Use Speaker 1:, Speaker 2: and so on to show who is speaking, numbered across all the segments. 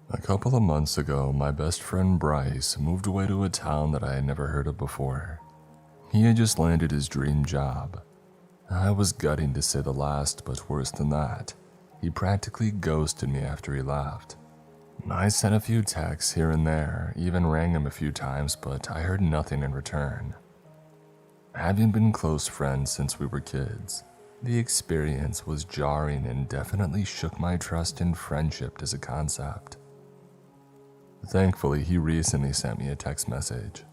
Speaker 1: A couple of months ago, my best friend Bryce moved away to a town that I had never heard of before. He had just landed his dream job. I was gutting to say the last, but worse than that, he practically ghosted me after he left. I sent a few texts here and there, even rang him a few times, but I heard nothing in return. Having been close friends since we were kids, the experience was jarring and definitely shook my trust in friendship as a concept. Thankfully, he recently sent me a text message,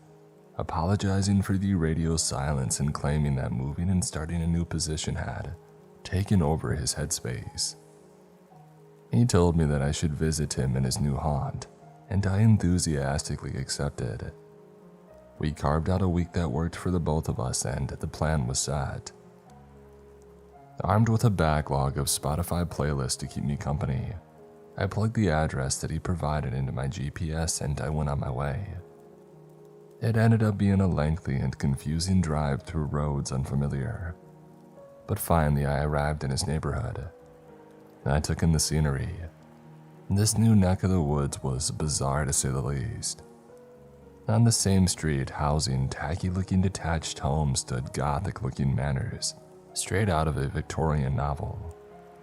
Speaker 1: apologizing for the radio silence and claiming that moving and starting a new position had taken over his headspace. He told me that I should visit him in his new haunt, and I enthusiastically accepted. We carved out a week that worked for the both of us, and the plan was set. Armed with a backlog of Spotify playlists to keep me company, I plugged the address that he provided into my GPS and I went on my way. It ended up being a lengthy and confusing drive through roads unfamiliar, but finally I arrived in his neighborhood. I took in the scenery. This new neck of the woods was bizarre to say the least. On the same street, housing tacky-looking detached homes stood gothic-looking manors, straight out of a Victorian novel.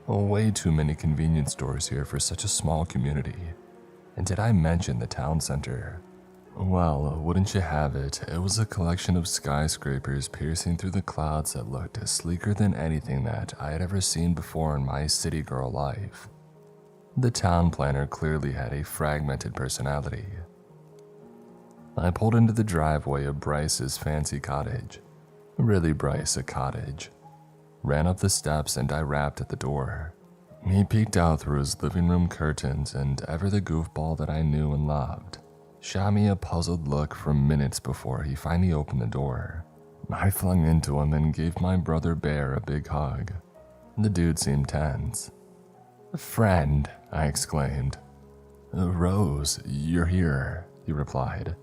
Speaker 1: Way too many convenience stores here for such a small community. And did I mention the town center? Well, wouldn't you have it, it was a collection of skyscrapers piercing through the clouds that looked sleeker than anything that I had ever seen before in my city girl life. The town planner clearly had a fragmented personality. I pulled into the driveway of Bryce's fancy cottage. Really, Bryce, a cottage. Ran up the steps and I rapped at the door. He peeked out through his living room curtains, and ever the goofball that I knew and loved shot me a puzzled look for minutes before he finally opened the door. I flung into him and gave my brother Bear a big hug. The dude seemed tense. "Friend," I exclaimed. "Rose, you're here," he replied.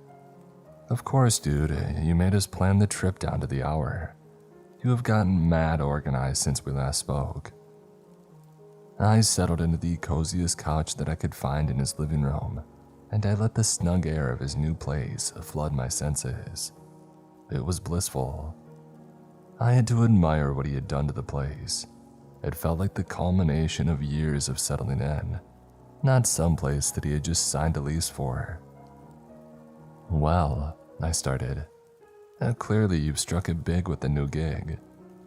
Speaker 1: "Of course, dude, you made us plan the trip down to the hour. You have gotten mad organized since we last spoke." I settled into the coziest couch that I could find in his living room, and I let the snug air of his new place flood my senses. It was blissful. I had to admire what he had done to the place. It felt like the culmination of years of settling in, not some place that he had just signed a lease for. "Well," I started, "clearly you've struck it big with the new gig.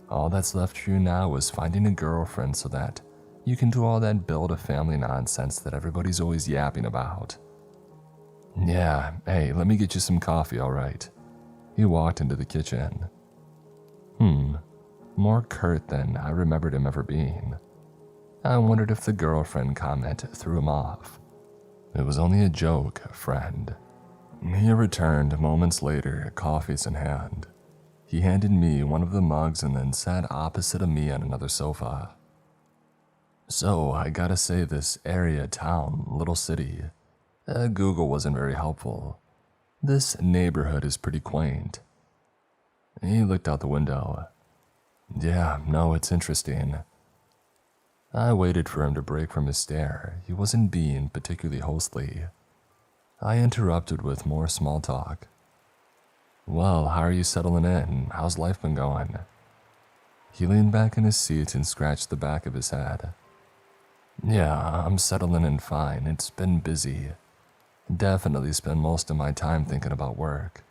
Speaker 1: All that's left for you now is finding a girlfriend so that you can do all that build a family nonsense that everybody's always yapping about." "Yeah, hey, let me get you some coffee, alright?" He walked into the kitchen. More curt than I remembered him ever being. I wondered if the girlfriend comment threw him off. It was only a joke, friend. He returned moments later, coffees in hand. He handed me one of the mugs and then sat opposite of me on another sofa. "So, I gotta say, this area, town, little city, Google wasn't very helpful. This neighborhood is pretty quaint." He looked out the window. "Yeah, no, it's interesting." I waited for him to break from his stare. He wasn't being particularly hostly. I interrupted with more small talk. "Well, how are you settling in? How's life been going?" He leaned back in his seat and scratched the back of his head. "Yeah, I'm settling in fine. It's been busy. Definitely spend most of my time thinking about work."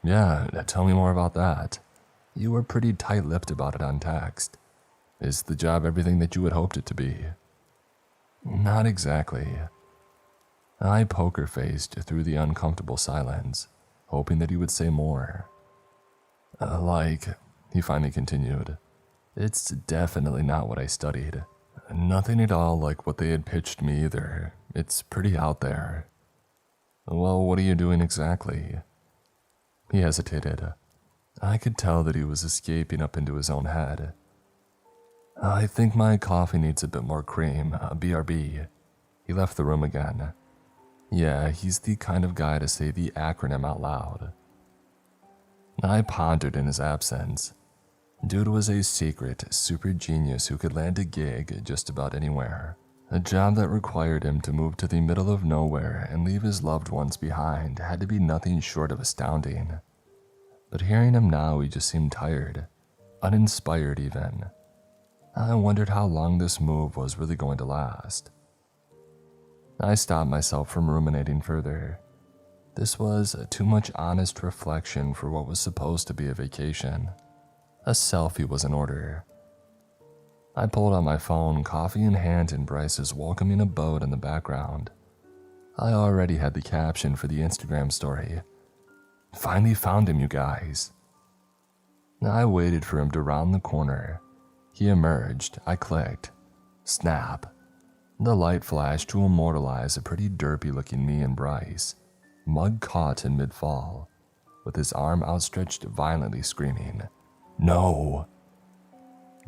Speaker 1: "Yeah, tell me more about that. You were pretty tight-lipped about it on text. Is the job everything that you had hoped it to be?" "Not exactly." I poker-faced through the uncomfortable silence, hoping that he would say more. He finally continued, "it's definitely not what I studied. Nothing at all like what they had pitched me either. It's pretty out there." "Well, what are you doing exactly?" He hesitated. I could tell that he was escaping up into his own head. "I think my coffee needs a bit more cream, BRB. He left the room again. Yeah, he's the kind of guy to say the acronym out loud. I pondered in his absence. Dude was a secret, super genius who could land a gig just about anywhere. A job that required him to move to the middle of nowhere and leave his loved ones behind had to be nothing short of astounding. But hearing him now, he just seemed tired, uninspired even. I wondered how long this move was really going to last. I stopped myself from ruminating further. This was too much honest reflection for what was supposed to be a vacation. A selfie was in order. I pulled out my phone, coffee in hand, and Bryce's welcoming abode in the background. I already had the caption for the Instagram story. Finally found him, you guys. I waited for him to round the corner. He emerged. I clicked. Snap. The light flashed to immortalize a pretty derpy-looking me and Bryce, mug caught in mid-fall, with his arm outstretched violently screaming, "No!"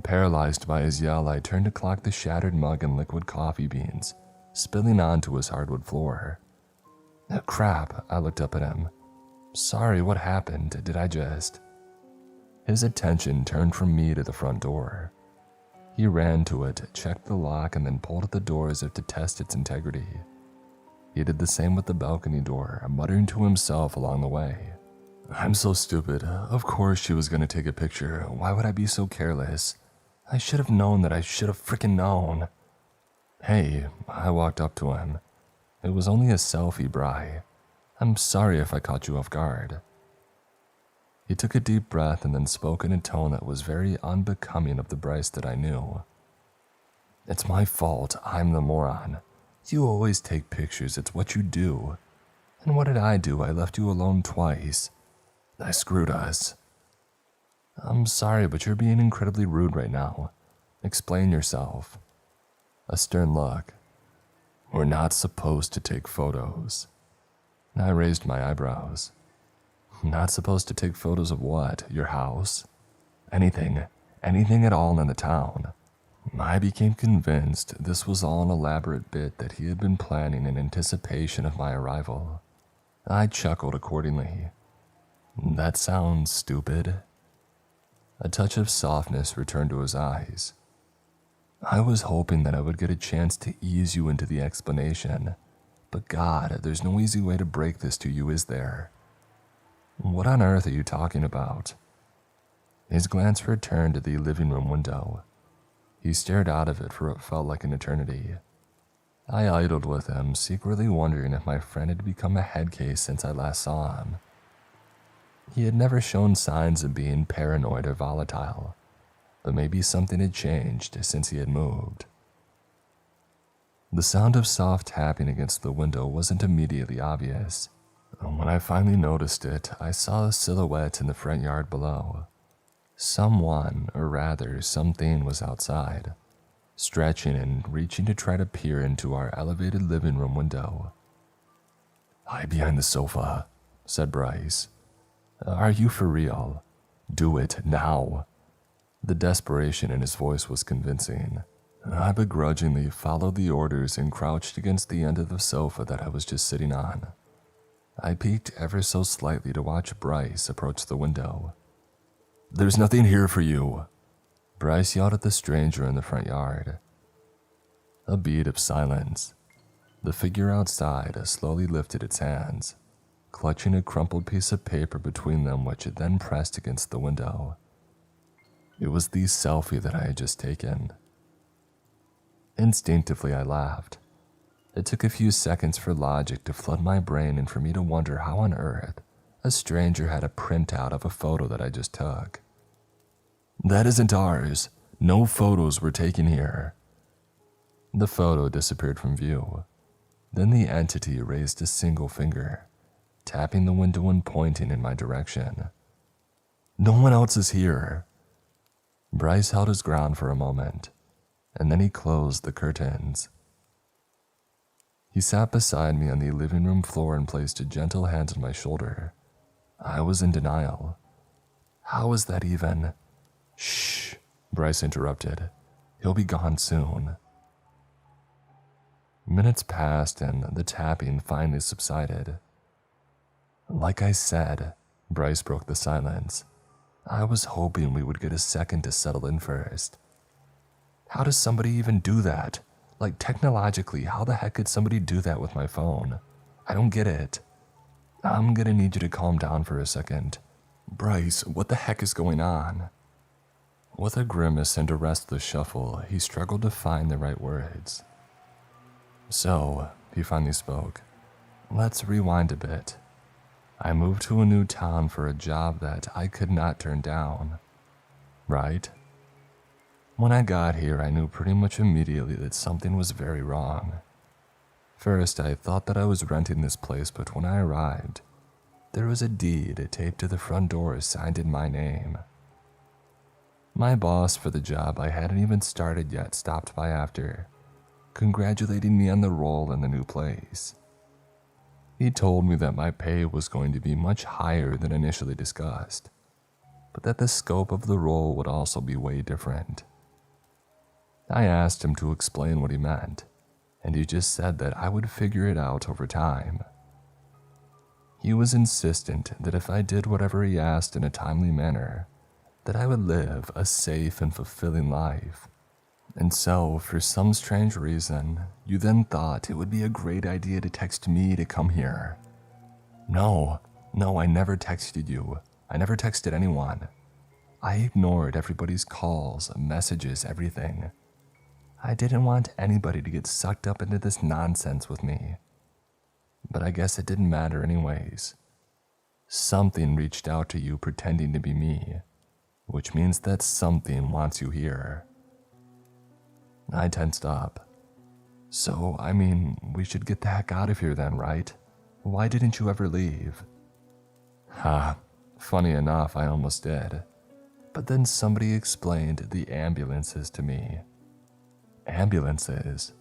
Speaker 1: Paralyzed by his yell, I turned to clock the shattered mug and liquid coffee beans, spilling onto his hardwood floor. Crap, I looked up at him. Sorry, what happened? Did I just... His attention turned from me to the front door. He ran to it, checked the lock, and then pulled at the door as if to test its integrity. He did the same with the balcony door, muttering to himself along the way. I'm so stupid. Of course she was going to take a picture. Why would I be so careless? I should have known that I should have frickin' known. Hey, I walked up to him. It was only a selfie, Bry. I'm sorry if I caught you off guard. He took a deep breath and then spoke in a tone that was very unbecoming of the Bryce that I knew. It's my fault. I'm the moron. You always take pictures. It's what you do. And what did I do? I left you alone twice. I screwed us. I'm sorry, but you're being incredibly rude right now. Explain yourself. A stern look. We're not supposed to take photos. I raised my eyebrows. Not supposed to take photos of what? Your house? Anything at all in the town. I became convinced this was all an elaborate bit that he had been planning in anticipation of my arrival. I chuckled accordingly. That sounds stupid. A touch of softness returned to his eyes. I was hoping that I would get a chance to ease you into the explanation, but God, there's no easy way to break this to you, is there? What on earth are you talking about? His glance returned to the living room window. He stared out of it for what felt like an eternity. I idled with him, secretly wondering if my friend had become a head case since I last saw him. He had never shown signs of being paranoid or volatile, but maybe something had changed since he had moved. The sound of soft tapping against the window wasn't immediately obvious. When I finally noticed it, I saw a silhouette in the front yard below. Someone, or rather something, was outside, stretching and reaching to try to peer into our elevated living room window. Hide behind the sofa, said Bryce. Are you for real? Do it now. The desperation in his voice was convincing. I begrudgingly followed the orders and crouched against the end of the sofa that I was just sitting on. I peeked ever so slightly to watch Bryce approach the window. There's nothing here for you, Bryce yelled at the stranger in the front yard. A beat of silence. The figure outside slowly lifted its hands, clutching a crumpled piece of paper between them, which it then pressed against the window. It was the selfie that I had just taken. Instinctively, I laughed. It took a few seconds for logic to flood my brain and for me to wonder how on earth a stranger had a printout of a photo that I just took. That isn't ours. No photos were taken here. The photo disappeared from view. Then the entity raised a single finger, tapping the window and pointing in my direction. No one else is here. Bryce held his ground for a moment, and then he closed the curtains. He sat beside me on the living room floor and placed a gentle hand on my shoulder. I was in denial. How is that even? Shh, Bryce interrupted. He'll be gone soon. Minutes passed and the tapping finally subsided. Like I said, Bryce broke the silence. I was hoping we would get a second to settle in first. How does somebody even do that? Like, technologically, how the heck could somebody do that with my phone? I don't get it. I'm gonna need you to calm down for a second. Bryce, what the heck is going on? With a grimace and a restless shuffle, he struggled to find the right words. So, he finally spoke. Let's rewind a bit. I moved to a new town for a job that I could not turn down. Right? When I got here, I knew pretty much immediately that something was very wrong. First, I thought that I was renting this place, but when I arrived, there was a deed taped to the front door signed in my name. My boss for the job I hadn't even started yet stopped by after, congratulating me on the role in the new place. He told me that my pay was going to be much higher than initially discussed, but that the scope of the role would also be way different. I asked him to explain what he meant, and he just said that I would figure it out over time. He was insistent that if I did whatever he asked in a timely manner, that I would live a safe and fulfilling life. And so, for some strange reason, you then thought it would be a great idea to text me to come here. No, I never texted you. I never texted anyone. I ignored everybody's calls, messages, everything. I didn't want anybody to get sucked up into this nonsense with me. But I guess it didn't matter anyways. Something reached out to you pretending to be me, which means that something wants you here. I tensed up. So, we should get the heck out of here then, right? Why didn't you ever leave? Funny enough, I almost did. But then somebody explained the ambulances to me. Ambulances?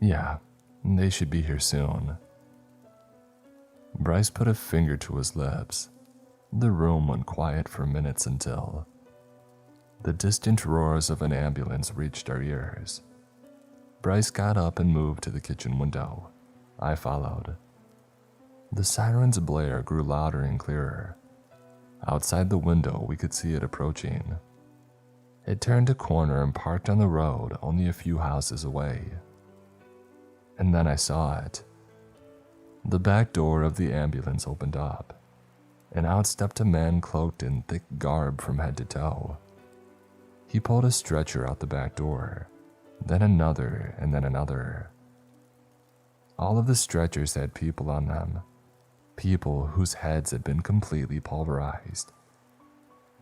Speaker 1: Yeah, they should be here soon. Bryce put a finger to his lips. The room went quiet for minutes until the distant roars of an ambulance reached our ears. Bryce got up and moved to the kitchen window. I followed. The siren's blare grew louder and clearer. Outside the window, we could see it approaching. It turned a corner and parked on the road only a few houses away. And then I saw it. The back door of the ambulance opened up, and out stepped a man cloaked in thick garb from head to toe. He pulled a stretcher out the back door, then another, and then another. All of the stretchers had people on them, people whose heads had been completely pulverized.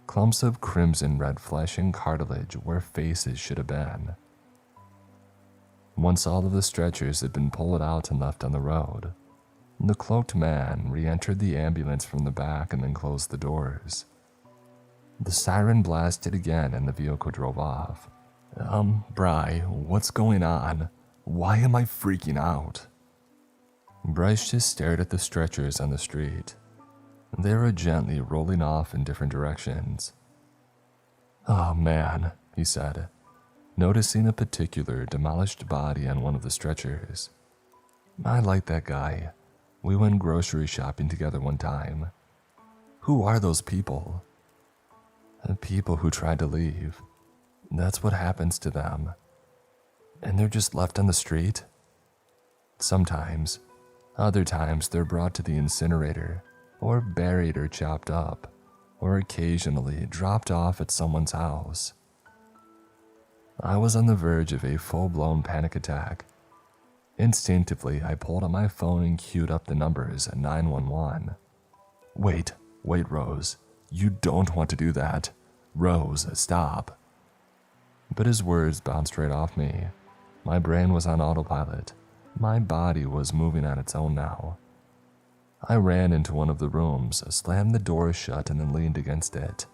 Speaker 1: Clumps of crimson-red flesh and cartilage where faces should have been. Once all of the stretchers had been pulled out and left on the road, the cloaked man re-entered the ambulance from the back and then closed the doors. The siren blasted again and the vehicle drove off. Bry, what's going on? Why am I freaking out? Bryce just stared at the stretchers on the street. They were gently rolling off in different directions. Oh man, he said, noticing a particular demolished body on one of the stretchers. I like that guy. We went grocery shopping together one time. Who are those people? People who tried to leave. That's what happens to them. And they're just left on the street? Sometimes. Other times they're brought to the incinerator, or buried or chopped up, or occasionally dropped off at someone's house. I was on the verge of a full-blown panic attack. Instinctively, I pulled out my phone and queued up the numbers at 911. Wait, Rose. You don't want to do that. Rose, stop. But his words bounced right off me. My brain was on autopilot. My body was moving on its own now. I ran into one of the rooms, slammed the door shut, and then leaned against it.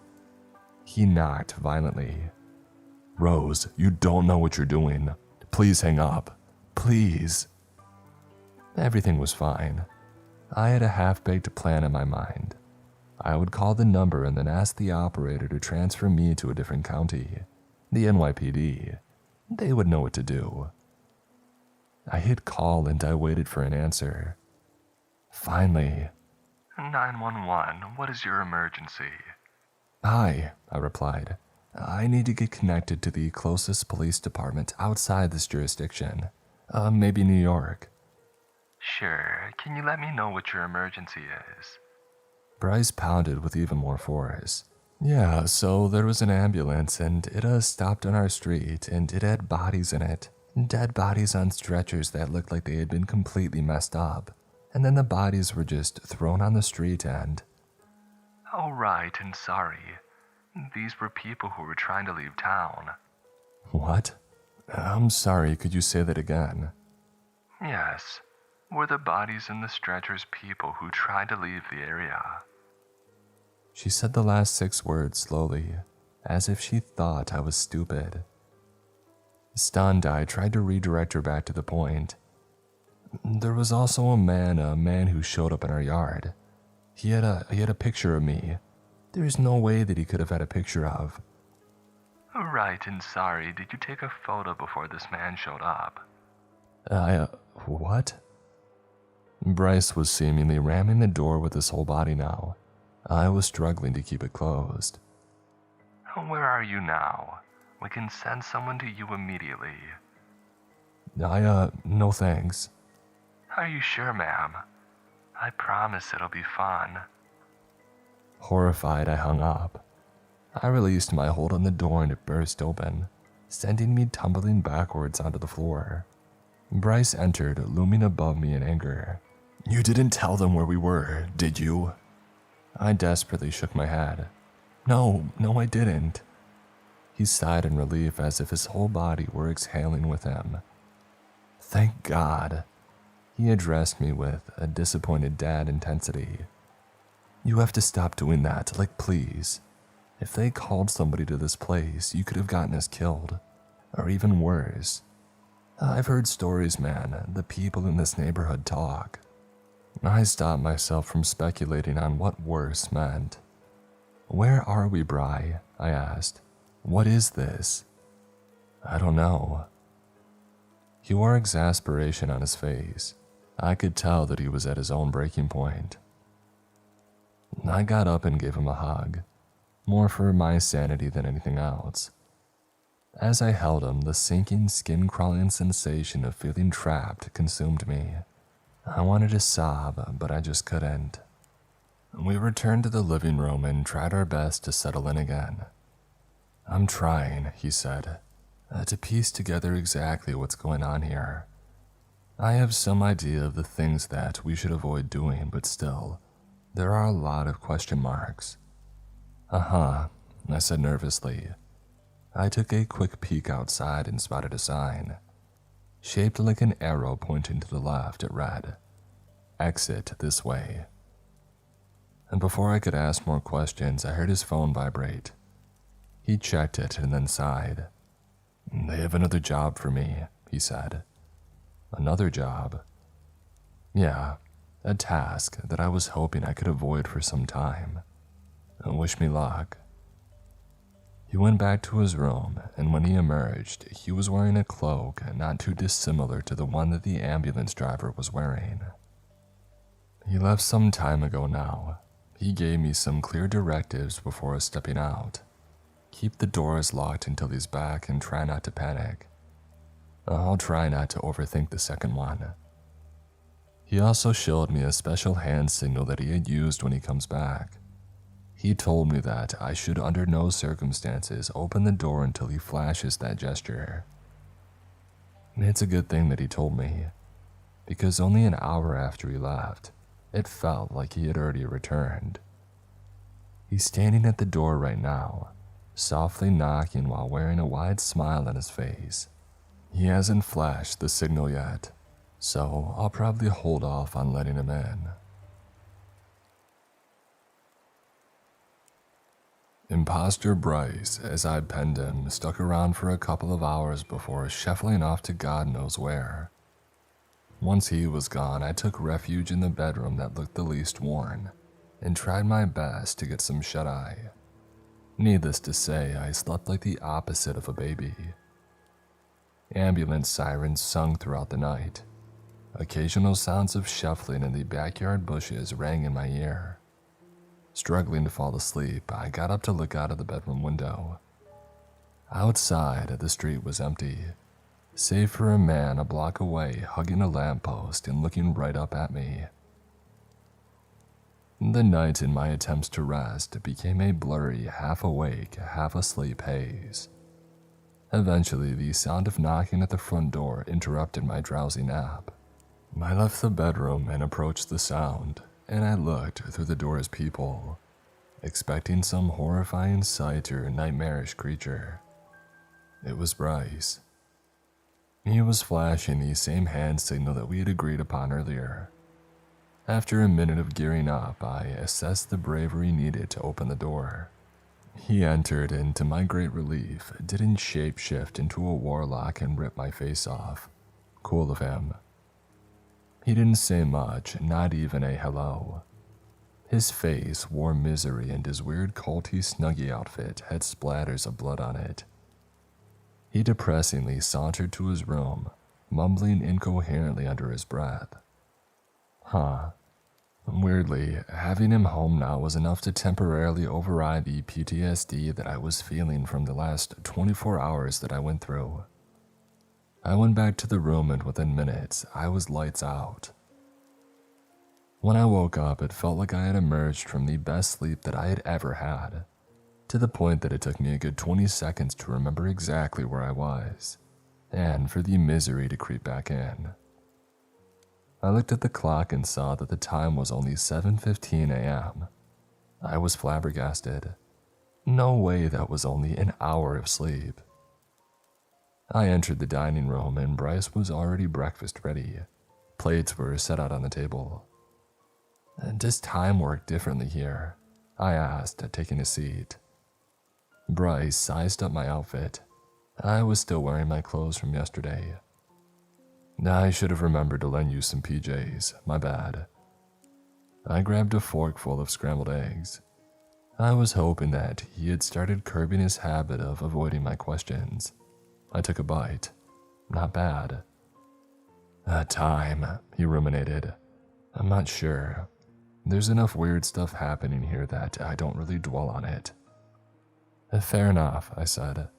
Speaker 1: He knocked violently. Rose, you don't know what you're doing. Please hang up. Please. Everything was fine. I had a half-baked plan in my mind. I would call the number and then ask the operator to transfer me to a different county, the NYPD. They would know what to do. I hit call and I waited for an answer. Finally, 911, what is your emergency? Hi, I replied. I need to get connected to the closest police department outside this jurisdiction. Maybe New York. Sure, can you let me know what your emergency is? Bryce pounded with even more force. Yeah, so there was an ambulance and it stopped on our street and it had bodies in it. Dead bodies on stretchers that looked like they had been completely messed up. And then the bodies were just thrown on the street and... Oh right, and sorry. These were people who were trying to leave town. What? I'm sorry, could you say that again? Yes. Were the bodies in the stretchers people who tried to leave the area? She said the last 6 words slowly, as if she thought I was stupid. Stunned, I tried to redirect her back to the point. There was also a man who showed up in our yard. He had a picture of me. There's no way that he could have had a picture of. Right, and sorry, did you take a photo before this man showed up? What? Bryce was seemingly ramming the door with his whole body now. I was struggling to keep it closed. Where are you now? We can send someone to you immediately. No thanks. Are you sure, ma'am? I promise it'll be fun. Horrified, I hung up. I released my hold on the door and it burst open, sending me tumbling backwards onto the floor. Bryce entered, looming above me in anger. You didn't tell them where we were, did you? I desperately shook my head. No, I didn't. He sighed in relief as if his whole body were exhaling with him. Thank God. He addressed me with a disappointed dad intensity. You have to stop doing that, like please. If they called somebody to this place, you could have gotten us killed. Or even worse. I've heard stories, man. The people in this neighborhood talk. I stopped myself from speculating on what worse meant. Where are we, Bri? I asked. What is this? I don't know. He wore exasperation on his face. I could tell that he was at his own breaking point. I got up and gave him a hug, more for my sanity than anything else. As I held him, the sinking, skin-crawling sensation of feeling trapped consumed me. I wanted to sob, but I just couldn't. We returned to the living room and tried our best to settle in again. I'm trying, he said, to piece together exactly what's going on here. I have some idea of the things that we should avoid doing, but still, there are a lot of question marks. I said nervously. I took a quick peek outside and spotted a sign. Shaped like an arrow pointing to the left, it read, "Exit this way." And before I could ask more questions, I heard his phone vibrate. He checked it and then sighed. They have another job for me, he said. Another job? Yeah, a task that I was hoping I could avoid for some time. Wish me luck. He went back to his room, and when he emerged, he was wearing a cloak not too dissimilar to the one that the ambulance driver was wearing. He left some time ago now. He gave me some clear directives before stepping out. Keep the doors locked until he's back and try not to panic. I'll try not to overthink the second one. He also showed me a special hand signal that he had used when he comes back. He told me that I should under no circumstances open the door until he flashes that gesture. It's a good thing that he told me, because only an hour after he left, it felt like he had already returned. He's standing at the door right now, softly knocking while wearing a wide smile on his face. He hasn't flashed the signal yet, so I'll probably hold off on letting him in. Imposter Bryce, as I penned him, stuck around for a couple of hours before shuffling off to God knows where. Once he was gone, I took refuge in the bedroom that looked the least worn, and tried my best to get some shut-eye. Needless to say, I slept like the opposite of a baby. Ambulance sirens sung throughout the night. Occasional sounds of shuffling in the backyard bushes rang in my ear. Struggling to fall asleep, I got up to look out of the bedroom window. Outside, the street was empty, save for a man a block away hugging a lamppost and looking right up at me. The night in my attempts to rest became a blurry, half-awake, half-asleep haze. Eventually, the sound of knocking at the front door interrupted my drowsy nap. I left the bedroom and approached the sound, and I looked through the door's peephole, expecting some horrifying sight or nightmarish creature. It was Bryce. He was flashing the same hand signal that we had agreed upon earlier. After a minute of gearing up, I assessed the bravery needed to open the door. He entered and, to my great relief, didn't shapeshift into a warlock and rip my face off. Cool of him. He didn't say much, not even a hello. His face wore misery and his weird culty Snuggie outfit had splatters of blood on it. He depressingly sauntered to his room, mumbling incoherently under his breath. Weirdly, having him home now was enough to temporarily override the PTSD that I was feeling from the last 24 hours that I went through. I went back to the room and within minutes, I was lights out. When I woke up, it felt like I had emerged from the best sleep that I had ever had, to the point that it took me a good 20 seconds to remember exactly where I was, and for the misery to creep back in. I looked at the clock and saw that the time was only 7:15 a.m. I was flabbergasted. No way that was only an hour of sleep. I entered the dining room and Bryce was already breakfast ready. Plates were set out on the table. Does time work differently here? I asked, taking a seat. Bryce sized up my outfit. I was still wearing my clothes from yesterday. I should have remembered to lend you some PJs, my bad. I grabbed a forkful of scrambled eggs. I was hoping that he had started curbing his habit of avoiding my questions. I took a bite. Not bad. Time, he ruminated. I'm not sure. There's enough weird stuff happening here that I don't really dwell on it. Fair enough, I said.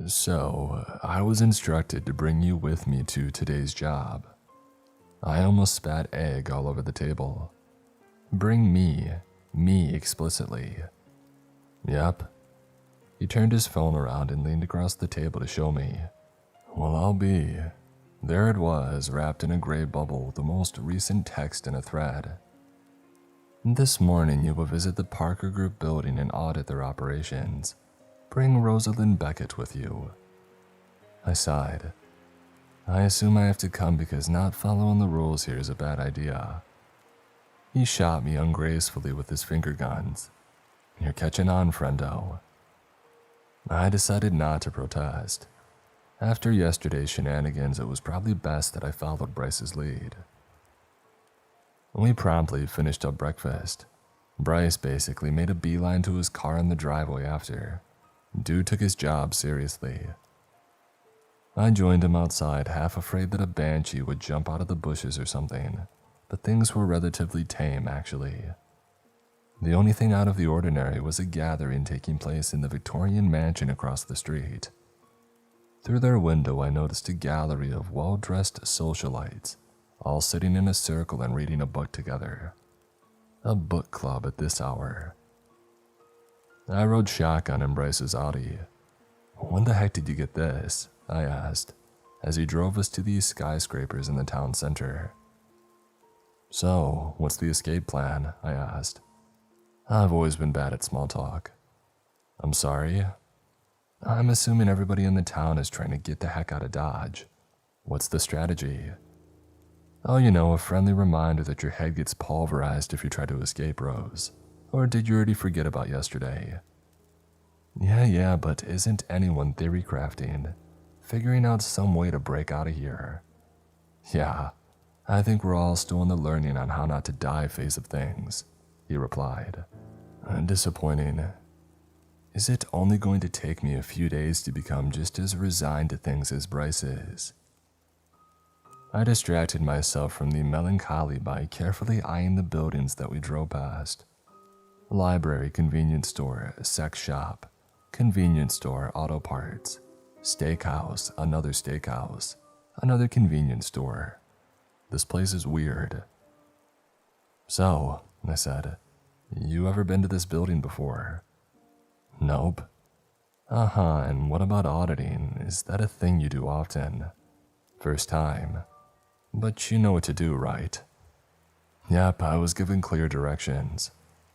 Speaker 1: So, I was instructed to bring you with me to today's job. I almost spat egg all over the table. Bring me explicitly. Yep. He turned his phone around and leaned across the table to show me. Well, I'll be. There it was, wrapped in a gray bubble, the most recent text in a thread. This morning you will visit the Parker Group building and audit their operations. Bring Rosalind Beckett with you. I sighed. I assume I have to come because not following the rules here is a bad idea. He shot me ungracefully with his finger guns. You're catching on, friendo. I decided not to protest. After yesterday's shenanigans, it was probably best that I followed Bryce's lead. We promptly finished up breakfast. Bryce basically made a beeline to his car in the driveway after. Dude took his job seriously. I joined him outside, half afraid that a banshee would jump out of the bushes or something, but things were relatively tame actually. The only thing out of the ordinary was a gathering taking place in the Victorian mansion across the street. Through their window I noticed a gallery of well-dressed socialites, all sitting in a circle and reading a book together. A book club at this hour. I rode shotgun in Bryce's Audi. When the heck did you get this? I asked, as he drove us to these skyscrapers in the town center. So, what's the escape plan? I asked. I've always been bad at small talk. I'm sorry? I'm assuming everybody in the town is trying to get the heck out of Dodge. What's the strategy? Oh, you know, a friendly reminder that your head gets pulverized if you try to escape, Rose. Or did you already forget about yesterday? Yeah, but isn't anyone theory crafting? Figuring out some way to break out of here? Yeah, I think we're all still in the learning on how not to die phase of things, he replied. Disappointing. Is it only going to take me a few days to become just as resigned to things as Bryce is? I distracted myself from the melancholy by carefully eyeing the buildings that we drove past. Library, convenience store, sex shop, convenience store, auto parts, steakhouse, another convenience store. This place is weird. So, I said, you ever been to this building before? Nope. And what about auditing? Is that a thing you do often? First time. But you know what to do, right? Yep, I was given clear directions.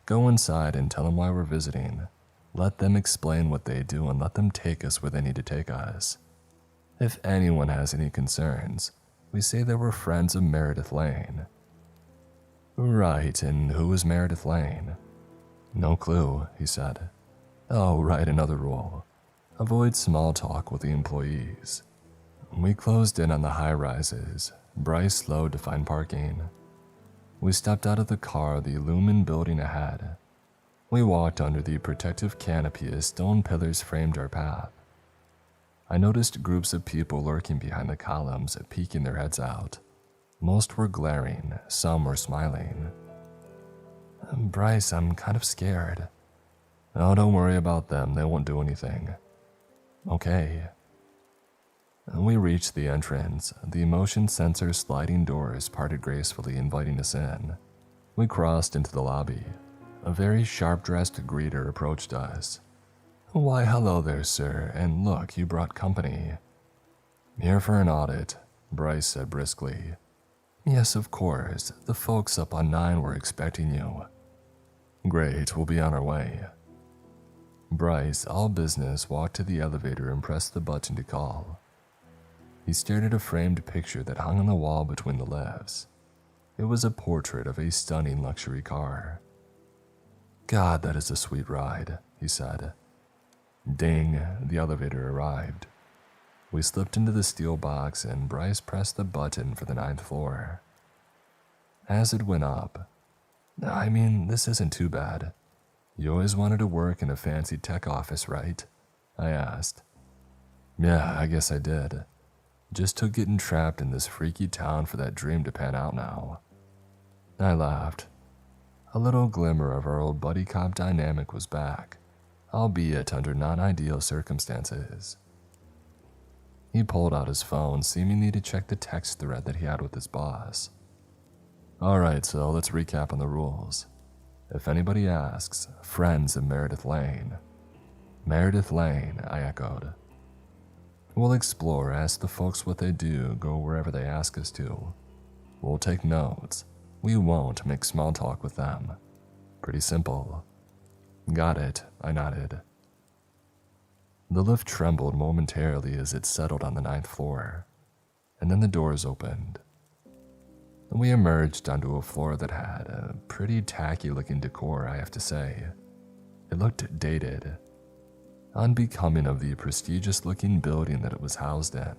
Speaker 1: Go inside and tell them why we're visiting. Let them explain what they do and let them take us where they need to take us. If anyone has any concerns, we say that we're friends of Meredith Lane. Right, and who is Meredith Lane? No clue, he said. Oh, right, another rule. Avoid small talk with the employees. We closed in on the high-rises. Bryce slowed to find parking. We stepped out of the car, the illumined building ahead. We walked under the protective canopy as stone pillars framed our path. I noticed groups of people lurking behind the columns, peeking their heads out. Most were glaring, some were smiling. Bryce, I'm kind of scared. Oh, don't worry about them, they won't do anything. Okay. We reached the entrance, the motion sensor sliding doors parted gracefully, inviting us in. We crossed into the lobby. A very sharp-dressed greeter approached us. Why, hello there, sir, and look, you brought company. Here for an audit, Bryce said briskly. Yes, of course, the folks up on 9 were expecting you. Great, we'll be on our way. Bryce, all business, walked to the elevator and pressed the button to call. He stared at a framed picture that hung on the wall between the lifts. It was a portrait of a stunning luxury car. God, that is a sweet ride, he said. Ding, the elevator arrived. We slipped into the steel box and Bryce pressed the button for the 9th floor. As it went up, I mean, this isn't too bad. You always wanted to work in a fancy tech office, right? I asked. Yeah, I guess I did. Just took getting trapped in this freaky town for that dream to pan out now. I laughed. A little glimmer of our old buddy cop dynamic was back, albeit under non-ideal circumstances. He pulled out his phone, seemingly to check the text thread that he had with his boss. Alright, so let's recap on the rules. If anybody asks, friends of Meredith Lane. Meredith Lane, I echoed. We'll explore, ask the folks what they do, go wherever they ask us to. We'll take notes. We won't make small talk with them. Pretty simple. Got it, I nodded. The lift trembled momentarily as it settled on the 9th floor, and then the doors opened. We emerged onto a floor that had a pretty tacky-looking decor, I have to say. It looked dated, unbecoming of the prestigious-looking building that it was housed in.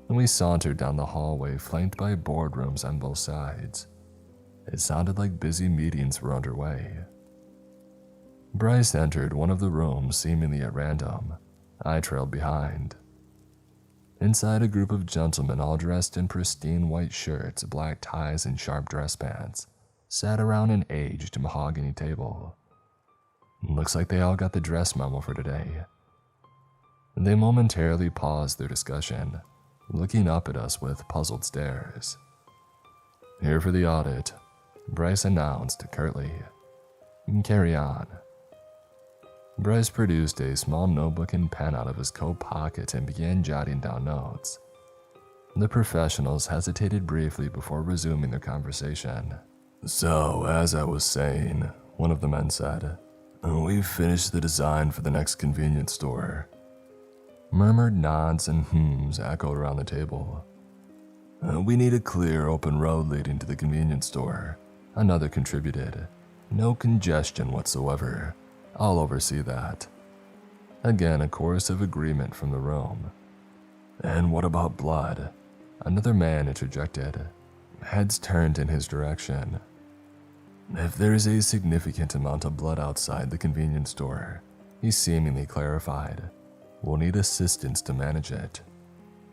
Speaker 1: We sauntered down the hallway flanked by boardrooms on both sides. It sounded like busy meetings were underway. Bryce entered one of the rooms seemingly at random. I trailed behind. Inside, a group of gentlemen all dressed in pristine white shirts, black ties, and sharp dress pants sat around an aged mahogany table. Looks like they all got the dress memo for today. They momentarily paused their discussion, looking up at us with puzzled stares. Here for the audit, Bryce announced curtly. Carry on. Bryce produced a small notebook and pen out of his coat pocket and began jotting down notes. The professionals hesitated briefly before resuming their conversation. So, as I was saying, one of the men said, we've finished the design for the next convenience store. Murmured nods and hmms echoed around the table. We need a clear, open road leading to the convenience store. Another contributed. No congestion whatsoever. I'll oversee that. Again, a chorus of agreement from the room. And what about blood? Another man interjected. Heads turned in his direction. If there is a significant amount of blood outside the convenience store, he seemingly clarified, we'll need assistance to manage it.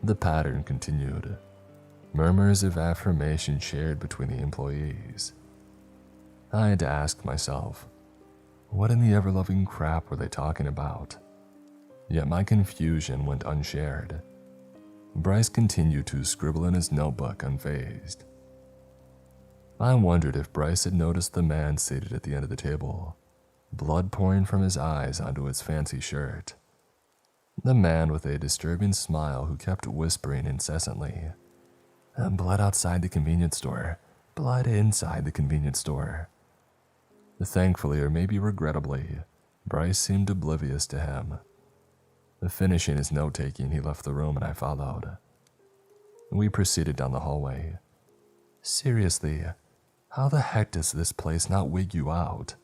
Speaker 1: The pattern continued. Murmurs of affirmation shared between the employees. I had to ask myself, What in the ever-loving crap were they talking about? Yet my confusion went unshared. Bryce continued to scribble in his notebook unfazed. I wondered if Bryce had noticed the man seated at the end of the table, blood pouring from his eyes onto his fancy shirt. The man with a disturbing smile who kept whispering incessantly, "Blood outside the convenience store, blood inside the convenience store." Thankfully, or maybe regrettably, Bryce seemed oblivious to him. Finishing his note-taking, he left the room and I followed. We proceeded down the hallway. Seriously, how the heck does this place not wig you out?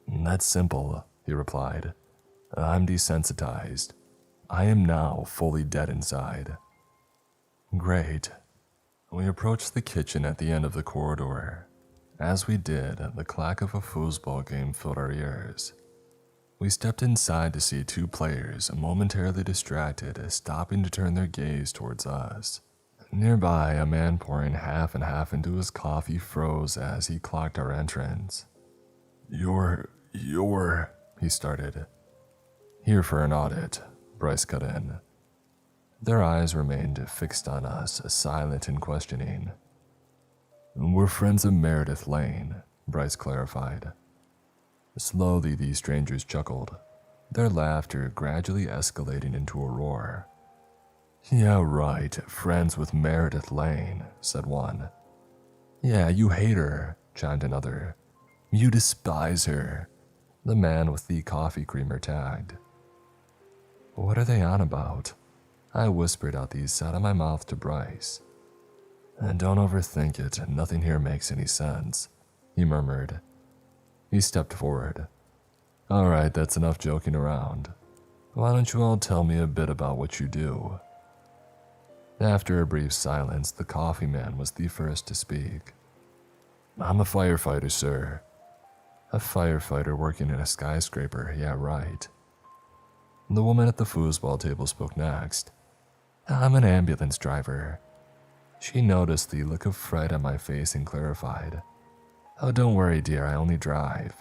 Speaker 1: That's simple, he replied. I'm desensitized. I am now fully dead inside. Great. We approached the kitchen at the end of the corridor. As we did, the clack of a foosball game filled our ears. We stepped inside to see two players, momentarily distracted, stopping to turn their gaze towards us. Nearby, a man pouring half and half into his coffee froze as he clocked our entrance. You're, he started. Here for an audit, Bryce cut in. Their eyes remained fixed on us, silent and questioning. We're friends of Meredith Lane, Bryce clarified. Slowly, these strangers chuckled, their laughter gradually escalating into a roar. Yeah, right, friends with Meredith Lane, said one. Yeah, you hate her, chimed another. You despise her, the man with the coffee creamer tagged. What are they on about? I whispered out the side of my mouth to Bryce. Don't overthink it, nothing here makes any sense, he murmured. He stepped forward. All right, that's enough joking around. Why don't you all tell me a bit about what you do? After a brief silence, the coffee man was the first to speak. I'm a firefighter, sir. A firefighter working in a skyscraper, yeah, right. The woman at the foosball table spoke next. I'm an ambulance driver. She noticed the look of fright on my face and clarified. Oh, don't worry, dear, I only drive.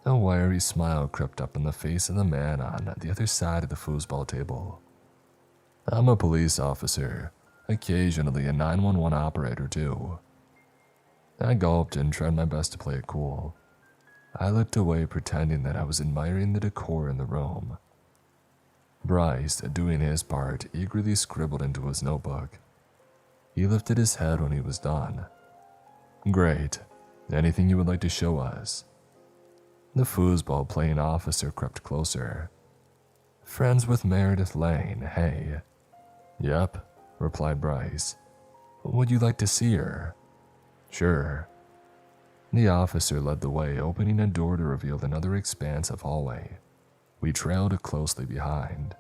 Speaker 1: A wiry smile crept up on the face of the man on the other side of the foosball table. I'm a police officer, occasionally a 911 operator too. I gulped and tried my best to play it cool. I looked away pretending that I was admiring the decor in the room. Bryce, doing his part, eagerly scribbled into his notebook. He lifted his head when he was done. Great. Anything you would like to show us? The foosball playing officer crept closer. Friends with Meredith Lane, hey. Yep, replied Bryce. Would you like to see her? Sure. The officer led the way, opening a door to reveal another expanse of hallway. We trailed closely behind.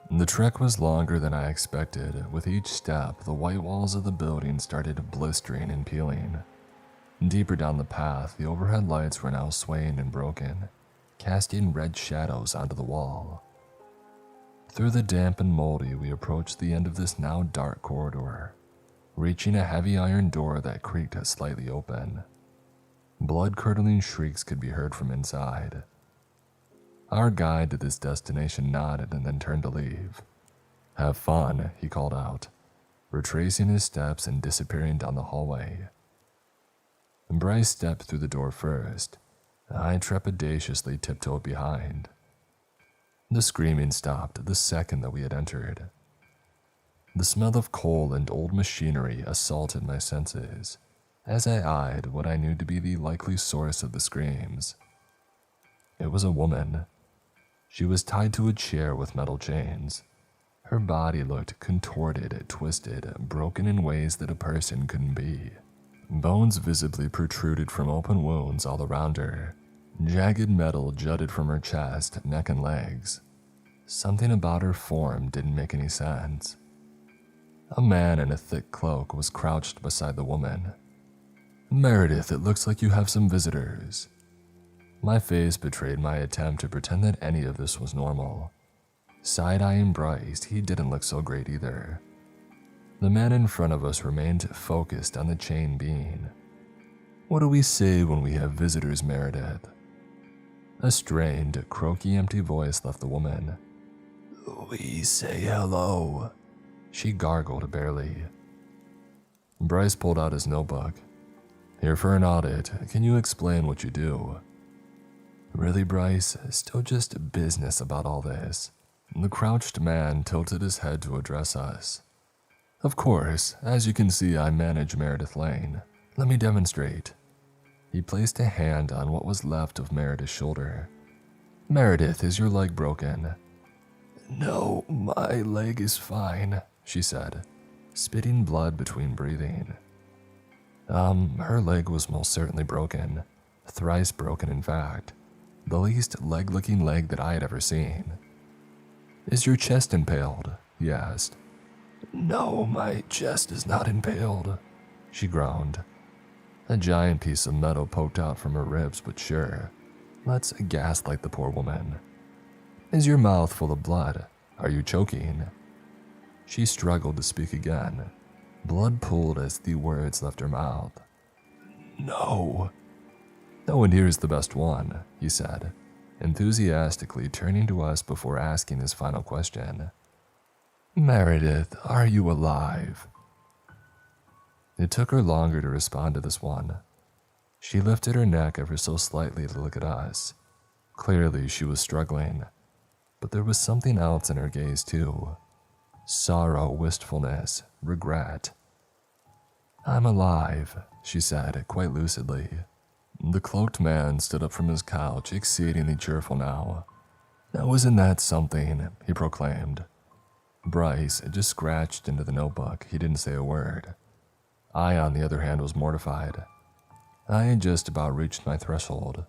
Speaker 1: The trek was longer than I expected. With each step, the white walls of the building started blistering and peeling. Deeper down the path, the overhead lights were now swaying and broken, casting red shadows onto the wall. Through the damp and moldy, we approached the end of this now dark corridor, reaching a heavy iron door that creaked slightly open. Blood-curdling shrieks could be heard from inside. Our guide to this destination nodded and then turned to leave. Have fun, he called out, retracing his steps and disappearing down the hallway. Bryce stepped through the door first. I trepidatiously tiptoed behind. The screaming stopped the second that we had entered. The smell of coal and old machinery assaulted my senses as I eyed what I knew to be the likely source of the screams. It was a woman. She was tied to a chair with metal chains. Her body looked contorted, twisted, broken in ways that a person couldn't be. Bones visibly protruded from open wounds all around her. Jagged metal jutted from her chest, neck, and legs. Something about her form didn't make any sense. A man in a thick cloak was crouched beside the woman. Meredith, it looks like you have some visitors. My face betrayed my attempt to pretend that any of this was normal. Side-eyeing Bryce, he didn't look so great either. The man in front of us remained focused on the chain being. What do we say when we have visitors, Meredith? A strained, croaky, empty voice left the woman. "We say hello," she gargled barely. Bryce pulled out his notebook. "Here for an audit. Can you explain what you do?" "Really, Bryce? Still just business about all this?" The crouched man tilted his head to address us. "Of course. As you can see, I manage Meredith Lane. Let me demonstrate." He placed a hand on what was left of Meredith's shoulder. "Meredith, is your leg broken?" "No, my leg is fine," she said, spitting blood between breathing. Her leg was most certainly broken. Thrice broken, in fact. The least leg-looking leg that I had ever seen. "Is your chest impaled?" he asked. "No, my chest is not impaled," she groaned. A giant piece of metal poked out from her ribs, but sure. Let's gaslight the poor woman. "Is your mouth full of blood? Are you choking?" She struggled to speak again. Blood pooled as the words left her mouth. "No." "Oh, and here's the best one," he said, enthusiastically turning to us before asking his final question. "Meredith, are you alive?" It took her longer to respond to this one. She lifted her neck ever so slightly to look at us. Clearly, she was struggling, but there was something else in her gaze too. Sorrow, wistfulness, regret. "I'm alive," she said, quite lucidly. The cloaked man stood up from his couch, exceedingly cheerful now. "Now isn't that something?" he proclaimed. Bryce just scratched into the notebook. He didn't say a word. I, on the other hand, was mortified. I had just about reached my threshold.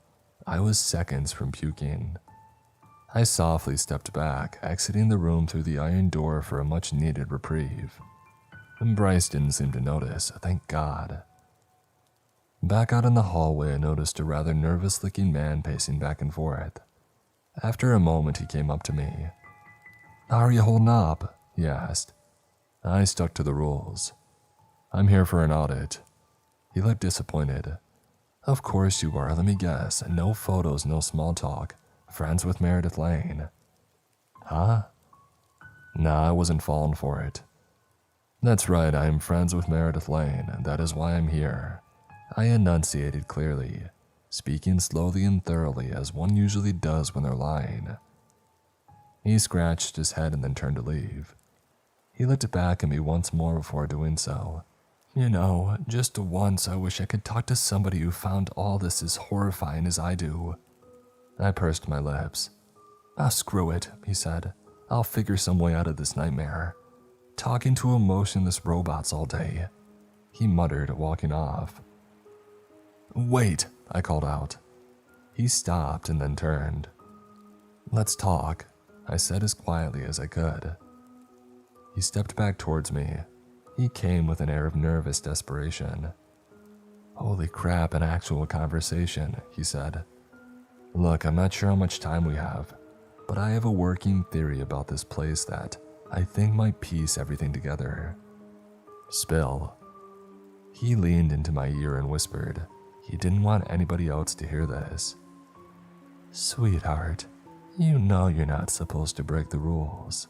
Speaker 1: I was seconds from puking. I softly stepped back, exiting the room through the iron door for a much-needed reprieve. Bryce didn't seem to notice, thank God. Back out in the hallway, I noticed a rather nervous-looking man pacing back and forth. After a moment, he came up to me. "How are you holding up?" he asked. I stuck to the rules. "I'm here for an audit." He looked disappointed. "Of course you are, let me guess. No photos, no small talk. Friends with Meredith Lane." "Huh?" "Nah, I wasn't falling for it." "That's right, I am friends with Meredith Lane, and that is why I'm here." I enunciated clearly, speaking slowly and thoroughly as one usually does when they're lying. He scratched his head and then turned to leave. He looked back at me once more before doing so. "You know, just once I wish I could talk to somebody who found all this as horrifying as I do." I pursed my lips. "Ah, screw it," he said. "I'll figure some way out of this nightmare. Talking to emotionless robots all day." He muttered, walking off. "Wait," I called out. He stopped and then turned. "Let's talk," I said as quietly as I could. He stepped back towards me. He came with an air of nervous desperation. "Holy crap, an actual conversation," he said. "Look, I'm not sure how much time we have, but I have a working theory about this place that I think might piece everything together." "Spill." He leaned into my ear and whispered. He didn't want anybody else to hear this. "Sweetheart, you know you're not supposed to break the rules."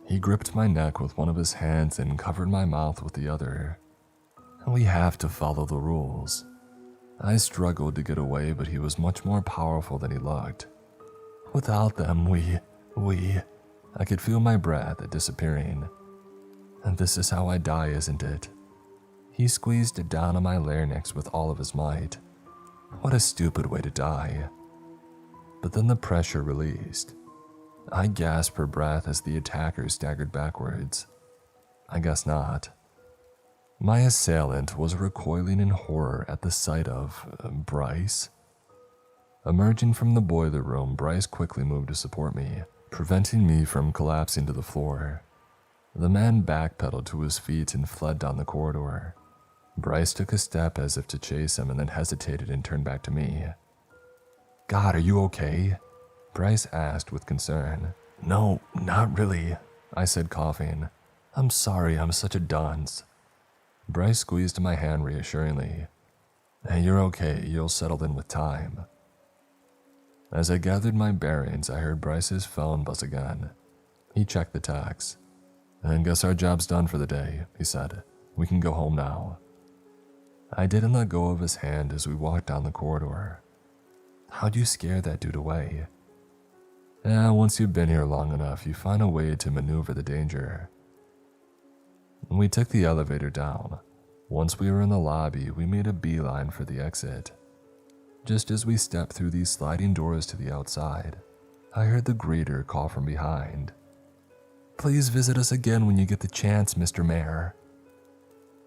Speaker 1: He gripped my neck with one of his hands and covered my mouth with the other. "We have to follow the rules." I struggled to get away, but he was much more powerful than he looked. "Without them, we... I could feel my breath disappearing. "And this is how I die, isn't it?" He squeezed down on my larynx with all of his might. What a stupid way to die. But then the pressure released. I gasped for breath as the attacker staggered backwards. I guess not. My assailant was recoiling in horror at the sight of Bryce. Emerging from the boiler room, Bryce quickly moved to support me, preventing me from collapsing to the floor. The man backpedaled to his feet and fled down the corridor. Bryce took a step as if to chase him and then hesitated and turned back to me. "God, are you okay?" Bryce asked with concern. "No, not really," I said, coughing. "I'm sorry, I'm such a dunce." Bryce squeezed my hand reassuringly. "Hey, you're okay, you'll settle in with time." As I gathered my bearings, I heard Bryce's phone buzz again. He checked the text. "And guess our job's done for the day," he said. "We can go home now." I didn't let go of his hand as we walked down the corridor. How'd you scare that dude away? Once you've been here long enough, you find a way to maneuver the danger. We took the elevator down. Once we were in the lobby, we made a beeline for the exit. Just as we stepped through these sliding doors to the outside, I heard the greeter call from behind. "Please visit us again when you get the chance, Mr. Mayor."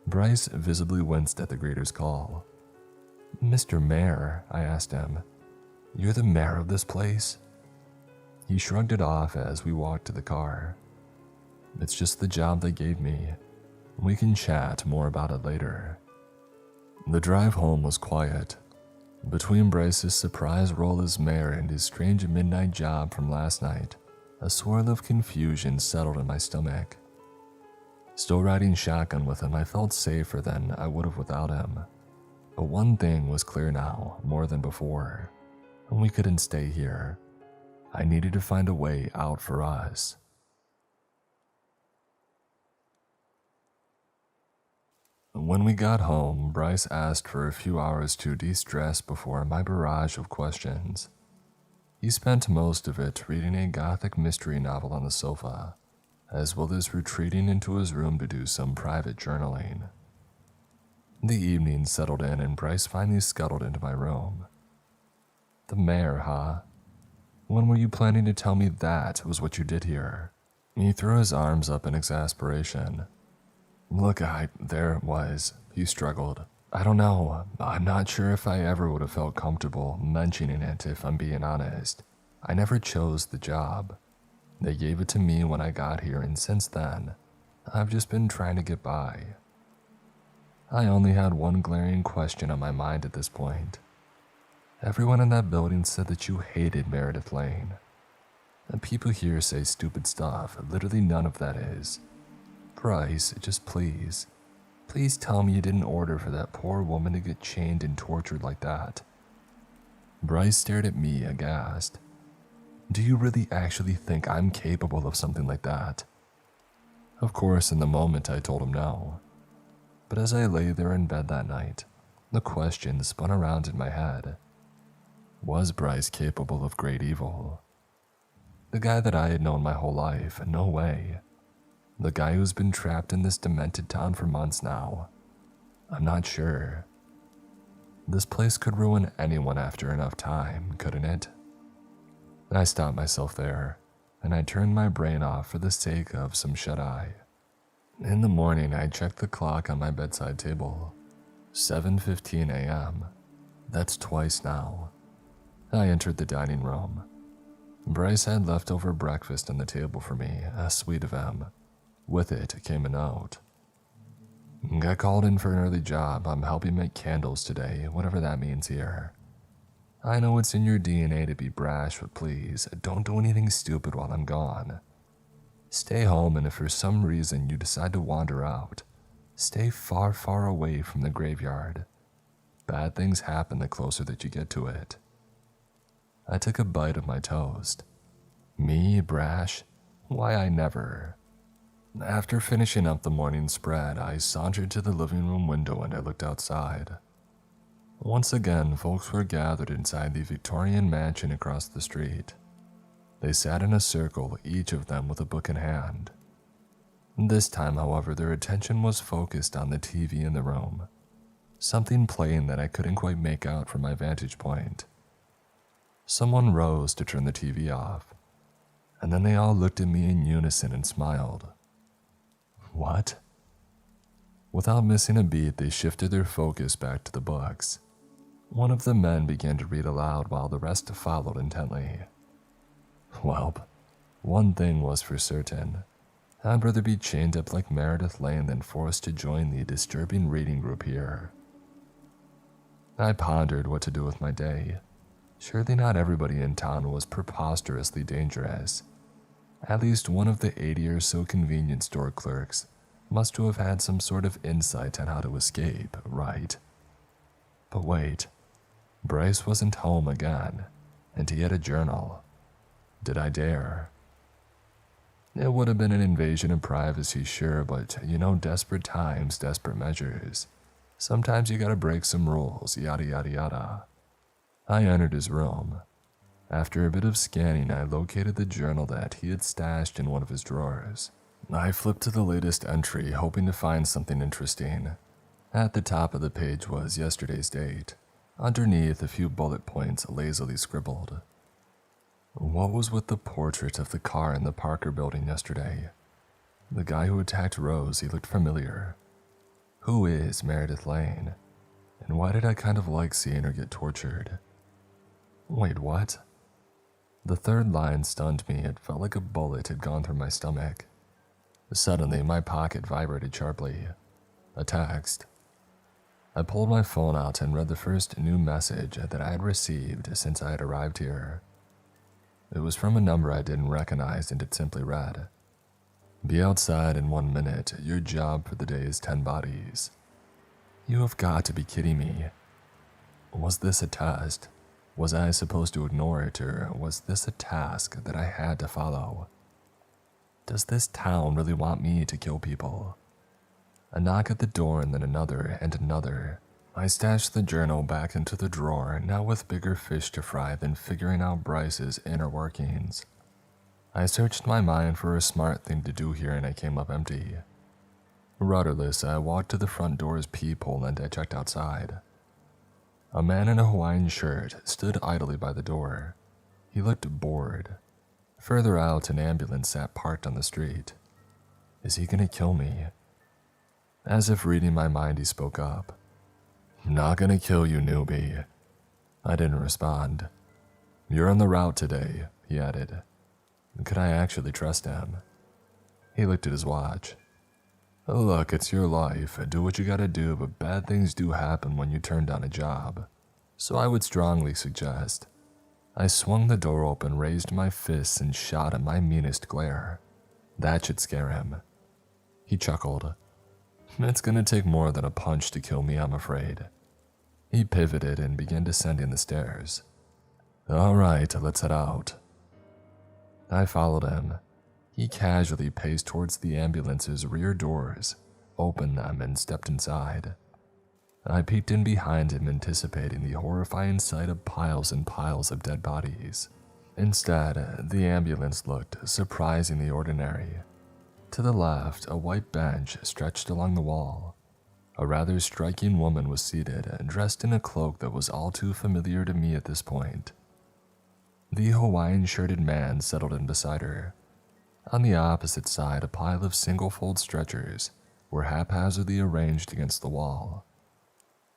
Speaker 1: Bryce visibly winced at the greeter's call. "Mr. Mayor," I asked him, "you're the mayor of this place?" He shrugged it off as we walked to the car. "It's just the job they gave me. We can chat more about it later." The drive home was quiet. Between Bryce's surprise role as mayor and his strange midnight job from last night, a swirl of confusion settled in my stomach. Still riding shotgun with him, I felt safer than I would have without him. But one thing was clear now, more than before. We couldn't stay here. I needed to find a way out for us. When we got home, Bryce asked for a few hours to de-stress before my barrage of questions. He spent most of it reading a gothic mystery novel on the sofa, as well as retreating into his room to do some private journaling. The evening settled in and Bryce finally scuttled into my room. "The mayor, huh? When were you planning to tell me that was what you did here?" He threw his arms up in exasperation. "Look, there it was," he struggled. "I don't know. I'm not sure if I ever would have felt comfortable mentioning it, if I'm being honest. I never chose the job. They gave it to me when I got here, and since then, I've just been trying to get by." I only had one glaring question on my mind at this point. Everyone in that building said that you hated Meredith Lane. And people here say stupid stuff, literally none of that is. Bryce, just please tell me you didn't order for that poor woman to get chained and tortured like that. Bryce stared at me aghast. "Do you really actually think I'm capable of something like that?" Of course, in the moment I told him no. But as I lay there in bed that night, the question spun around in my head. Was Bryce capable of great evil? The guy that I had known my whole life, no way. The guy who's been trapped in this demented town for months now. I'm not sure. This place could ruin anyone after enough time, couldn't it? I stopped myself there, and I turned my brain off for the sake of some shut-eye. In the morning, I checked the clock on my bedside table. 7:15 a.m. That's twice now. I entered the dining room. Bryce had leftover breakfast on the table for me, sweet of him. With it came a note. "Got called in for an early job. I'm helping make candles today, whatever that means here. I know it's in your DNA to be brash, but please, don't do anything stupid while I'm gone. Stay home, and if for some reason you decide to wander out, stay far, far away from the graveyard. Bad things happen the closer that you get to it." I took a bite of my toast. Me, brash? Why, I never. After finishing up the morning spread, I sauntered to the living room window and I looked outside. Once again, folks were gathered inside the Victorian mansion across the street. They sat in a circle, each of them with a book in hand. This time, however, their attention was focused on the TV in the room, something playing that I couldn't quite make out from my vantage point. Someone rose to turn the TV off, and then they all looked at me in unison and smiled. What? Without missing a beat, they shifted their focus back to the books. One of the men began to read aloud while the rest followed intently. Well, one thing was for certain. I'd rather be chained up like Meredith Lane than forced to join the disturbing reading group here. I pondered what to do with my day. Surely not everybody in town was preposterously dangerous. At least one of the 80 or so convenience store clerks must have had some sort of insight on how to escape, right? But wait, Bryce wasn't home again. and he had a journal. Did I dare? It would have been an invasion of privacy, sure, but desperate times, desperate measures. Sometimes you gotta break some rules, yada yada yada. I entered his room. After a bit of scanning, I located the journal that he had stashed in one of his drawers. I flipped to the latest entry, hoping to find something interesting. At the top of the page was yesterday's date. Underneath, a few bullet points lazily scribbled. What was with the portrait of the car in the Parker building yesterday? The guy who attacked Rose, he looked familiar. Who is Meredith Lane? And why did I kind of like seeing her get tortured? Wait, what? The third line stunned me. It felt like a bullet had gone through my stomach. Suddenly, my pocket vibrated sharply. A text. I pulled my phone out and read the first new message that I had received since I had arrived here. It was from a number I didn't recognize, and it simply read, "Be outside in 1 minute. Your job for the day is 10 bodies." You have got to be kidding me. Was this a test? Was I supposed to ignore it, or was this a task that I had to follow? Does this town really want me to kill people? A knock at the door and then another and another. I stashed the journal back into the drawer, now with bigger fish to fry than figuring out Bryce's inner workings. I searched my mind for a smart thing to do here, and I came up empty. Rudderless, I walked to the front door's peephole and I checked outside. A man in a Hawaiian shirt stood idly by the door. He looked bored. Further out, an ambulance sat parked on the street. Is he gonna kill me? As if reading my mind, he spoke up. "Not gonna kill you, newbie." I didn't respond. "You're on the route today," he added. Could I actually trust him? He looked at his watch. "Look, it's your life. Do what you gotta do, but bad things do happen when you turn down a job. So I would strongly suggest." I swung the door open, raised my fists, and shot at my meanest glare. That should scare him. He chuckled. "It's gonna take more than a punch to kill me, I'm afraid." He pivoted and began descending the stairs. "All right, let's head out." I followed him. He casually paced towards the ambulance's rear doors, opened them, and stepped inside. I peeked in behind him, anticipating the horrifying sight of piles and piles of dead bodies. Instead, the ambulance looked surprisingly ordinary. To the left, a white bench stretched along the wall. A rather striking woman was seated, dressed in a cloak that was all too familiar to me at this point. The Hawaiian-shirted man settled in beside her. On the opposite side, a pile of single-fold stretchers were haphazardly arranged against the wall.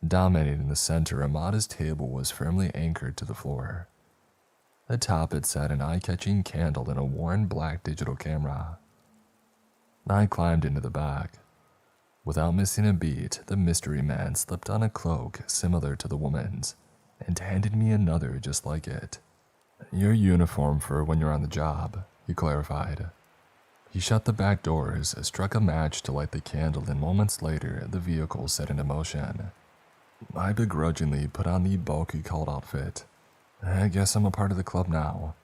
Speaker 1: Dominating in the center, a modest table was firmly anchored to the floor. Atop it sat an eye-catching candle and a worn black digital camera. I climbed into the back. Without missing a beat, the mystery man slipped on a cloak similar to the woman's and handed me another just like it. "Your uniform for when you're on the job," he clarified. He shut the back doors, struck a match to light the candle, and moments later, the vehicle set into motion. I begrudgingly put on the bulky cult outfit. I guess I'm a part of the club now.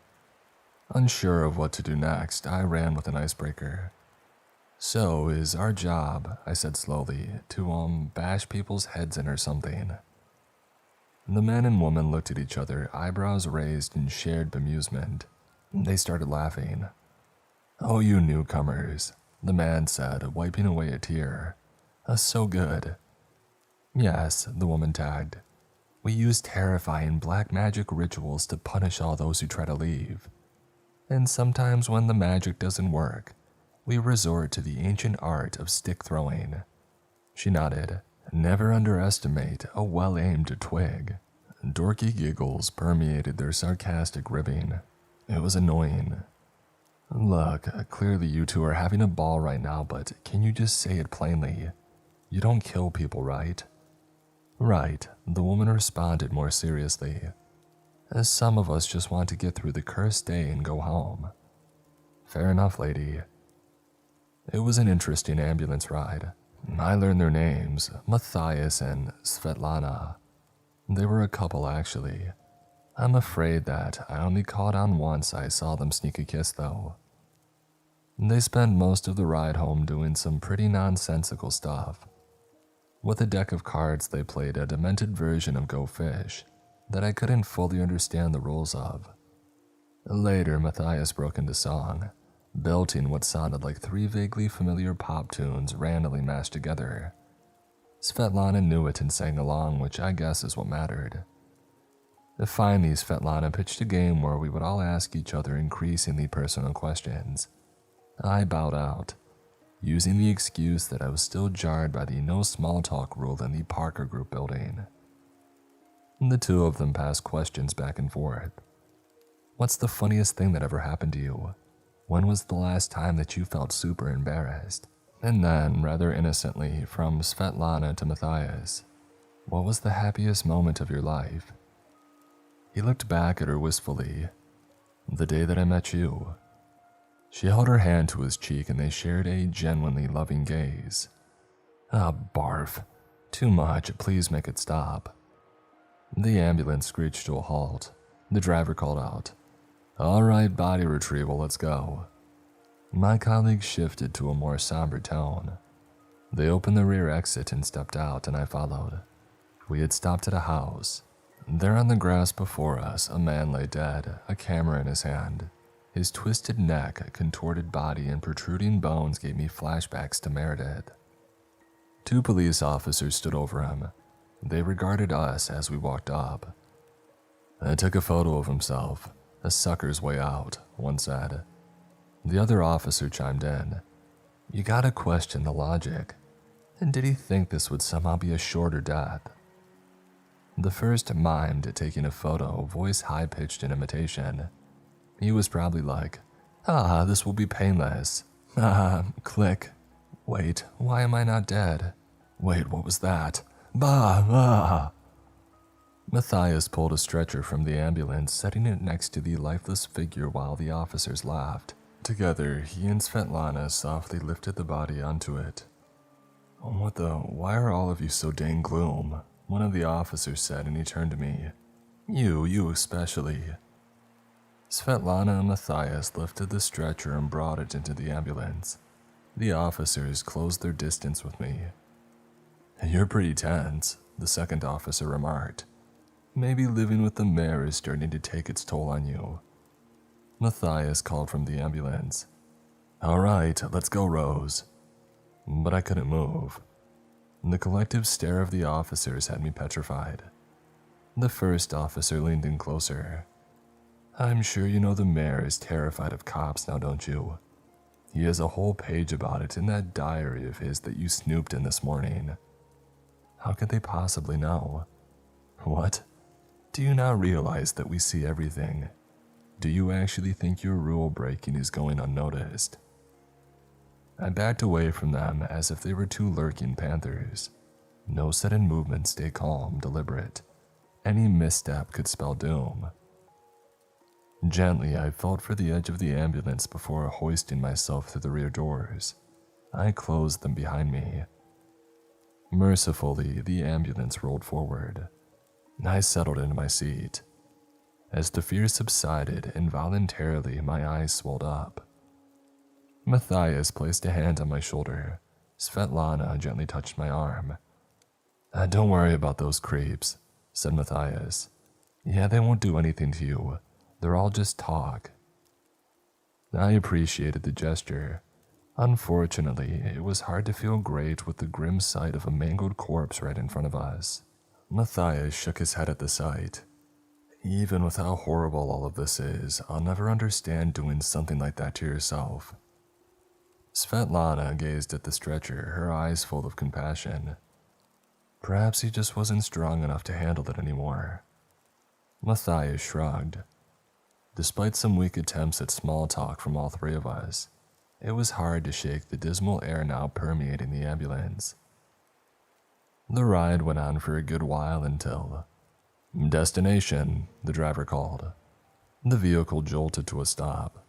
Speaker 1: Unsure of what to do next, I ran with an icebreaker. "So, is our job," I said slowly, "to bash people's heads in or something?" The man and woman looked at each other, eyebrows raised in shared bemusement. They started laughing. "Oh, you newcomers," the man said, wiping away a tear. "So good." "Yes," the woman tagged. "We use terrifying black magic rituals to punish all those who try to leave. And sometimes when the magic doesn't work, we resort to the ancient art of stick throwing." She nodded. "Never underestimate a well-aimed twig." Dorky giggles permeated their sarcastic ribbing. It was annoying. "Look, clearly you two are having a ball right now, but can you just say it plainly? You don't kill people, right?" "Right," the woman responded more seriously. "As some of us just want to get through the cursed day and go home." "Fair enough, lady." It was an interesting ambulance ride. I learned their names, Matthias and Svetlana. They were a couple, actually. I'm afraid that I only caught on once I saw them sneak a kiss though. They spent most of the ride home doing some pretty nonsensical stuff. With a deck of cards, they played a demented version of Go Fish that I couldn't fully understand the rules of. Later, Matthias broke into song, belting what sounded like 3 vaguely familiar pop tunes randomly mashed together. Svetlana knew it and sang along, which I guess is what mattered. Finally, Svetlana pitched a game where we would all ask each other increasingly personal questions. I bowed out, using the excuse that I was still jarred by the no small talk rule in the Parker Group building. The two of them passed questions back and forth. What's the funniest thing that ever happened to you? When was the last time that you felt super embarrassed? And then, rather innocently, from Svetlana to Matthias, what was the happiest moment of your life? He looked back at her wistfully. The day that I met you. She held her hand to his cheek and they shared a genuinely loving gaze. Ah, barf. Too much, please make it stop. The ambulance screeched to a halt. The driver called out, "All right, body retrieval, let's go." My colleague shifted to a more somber tone. They opened the rear exit and stepped out, and I followed. We had stopped at a house. There on the grass before us, a man lay dead, a camera in his hand. His twisted neck, contorted body, and protruding bones gave me flashbacks to Meredith. 2 police officers stood over him. They regarded us as we walked up. "I took a photo of himself. A sucker's way out," one said. The other officer chimed in. "You gotta question the logic. And did he think this would somehow be a shorter death?" The first mimed taking a photo, voice high-pitched in imitation. He was probably like, "Ah, this will be painless. Ah, click. Wait, why am I not dead? Wait, what was that? Bah, ah." Matthias pulled a stretcher from the ambulance, setting it next to the lifeless figure while the officers laughed. Together, he and Svetlana softly lifted the body onto it. Why are all of you so dang gloom?" One of the officers said, and he turned to me. You especially." Svetlana and Matthias lifted the stretcher and brought it into the ambulance. The officers closed their distance with me. "You're pretty tense," the second officer remarked. "Maybe living with the mayor is starting to take its toll on you." Matthias called from the ambulance. "All right, let's go, Rose." But I couldn't move. The collective stare of the officers had me petrified. The first officer leaned in closer. "I'm sure you know the mayor is terrified of cops now, don't you? He has a whole page about it in that diary of his that you snooped in this morning. How could they possibly know? What? Do you not realize that we see everything? Do you actually think your rule breaking is going unnoticed?" I backed away from them as if they were 2 lurking panthers. No sudden movement, stay calm, deliberate. Any misstep could spell doom. Gently, I felt for the edge of the ambulance before hoisting myself through the rear doors. I closed them behind me. Mercifully, the ambulance rolled forward. I settled into my seat. As the fear subsided, involuntarily my eyes swelled up. Matthias placed a hand on my shoulder. Svetlana gently touched my arm. "Don't worry about those creeps," said Matthias. "Yeah, they won't do anything to you. They're all just talk." I appreciated the gesture. Unfortunately, it was hard to feel great with the grim sight of a mangled corpse right in front of us. Matthias shook his head at the sight. "Even with how horrible all of this is, I'll never understand doing something like that to yourself." Svetlana gazed at the stretcher, her eyes full of compassion. Perhaps he just wasn't strong enough to handle it anymore. Matthias shrugged. Despite some weak attempts at small talk from all 3 of us, it was hard to shake the dismal air now permeating the ambulance. The ride went on for a good while until... "Destination," the driver called. The vehicle jolted to a stop.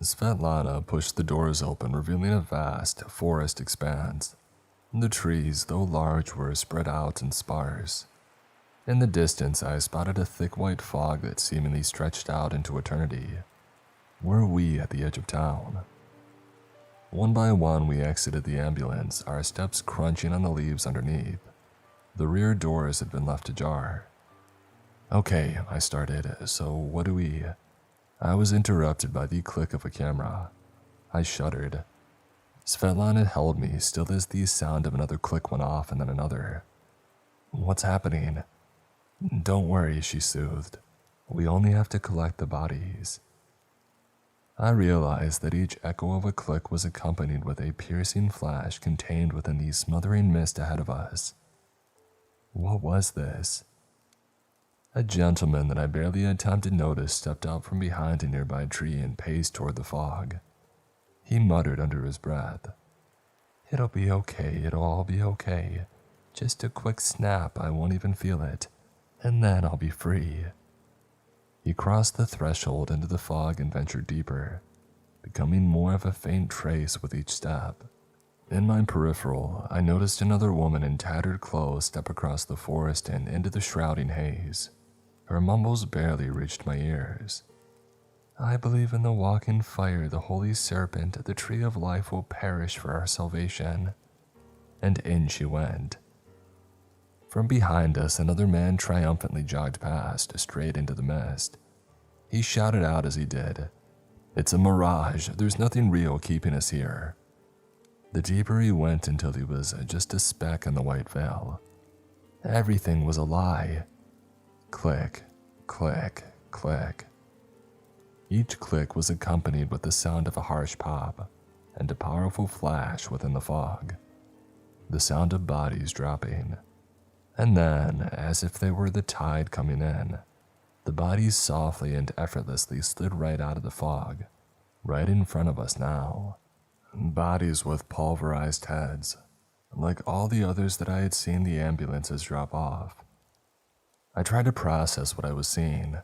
Speaker 1: Svetlana pushed the doors open, revealing a vast forest expanse. The trees, though large, were spread out and sparse. In the distance, I spotted a thick white fog that seemingly stretched out into eternity. Were we at the edge of town? One by one, we exited the ambulance, our steps crunching on the leaves underneath. The rear doors had been left ajar. "Okay," I started, "so what do we—" I was interrupted by the click of a camera. I shuddered. Svetlana held me, still as the sound of another click went off and then another. "What's happening?" "Don't worry," she soothed. "We only have to collect the bodies." I realized that each echo of a click was accompanied with a piercing flash contained within the smothering mist ahead of us. What was this? A gentleman that I barely had time to notice stepped out from behind a nearby tree and paced toward the fog. He muttered under his breath, "It'll be okay, it'll all be okay. Just a quick snap, I won't even feel it. And then I'll be free." He crossed the threshold into the fog and ventured deeper, becoming more of a faint trace with each step. In my peripheral, I noticed another woman in tattered clothes step across the forest and into the shrouding haze. Her mumbles barely reached my ears. "I believe in the walking fire, the holy serpent, the tree of life will perish for our salvation." And in she went. From behind us, another man triumphantly jogged past, straight into the mist. He shouted out as he did, "It's a mirage, there's nothing real keeping us here." The deeper he went until he was just a speck in the white veil. Everything was a lie. Click, click, click. Each click was accompanied with the sound of a harsh pop and a powerful flash within the fog. The sound of bodies dropping. And then, as if they were the tide coming in, the bodies softly and effortlessly slid right out of the fog, right in front of us now. Bodies with pulverized heads, like all the others that I had seen the ambulances drop off. I tried to process what I was seeing.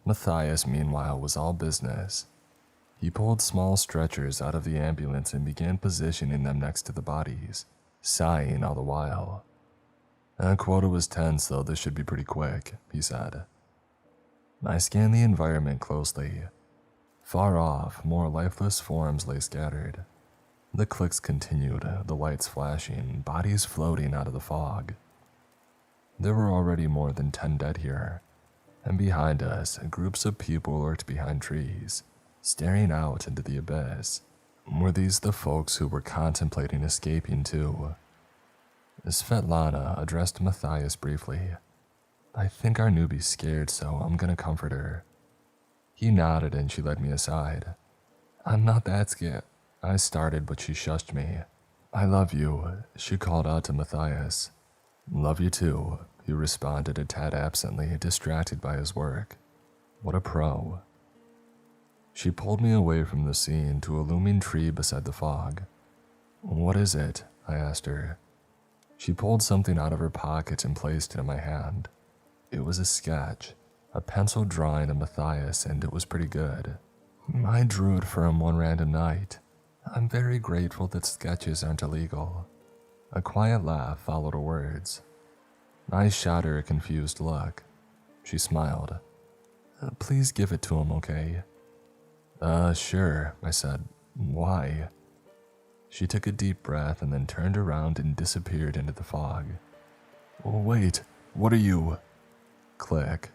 Speaker 1: Matthias, meanwhile, was all business. He pulled small stretchers out of the ambulance and began positioning them next to the bodies, sighing all the while. "Quota was 10, so this should be pretty quick," he said. I scanned the environment closely. Far off, more lifeless forms lay scattered. The clicks continued, the lights flashing, bodies floating out of the fog. There were already more than 10 dead here, and behind us, groups of people lurked behind trees, staring out into the abyss. Were these the folks who were contemplating escaping too? Svetlana addressed Matthias briefly. "I think our newbie's scared, so I'm gonna comfort her." He nodded and she led me aside. "I'm not that scared," I started, but she shushed me. "I love you," she called out to Matthias. "Love you too," he responded a tad absently, distracted by his work. What a pro. She pulled me away from the scene to a looming tree beside the fog. "What is it?" I asked her. She pulled something out of her pocket and placed it in my hand. It was a sketch, a pencil drawing of Matthias, and it was pretty good. "I drew it for him one random night. I'm very grateful that sketches aren't illegal." A quiet laugh followed her words. I shot her a confused look. She smiled. "Please give it to him, okay?" Sure," I said. "Why?" She took a deep breath and then turned around and disappeared into the fog. "Wait, what are you?" Click.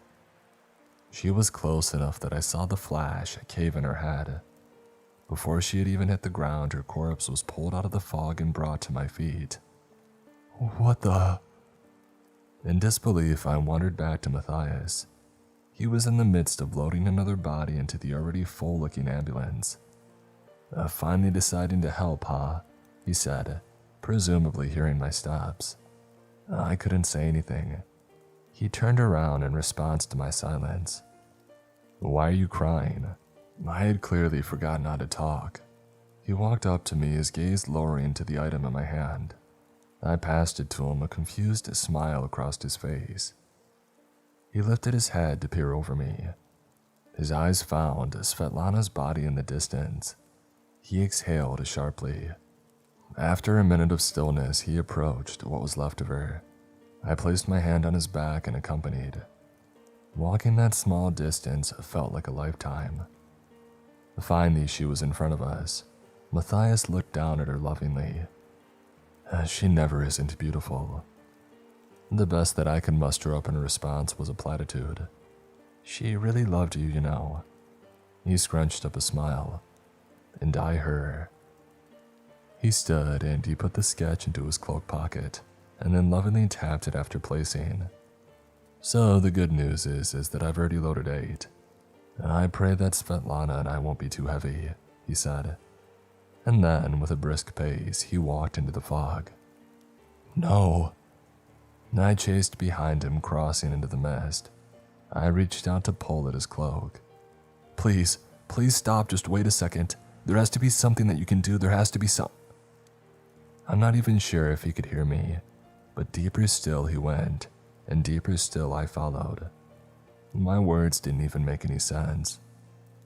Speaker 1: She was close enough that I saw the flash cave in her head. Before she had even hit the ground, her corpse was pulled out of the fog and brought to my feet. "What the?" In disbelief, I wandered back to Matthias. He was in the midst of loading another body into the already full-looking ambulance. "Finally deciding to help, huh?" he said, presumably hearing my steps. I couldn't say anything. He turned around in response to my silence. "Why are you crying?" I had clearly forgotten how to talk. He walked up to me, his gaze lowering to the item in my hand. I passed it to him, a confused smile across his face. He lifted his head to peer over me. His eyes found Svetlana's body in the distance. He exhaled sharply. After a minute of stillness, he approached what was left of her. I placed my hand on his back and accompanied. Walking that small distance felt like a lifetime. Finally, she was in front of us. Matthias looked down at her lovingly. She never isn't beautiful. The best that I could muster up in response was a platitude. She really loved you, you know. He scrunched up a smile. And I her. He stood and he put the sketch into his cloak pocket and then lovingly tapped it after placing. So the good news is that I've already loaded 8. I pray that Svetlana and I won't be too heavy, he said. And then, with a brisk pace, he walked into the fog. No. I chased behind him, crossing into the mist. I reached out to pull at his cloak. Please stop, just wait a second. There has to be something that you can do, there has to be some. I'm not even sure if he could hear me, but deeper still he went, and deeper still I followed. My words didn't even make any sense.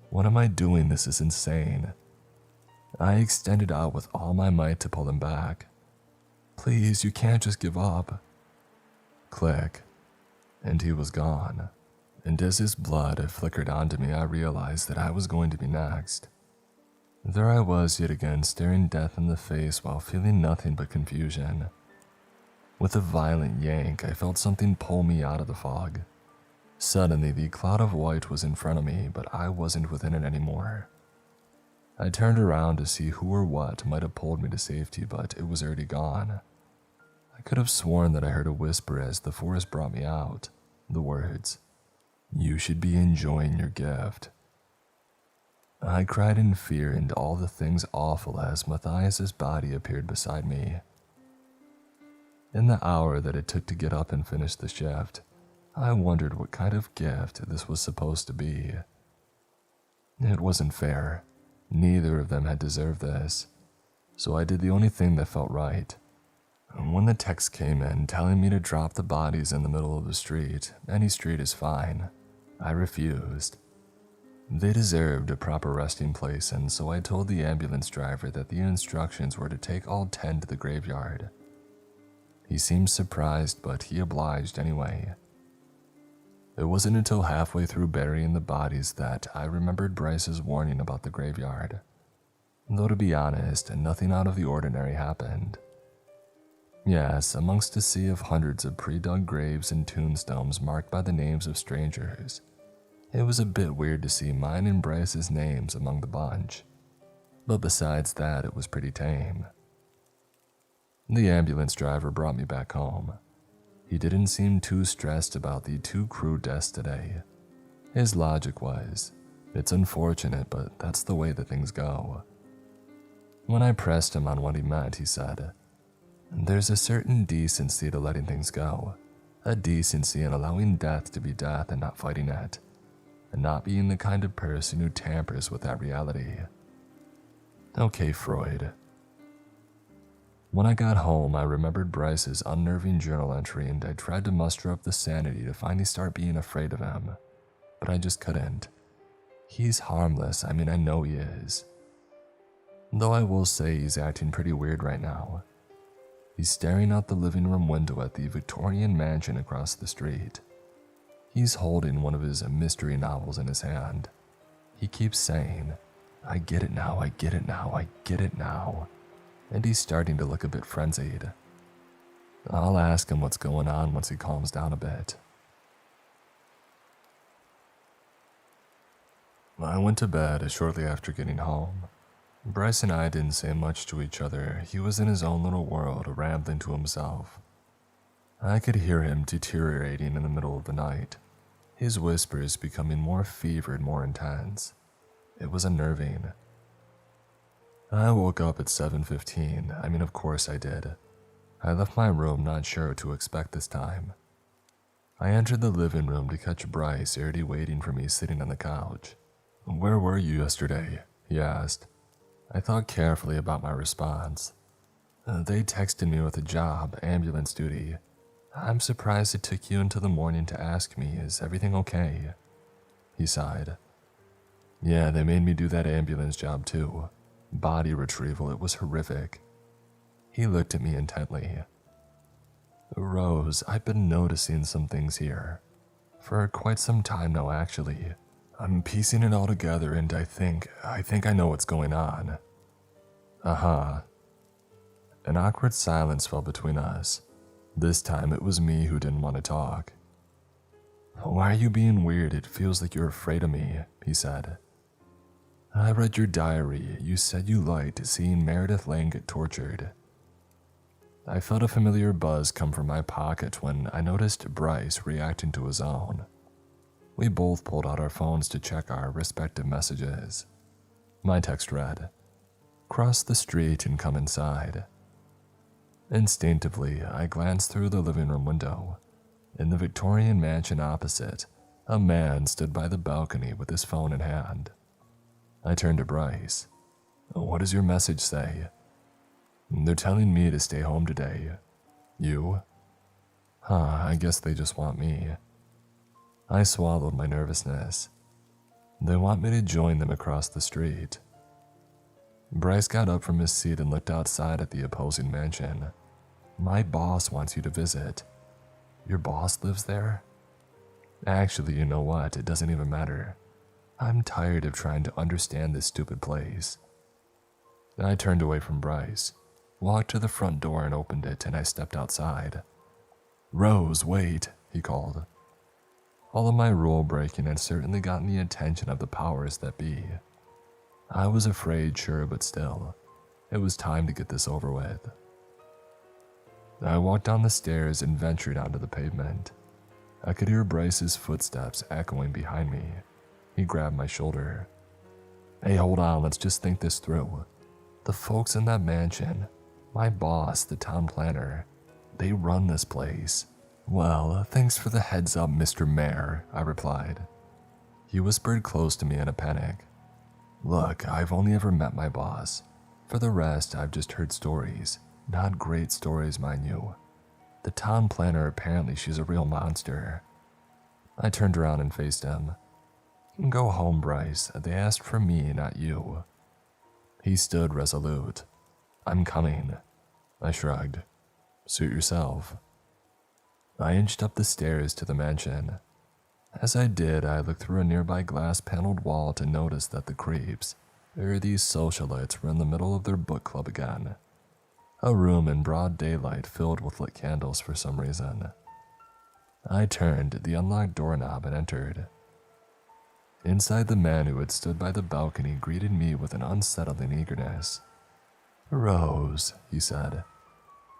Speaker 1: What am I doing? This is insane. I extended out with all my might to pull him back. Please, you can't just give up. Click. And he was gone. And as his blood flickered onto me, I realized that I was going to be next. There I was yet again, staring death in the face while feeling nothing but confusion. With a violent yank, I felt something pull me out of the fog. Suddenly, the cloud of white was in front of me, but I wasn't within it anymore. I turned around to see who or what might have pulled me to safety, but it was already gone. I could have sworn that I heard a whisper as the forest brought me out. The words, "You should be enjoying your gift." I cried in fear and all the things awful as Matthias's body appeared beside me. In the hour that it took to get up and finish the shift, I wondered what kind of gift this was supposed to be. It wasn't fair. Neither of them had deserved this, so I did the only thing that felt right. When the text came in telling me to drop the bodies in the middle of the street, any street is fine, I refused. They deserved a proper resting place, and so I told the ambulance driver that the instructions were to take all 10 to the graveyard. He seemed surprised, but he obliged anyway. It wasn't until halfway through burying the bodies that I remembered Bryce's warning about the graveyard. Though to be honest, nothing out of the ordinary happened. Yes, amongst a sea of hundreds of pre-dug graves and tombstones marked by the names of strangers, it was a bit weird to see mine and Bryce's names among the bunch. But besides that, it was pretty tame. The ambulance driver brought me back home. He didn't seem too stressed about the 2 crew deaths today. His logic was, it's unfortunate, but that's the way that things go. When I pressed him on what he meant, he said, there's a certain decency to letting things go. A decency in allowing death to be death and not fighting it. And not being the kind of person who tampers with that reality. Okay, Freud. When I got home, I remembered Bryce's unnerving journal entry and I tried to muster up the sanity to finally start being afraid of him. But I just couldn't. He's harmless, I know he is. Though I will say he's acting pretty weird right now. He's staring out the living room window at the Victorian mansion across the street. He's holding one of his mystery novels in his hand. He keeps saying, I get it now, I get it now, I get it now. And he's starting to look a bit frenzied. I'll ask him what's going on once he calms down a bit. I went to bed shortly after getting home. Bryce and I didn't say much to each other. He was in his own little world, rambling to himself. I could hear him deteriorating in the middle of the night, his whispers becoming more fevered, more intense. It was unnerving. I woke up at 7:15. Of course I did. I left my room not sure what to expect this time. I entered the living room to catch Bryce already waiting for me sitting on the couch. Where were you yesterday? He asked. I thought carefully about my response. They texted me with a job, ambulance duty. I'm surprised it took you until the morning to ask me, is everything okay? He sighed. Yeah, they made me do that ambulance job too. Body retrieval, it was horrific. He looked at me intently. Rose, I've been noticing some things here. For quite some time now, actually. I'm piecing it all together and I think I know what's going on. Uh-huh. An awkward silence fell between us. This time it was me who didn't want to talk. Why are you being weird? It feels like you're afraid of me, he said. I read your diary. You said you liked seeing Meredith Lane get tortured. I felt a familiar buzz come from my pocket when I noticed Bryce reacting to his own. We both pulled out our phones to check our respective messages. My text read, "Cross the street and come inside." Instinctively, I glanced through the living room window. In the Victorian mansion opposite, a man stood by the balcony with his phone in hand. I turned to Bryce. "What does your message say?" "They're telling me to stay home today." "You?" I guess they just want me." I swallowed my nervousness. "They want me to join them across the street." Bryce got up from his seat and looked outside at the opposing mansion. "My boss wants you to visit." "Your boss lives there?" "Actually, you know what? It doesn't even matter. I'm tired of trying to understand this stupid place." I turned away from Bryce, walked to the front door and opened it, and I stepped outside. "Rose, wait," he called. All of my rule breaking had certainly gotten the attention of the powers that be. I was afraid, sure, but still, it was time to get this over with. I walked down the stairs and ventured onto the pavement. I could hear Bryce's footsteps echoing behind me. He grabbed my shoulder. "Hey, hold on, let's just think this through. The folks in that mansion, my boss, the town planner, they run this place." "Well, thanks for the heads up, Mr. Mayor," I replied. He whispered close to me in a panic. "Look, I've only ever met my boss. For the rest, I've just heard stories. Not great stories, mind you. The town planner, apparently she's a real monster." I turned around and faced him. "Go home, Bryce. They asked for me, not you." He stood resolute. "I'm coming." I shrugged. "Suit yourself." I inched up the stairs to the mansion. As I did, I looked through a nearby glass-paneled wall to notice that the creeps, or these socialites, were in the middle of their book club again. A room in broad daylight filled with lit candles for some reason. I turned the unlocked doorknob and entered. Inside, the man who had stood by the balcony greeted me with an unsettling eagerness. "Rose," he said.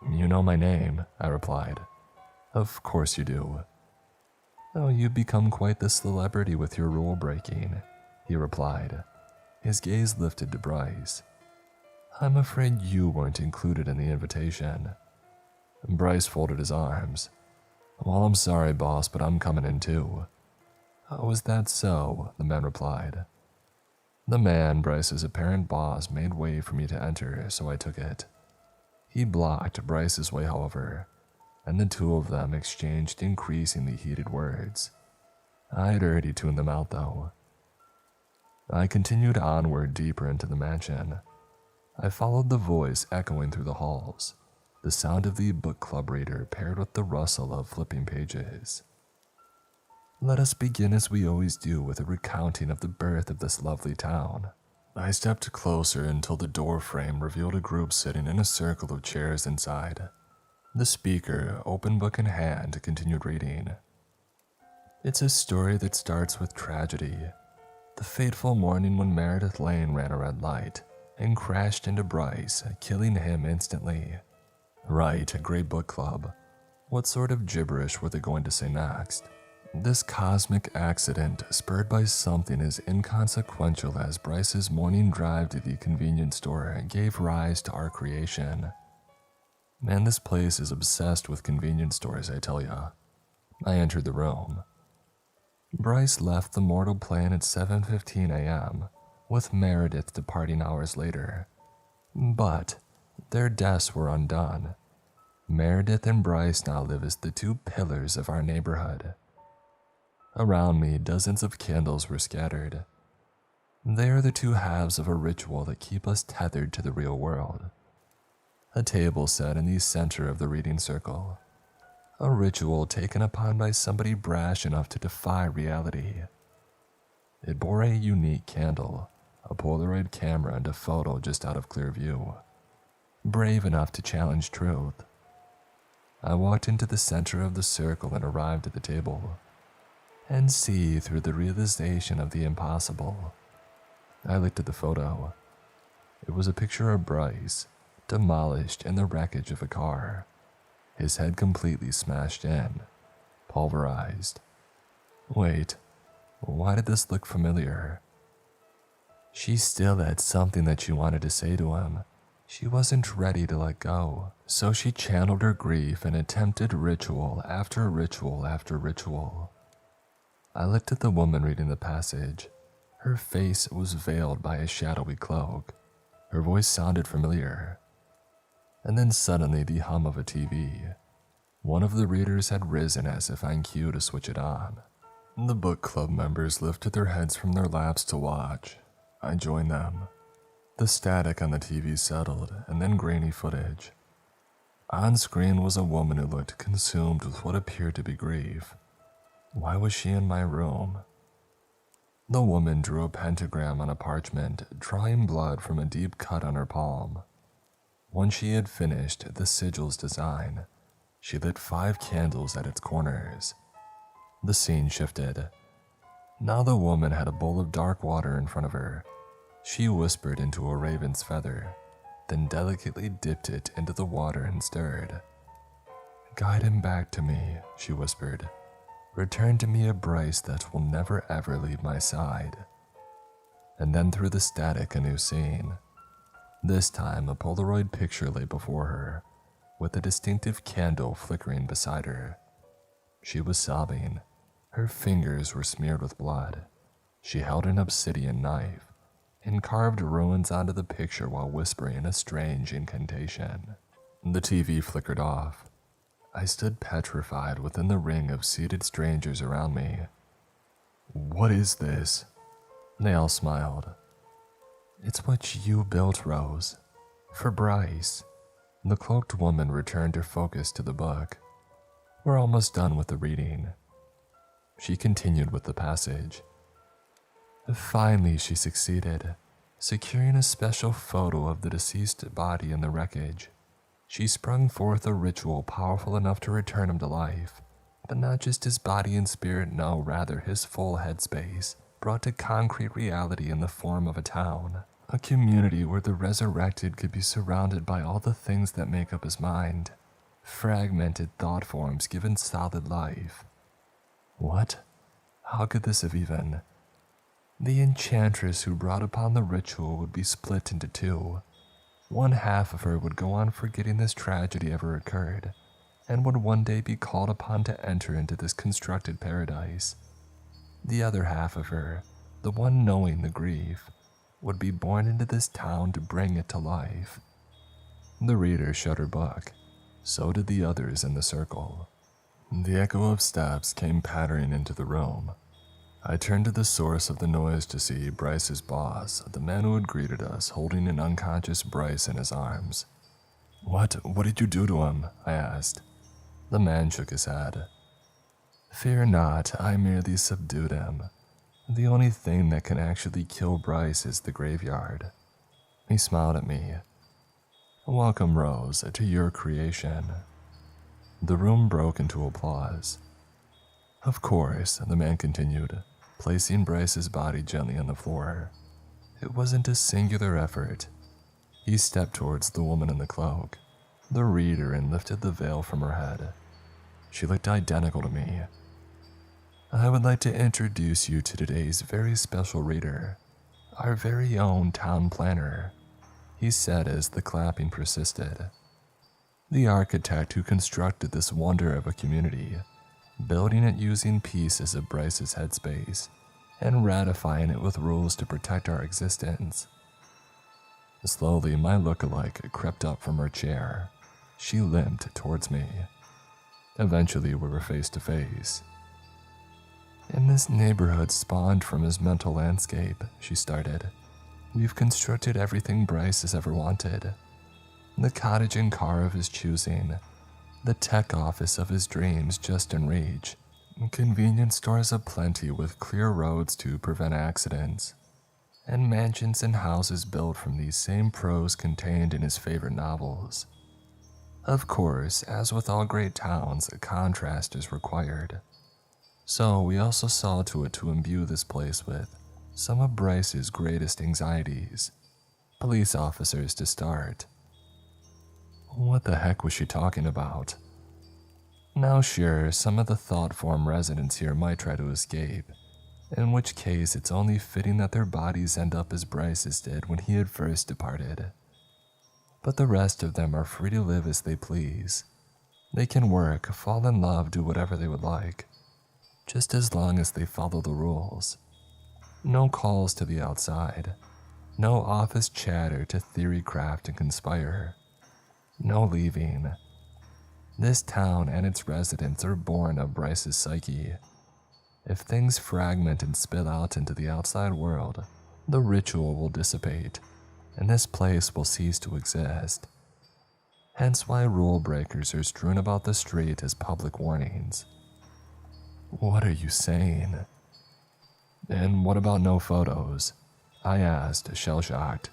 Speaker 1: "You know my name," I replied. "Of course you do." "Oh, you've become quite the celebrity with your rule breaking," he replied. His gaze lifted to Bryce. "I'm afraid you weren't included in the invitation." Bryce folded his arms. "Well, I'm sorry, boss, but I'm coming in too." "Oh, is that so?" the man replied. The man, Bryce's apparent boss, made way for me to enter, so I took it. He blocked Bryce's way, however, and the two of them exchanged increasingly heated words. I had already tuned them out, though. I continued onward deeper into the mansion. I followed the voice echoing through the halls, the sound of the book club reader paired with the rustle of flipping pages. "Let us begin as we always do with a recounting of the birth of this lovely town." I stepped closer until the door frame revealed a group sitting in a circle of chairs inside. The speaker, open book in hand, continued reading. "It's a story that starts with tragedy. The fateful morning when Meredith Lane ran a red light and crashed into Bryce, killing him instantly." Right, a great book club. What sort of gibberish were they going to say next? This cosmic accident, spurred by something as inconsequential as Bryce's morning drive to the convenience store, gave rise to our creation. Man, this place is obsessed with convenience stores, I tell ya. I entered the room. Bryce left the mortal plane at 7:15 a.m., with Meredith departing hours later. But their deaths were undone. Meredith and Bryce now live as the two pillars of our neighborhood. Around me, dozens of candles were scattered. They are the two halves of a ritual that keep us tethered to the real world. A table sat in the center of the reading circle. A ritual taken upon by somebody brash enough to defy reality. It bore a unique candle, a Polaroid camera, and a photo just out of clear view. Brave enough to challenge truth. I walked into the center of the circle and arrived at the table, and see through the realization of the impossible. I looked at the photo. It was a picture of Bryce, demolished in the wreckage of a car, his head completely smashed in, pulverized. Wait, why did this look familiar? She still had something that she wanted to say to him. She wasn't ready to let go, so she channeled her grief and attempted ritual after ritual after ritual. I looked at the woman reading the passage. Her face was veiled by a shadowy cloak. Her voice sounded familiar. And then suddenly the hum of a TV. One of the readers had risen as if on cue to switch it on. The book club members lifted their heads from their laps to watch. I joined them. The static on the TV settled, and then grainy footage. On screen was a woman who looked consumed with what appeared to be grief. Why was she in my room? The woman drew a pentagram on a parchment, drawing blood from a deep cut on her palm. Once she had finished the sigil's design, she lit 5 candles at its corners. The scene shifted. Now the woman had a bowl of dark water in front of her. She whispered into a raven's feather, then delicately dipped it into the water and stirred. "Guide him back to me," she whispered. "Return to me a Bryce that will never ever leave my side." And then through the static a new scene. This time a Polaroid picture lay before her, with a distinctive candle flickering beside her. She was sobbing. Her fingers were smeared with blood. She held an obsidian knife and carved runes onto the picture while whispering a strange incantation. The TV flickered off. I stood petrified within the ring of seated strangers around me. "What is this?" They all smiled. "It's what you built, Rose. For Bryce." The cloaked woman returned her focus to the book. "We're almost done with the reading." She continued with the passage. Finally, she succeeded, securing a special photo of the deceased body in the wreckage. She sprung forth a ritual powerful enough to return him to life, but not just his body and spirit, no, rather his full headspace, brought to concrete reality in the form of a town, a community where the resurrected could be surrounded by all the things that make up his mind, fragmented thought forms given solid life. What? How could this have even? The enchantress who brought upon the ritual would be split into 2. One half of her would go on forgetting this tragedy ever occurred, and would one day be called upon to enter into this constructed paradise. The other half of her, the one knowing the grief, would be born into this town to bring it to life. The reader shut her book. So did the others in the circle. The echo of steps came pattering into the room. I turned to the source of the noise to see Bryce's boss, the man who had greeted us, holding an unconscious Bryce in his arms. What did you do to him?" I asked. The man shook his head. "Fear not, I merely subdued him. The only thing that can actually kill Bryce is the graveyard." He smiled at me. "Welcome, Rose, to your creation." The room broke into applause. "Of course," the man continued, placing Bryce's body gently on the floor. "It wasn't a singular effort." He stepped towards the woman in the cloak, the reader, and lifted the veil from her head. She looked identical to me. "I would like to introduce you to today's very special reader, our very own town planner," he said as the clapping persisted. "The architect who constructed this wonder of a community, building it using pieces of Bryce's headspace and ratifying it with rules to protect our existence." Slowly, my lookalike crept up from her chair. She limped towards me. Eventually, we were face to face. "In this neighborhood spawned from his mental landscape," she started, "we've constructed everything Bryce has ever wanted. The cottage and car of his choosing, the tech office of his dreams just in reach, convenience stores aplenty with clear roads to prevent accidents, and mansions and houses built from these same pros contained in his favorite novels. Of course, as with all great towns, a contrast is required. So we also saw to it to imbue this place with some of Bryce's greatest anxieties. Police officers to start. What the heck was she talking about? Now sure, some of the thought-form residents here might try to escape, in which case it's only fitting that their bodies end up as Bryce's did when he had first departed. But the rest of them are free to live as they please. They can work, fall in love, do whatever they would like, just as long as they follow the rules. No calls to the outside. No office chatter to theory craft and conspire. No leaving. This town and its residents are born of Bryce's psyche. If things fragment and spill out into the outside world, the ritual will dissipate, and this place will cease to exist. Hence why rule breakers are strewn about the street as public warnings. What are you saying? And what about no photos? I asked, shell-shocked.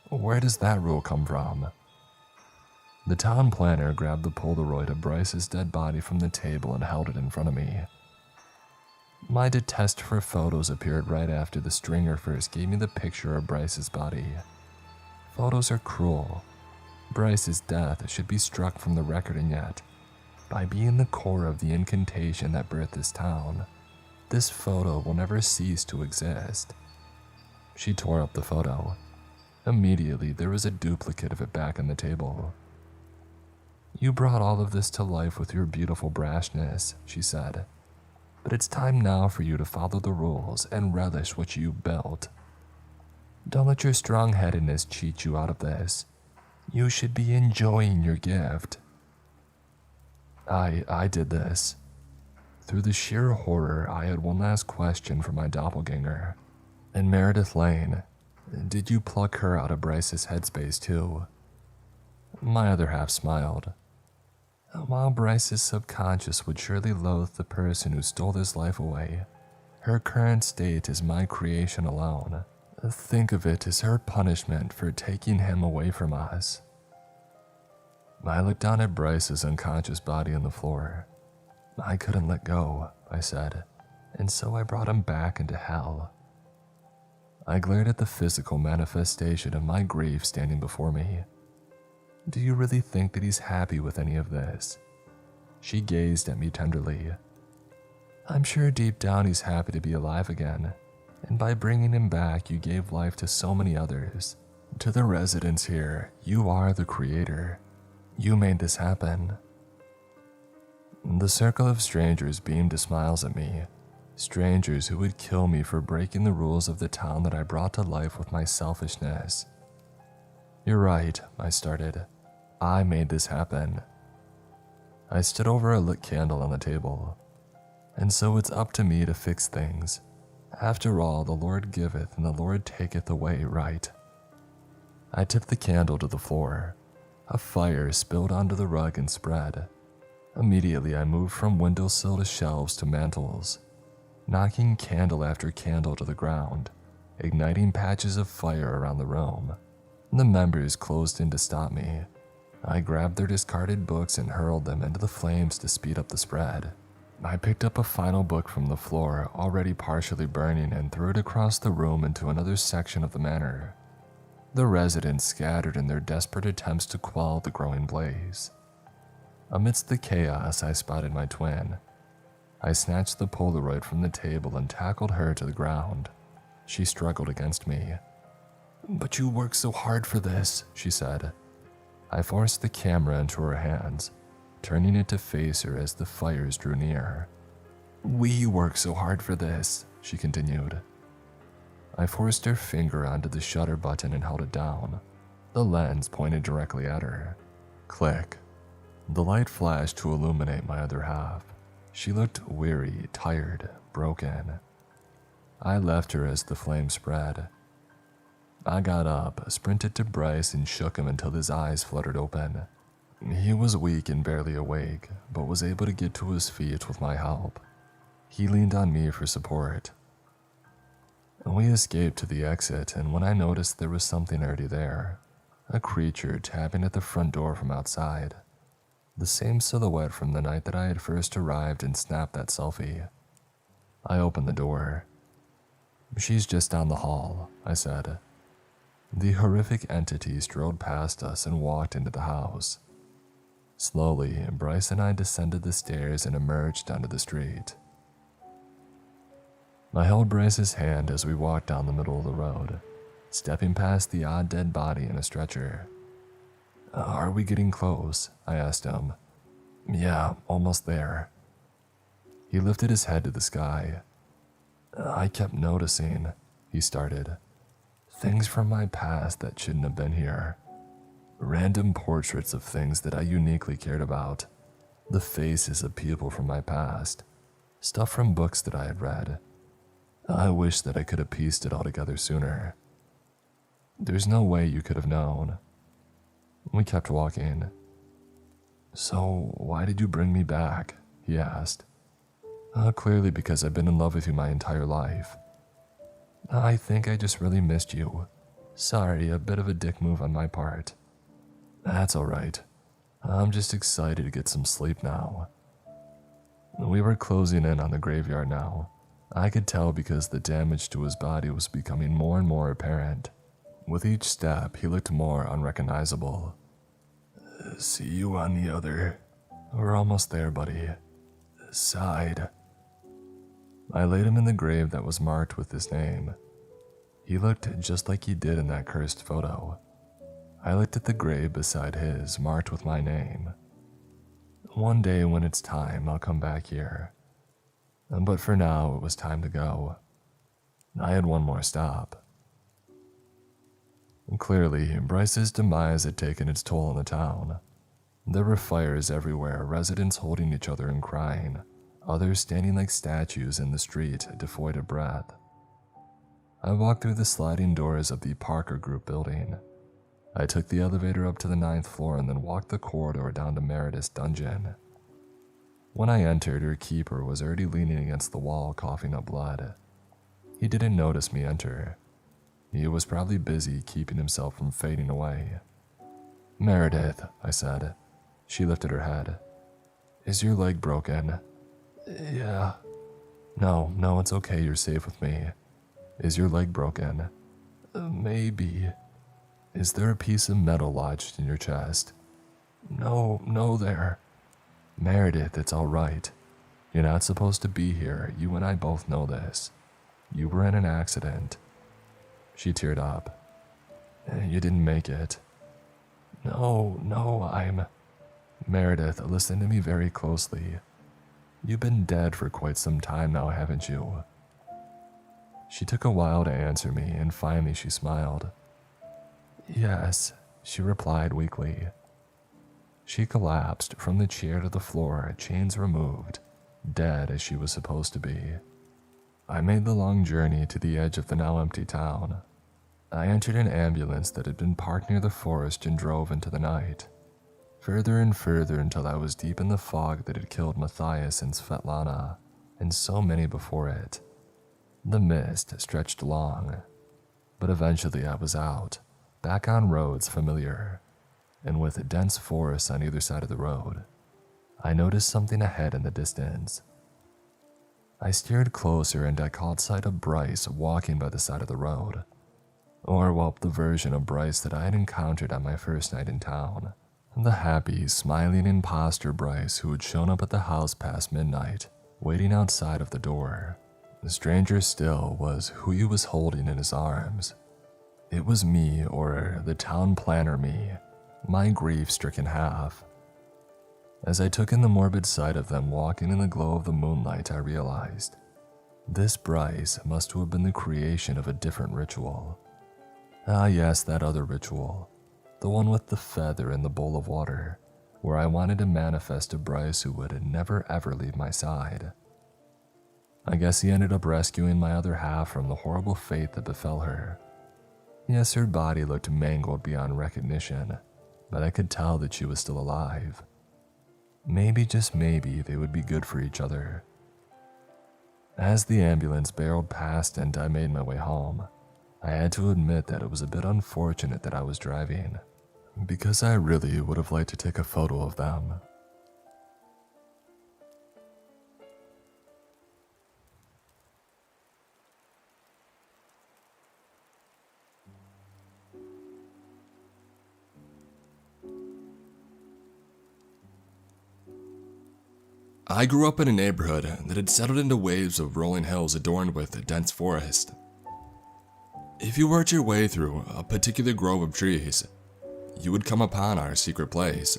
Speaker 1: Where does that rule come from? The town planner grabbed the Polaroid of Bryce's dead body from the table and held it in front of me. My detest for photos appeared right after the stringer first gave me the picture of Bryce's body. Photos are cruel. Bryce's death should be struck from the record, and yet, by being the core of the incantation that birthed this town, this photo will never cease to exist. She tore up the photo. Immediately, there was a duplicate of it back on the table. You brought all of this to life with your beautiful brashness, she said. But it's time now for you to follow the rules and relish what you built. Don't let your strong-headedness cheat you out of this. You should be enjoying your gift. I did this. Through the sheer horror, I had one last question for my doppelganger. And Meredith Lane, did you pluck her out of Bryce's headspace too? My other half smiled. While Bryce's subconscious would surely loathe the person who stole his life away, her current state is my creation alone. Think of it as her punishment for taking him away from us. I looked down at Bryce's unconscious body on the floor. I couldn't let go, I said, and so I brought him back into hell. I glared at the physical manifestation of my grief standing before me. Do you really think that he's happy with any of this? She gazed at me tenderly. I'm sure deep down he's happy to be alive again, and by bringing him back you gave life to so many others. To the residents here, you are the creator. You made this happen. The circle of strangers beamed smiles at me, strangers who would kill me for breaking the rules of the town that I brought to life with my selfishness. You're right, I started. I made this happen. I stood over a lit candle on the table. And so it's up to me to fix things. After all, the Lord giveth and the Lord taketh away, right? I tipped the candle to the floor. A fire spilled onto the rug and spread. Immediately I moved from windowsill to shelves to mantels, knocking candle after candle to the ground, igniting patches of fire around the room. The members closed in to stop me. I grabbed their discarded books and hurled them into the flames to speed up the spread. I picked up a final book from the floor, already partially burning, and threw it across the room into another section of the manor. The residents scattered in their desperate attempts to quell the growing blaze. Amidst the chaos, I spotted my twin. I snatched the Polaroid from the table and tackled her to the ground. She struggled against me. But you worked so hard for this, she said. I forced the camera into her hands, turning it to face her as the fires drew near. We worked so hard for this, she continued. I forced her finger onto the shutter button and held it down. The lens pointed directly at her. Click. The light flashed to illuminate my other half. She looked weary, tired, broken. I left her as the flame spread. I got up, sprinted to Bryce, and shook him until his eyes fluttered open. He was weak and barely awake, but was able to get to his feet with my help. He leaned on me for support. We escaped to the exit, and when I noticed there was something already there, a creature tapping at the front door from outside, the same silhouette from the night that I had first arrived and snapped that selfie. I opened the door. "She's just down the hall," I said. The horrific entity strode past us and walked into the house. Slowly, Bryce and I descended the stairs and emerged onto the street. I held Bryce's hand as we walked down the middle of the road, stepping past the odd dead body in a stretcher. "Are we getting close?" I asked him. "Yeah, almost there." He lifted his head to the sky. "I kept noticing," he started, "things from my past that shouldn't have been here. Random portraits of things that I uniquely cared about. The faces of people from my past. Stuff from books that I had read. I wish that I could have pieced it all together sooner. There's no way you could have known." We kept walking. "So, why did you bring me back?" he asked. "Clearly because I've been in love with you my entire life." "I think I just really missed you. Sorry, a bit of a dick move on my part." "That's alright. I'm just excited to get some sleep now." We were closing in on the graveyard now. I could tell because the damage to his body was becoming more and more apparent. With each step, he looked more unrecognizable. "See you on the other." "We're almost there, buddy." "Side." I laid him in the grave that was marked with his name. He looked just like he did in that cursed photo. I looked at the grave beside his, marked with my name. One day when it's time, I'll come back here. But for now, it was time to go. I had one more stop. Clearly, Bryce's demise had taken its toll on the town. There were fires everywhere, residents holding each other and crying, others standing like statues in the street, devoid of breath. I walked through the sliding doors of the Parker Group building. I took the elevator up to the 9th floor and then walked the corridor down to Meredith's dungeon. When I entered, her keeper was already leaning against the wall, coughing up blood. He didn't notice me enter. He was probably busy keeping himself from fading away. "Meredith," I said. She lifted her head. "Is your leg broken?" "Yeah." No, it's okay, you're safe with me. "Is your leg broken?" Maybe." "Is there a piece of metal lodged in your chest?" No there." "Meredith, it's all right. You're not supposed to be here. You and I both know this. You were in an accident." She teared up. "You didn't make it." No, I'm... "Meredith, listen to me very closely. You've been dead for quite some time now, haven't you?" She took a while to answer me, and finally she smiled. "Yes," she replied weakly. She collapsed from the chair to the floor, chains removed, dead as she was supposed to be. I made the long journey to the edge of the now empty town. I entered an ambulance that had been parked near the forest and drove into the night, further and further until I was deep in the fog that had killed Matthias and Svetlana, and so many before it. The mist stretched long, but eventually I was out, back on roads familiar, and with dense forests on either side of the road. I noticed something ahead in the distance. I steered closer and I caught sight of Bryce walking by the side of the road. Or, well, the version of Bryce that I had encountered on my first night in town. The happy, smiling imposter Bryce who had shown up at the house past midnight, waiting outside of the door. The stranger still was who he was holding in his arms. It was me, or the town planner me, my grief-stricken half. As I took in the morbid sight of them walking in the glow of the moonlight, I realized this Bryce must have been the creation of a different ritual. Ah yes, that other ritual, the one with the feather and the bowl of water, where I wanted to manifest a Bryce who would never ever leave my side. I guess he ended up rescuing my other half from the horrible fate that befell her. Yes, her body looked mangled beyond recognition, but I could tell that she was still alive. Maybe, just maybe, they would be good for each other. As the ambulance barreled past and I made my way home, I had to admit that it was a bit unfortunate that I was driving, because I really would have liked to take a photo of them. I grew up in a neighborhood that had settled into waves of rolling hills adorned with a dense forest. If you worked your way through a particular grove of trees, you would come upon our secret place.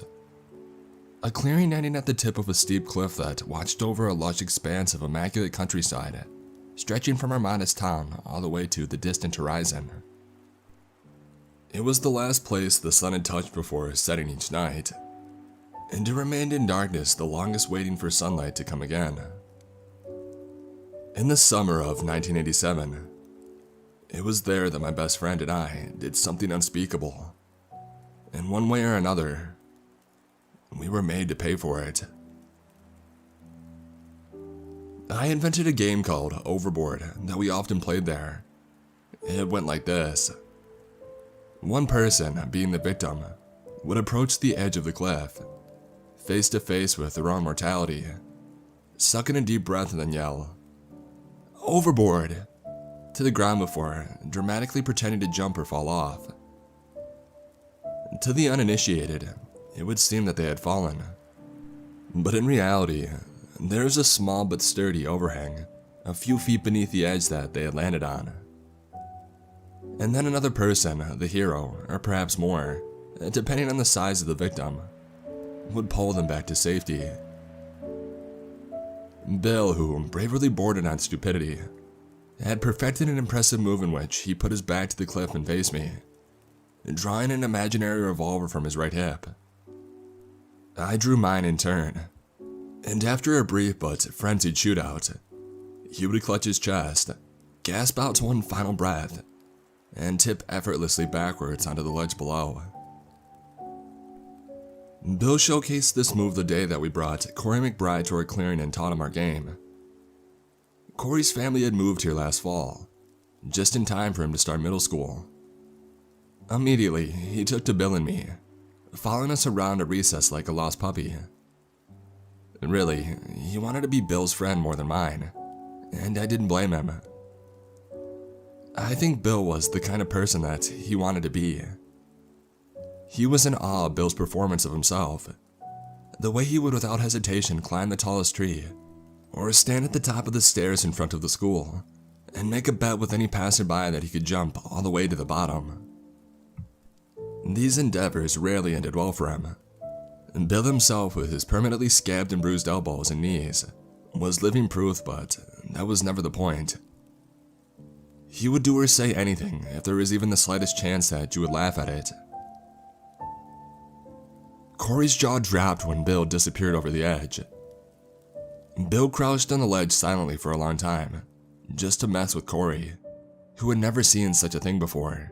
Speaker 1: A clearing ending at the tip of a steep cliff that watched over a lush expanse of immaculate countryside, stretching from our modest town all the way to the distant horizon. It was the last place the sun had touched before setting each night, and it remained in darkness the longest waiting for sunlight to come again. In the summer of 1987, it was there that my best friend and I did something unspeakable. In one way or another, we were made to pay for it. I invented a game called Overboard that we often played there. It went like this. One person, being the victim, would approach the edge of the cliff, face to face with their own mortality, suck in a deep breath and then yell, "Overboard!" to the ground before dramatically pretending to jump or fall off. To the uninitiated, it would seem that they had fallen. But in reality, there is a small but sturdy overhang a few feet beneath the edge that they had landed on. And then another person, the hero, or perhaps more, depending on the size of the victim, would pull them back to safety. Bill, who bravely bordered on stupidity, had perfected an impressive move in which he put his back to the cliff and faced me, drawing an imaginary revolver from his right hip. I drew mine in turn, and after a brief but frenzied shootout, he would clutch his chest, gasp out one final breath, and tip effortlessly backwards onto the ledge below. Bill showcased this move the day that we brought Corey McBride to our clearing and taught him our game. Corey's family had moved here last fall, just in time for him to start middle school. Immediately, he took to Bill and me, following us around at recess like a lost puppy. Really, he wanted to be Bill's friend more than mine, and I didn't blame him. I think Bill was the kind of person that he wanted to be. He was in awe of Bill's performance of himself, the way he would without hesitation climb the tallest tree, or stand at the top of the stairs in front of the school, and make a bet with any passerby that he could jump all the way to the bottom. These endeavors rarely ended well for him. Bill himself, with his permanently scabbed and bruised elbows and knees, was living proof, but that was never the point. He would do or say anything if there was even the slightest chance that you would laugh at it. Corey's jaw dropped when Bill disappeared over the edge. Bill crouched on the ledge silently for a long time, just to mess with Corey, who had never seen such a thing before.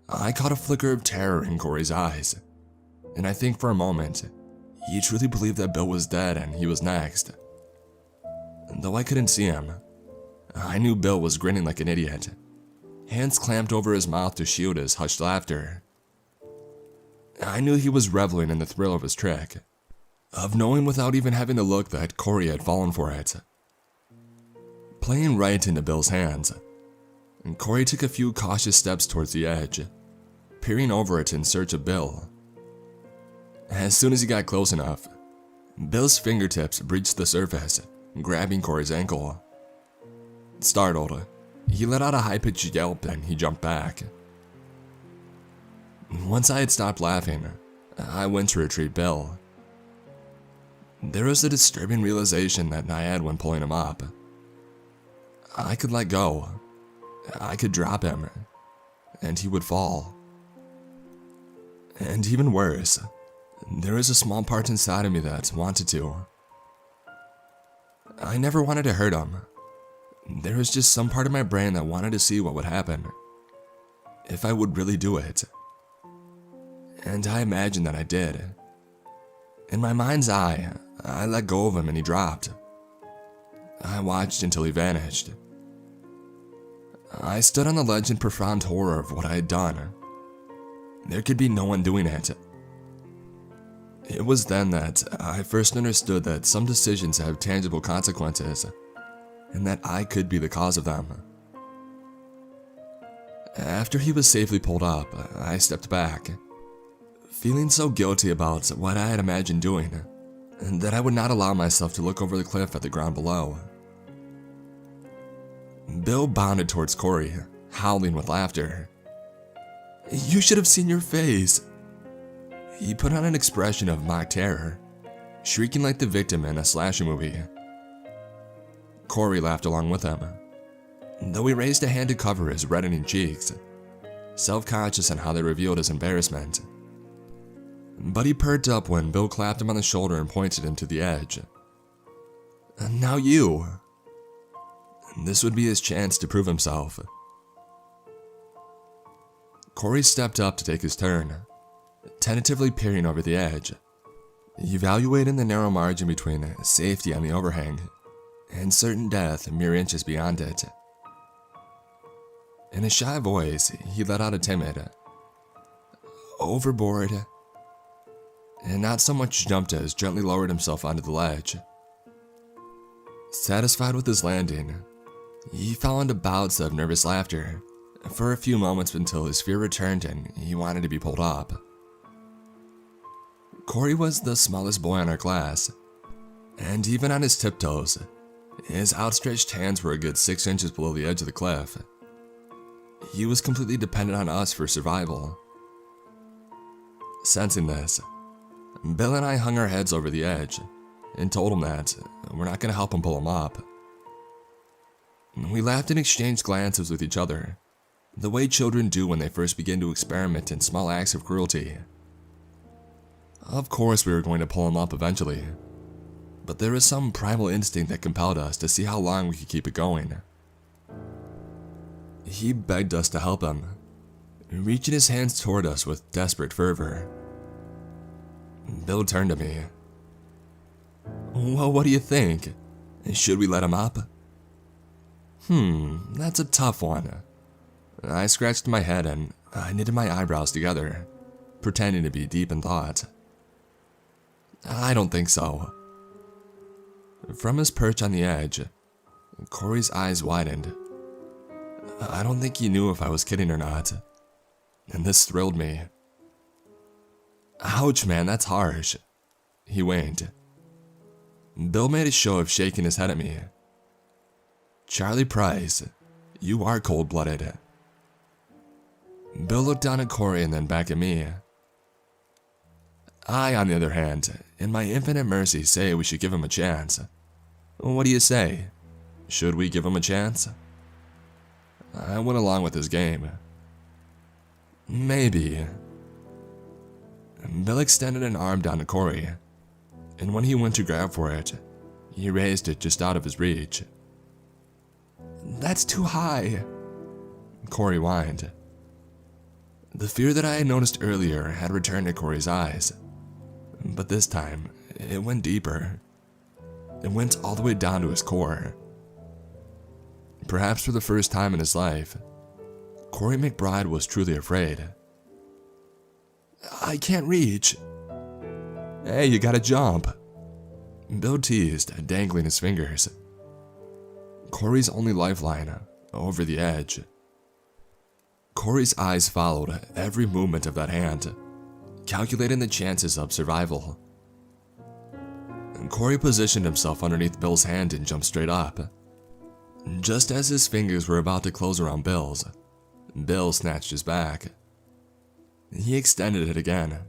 Speaker 1: I caught a flicker of terror in Corey's eyes, and I think for a moment, he truly believed that Bill was dead and he was next. Though I couldn't see him, I knew Bill was grinning like an idiot, hands clamped over his mouth to shield his hushed laughter. I knew he was reveling in the thrill of his trick, of knowing without even having to look that Corey had fallen for it. Playing right into Bill's hands, Corey took a few cautious steps towards the edge, peering over it in search of Bill. As soon as he got close enough, Bill's fingertips breached the surface, grabbing Corey's ankle. Startled, he let out a high-pitched yelp and he jumped back. Once I had stopped laughing, I went to retrieve Bill. There was a disturbing realization that I had when pulling him up. I could let go. I could drop him, and he would fall. And even worse, there was a small part inside of me that wanted to. I never wanted to hurt him. There was just some part of my brain that wanted to see what would happen, if I would really do it. and I imagined that I did. In my mind's eye, I let go of him and he dropped. I watched until he vanished. I stood on the ledge in profound horror of what I had done. There could be no one doing it. It was then that I first understood that some decisions have tangible consequences, and that I could be the cause of them. After he was safely pulled up, I stepped back, feeling so guilty about what I had imagined doing, and that I would not allow myself to look over the cliff at the ground below. Bill bounded towards Corey, howling with laughter. "You should have seen your face." He put on an expression of mock terror, shrieking like the victim in a slasher movie. Corey laughed along with him, though he raised a hand to cover his reddening cheeks, self-conscious on how they revealed his embarrassment. But he perked up when Bill clapped him on the shoulder and pointed him to the edge. "Now you." This would be his chance to prove himself. Corey stepped up to take his turn, tentatively peering over the edge, evaluating the narrow margin between safety on the overhang and certain death mere inches beyond it. In a shy voice, he let out a timid, "Overboard," and not so much jumped as gently lowered himself onto the ledge. Satisfied with his landing, he fell into bouts of nervous laughter for a few moments until his fear returned and he wanted to be pulled up. Corey was the smallest boy in our class, and even on his tiptoes, his outstretched hands were a good 6 inches below the edge of the cliff. He was completely dependent on us for survival. Sensing this, Bill and I hung our heads over the edge and told him that we're not going to help him pull him up. We laughed and exchanged glances with each other, the way children do when they first begin to experiment in small acts of cruelty. Of course we were going to pull him up eventually, but there was some primal instinct that compelled us to see how long we could keep it going. He begged us to help him, reaching his hands toward us with desperate fervor. Bill turned to me. "Well, what do you think? Should we let him up?" That's a tough one." I scratched my head and I knitted my eyebrows together, pretending to be deep in thought. "I don't think so." From his perch on the edge, Corey's eyes widened. I don't think he knew if I was kidding or not, and this thrilled me. "Ouch, man, that's harsh." He winked. Bill made a show of shaking his head at me. "Charlie Price, you are cold-blooded." Bill looked down at Corey and then back at me. I, on the other hand, in my infinite mercy, say we should give him a chance. What do you say? Should we give him a chance? I went along with his game. "Maybe." Bill extended an arm down to Corey, and when he went to grab for it, he raised it just out of his reach. "That's too high," Corey whined. The fear that I had noticed earlier had returned to Corey's eyes, but this time it went deeper. It went all the way down to his core. Perhaps for the first time in his life, Corey McBride was truly afraid. "I can't reach." "Hey, you gotta jump," Bill teased, dangling his fingers. Corey's only lifeline, over the edge. Corey's eyes followed every movement of that hand, calculating the chances of survival. Corey positioned himself underneath Bill's hand and jumped straight up. Just as his fingers were about to close around Bill's, Bill snatched his back. He extended it again,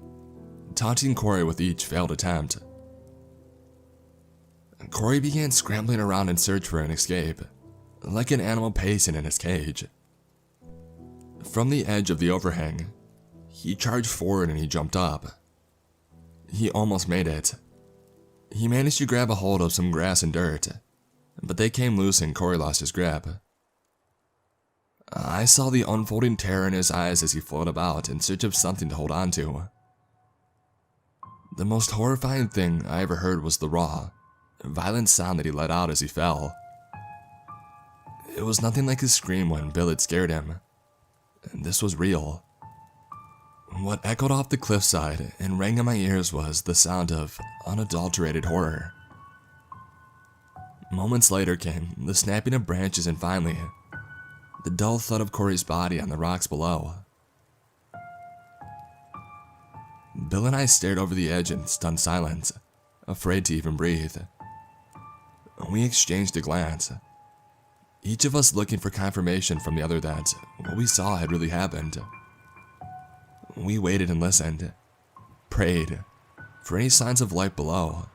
Speaker 1: taunting Corey with each failed attempt. Corey began scrambling around in search for an escape, like an animal pacing in his cage. From the edge of the overhang, he charged forward and he jumped up. He almost made it. He managed to grab a hold of some grass and dirt, but they came loose and Corey lost his grip. I saw the unfolding terror in his eyes as he floated about in search of something to hold on to, The most horrifying thing I ever heard was the raw, violent sound that he let out as he fell. It was nothing like his scream when Bill had scared him. This was real. What echoed off the cliffside and rang in my ears was the sound of unadulterated horror. Moments later came the snapping of branches and finally, the dull thud of Corey's body on the rocks below. Bill and I stared over the edge in stunned silence, afraid to even breathe. We exchanged a glance, each of us looking for confirmation from the other that what we saw had really happened. We waited and listened, prayed for any signs of life below.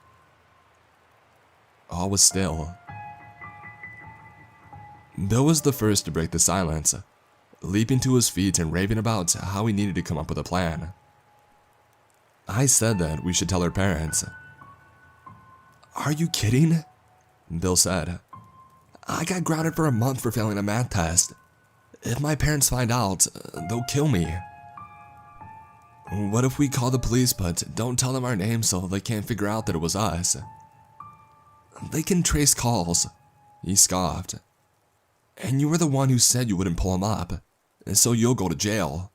Speaker 1: All was still. Bill was the first to break the silence, leaping to his feet and raving about how we needed to come up with a plan. I said that we should tell our parents. "Are you kidding?" Bill said. "I got grounded for a month for failing a math test. If my parents find out, they'll kill me." "What if we call the police but don't tell them our name so they can't figure out that it was us?" "They can trace calls," he scoffed. "And you were the one who said you wouldn't pull them up, so you'll go to jail."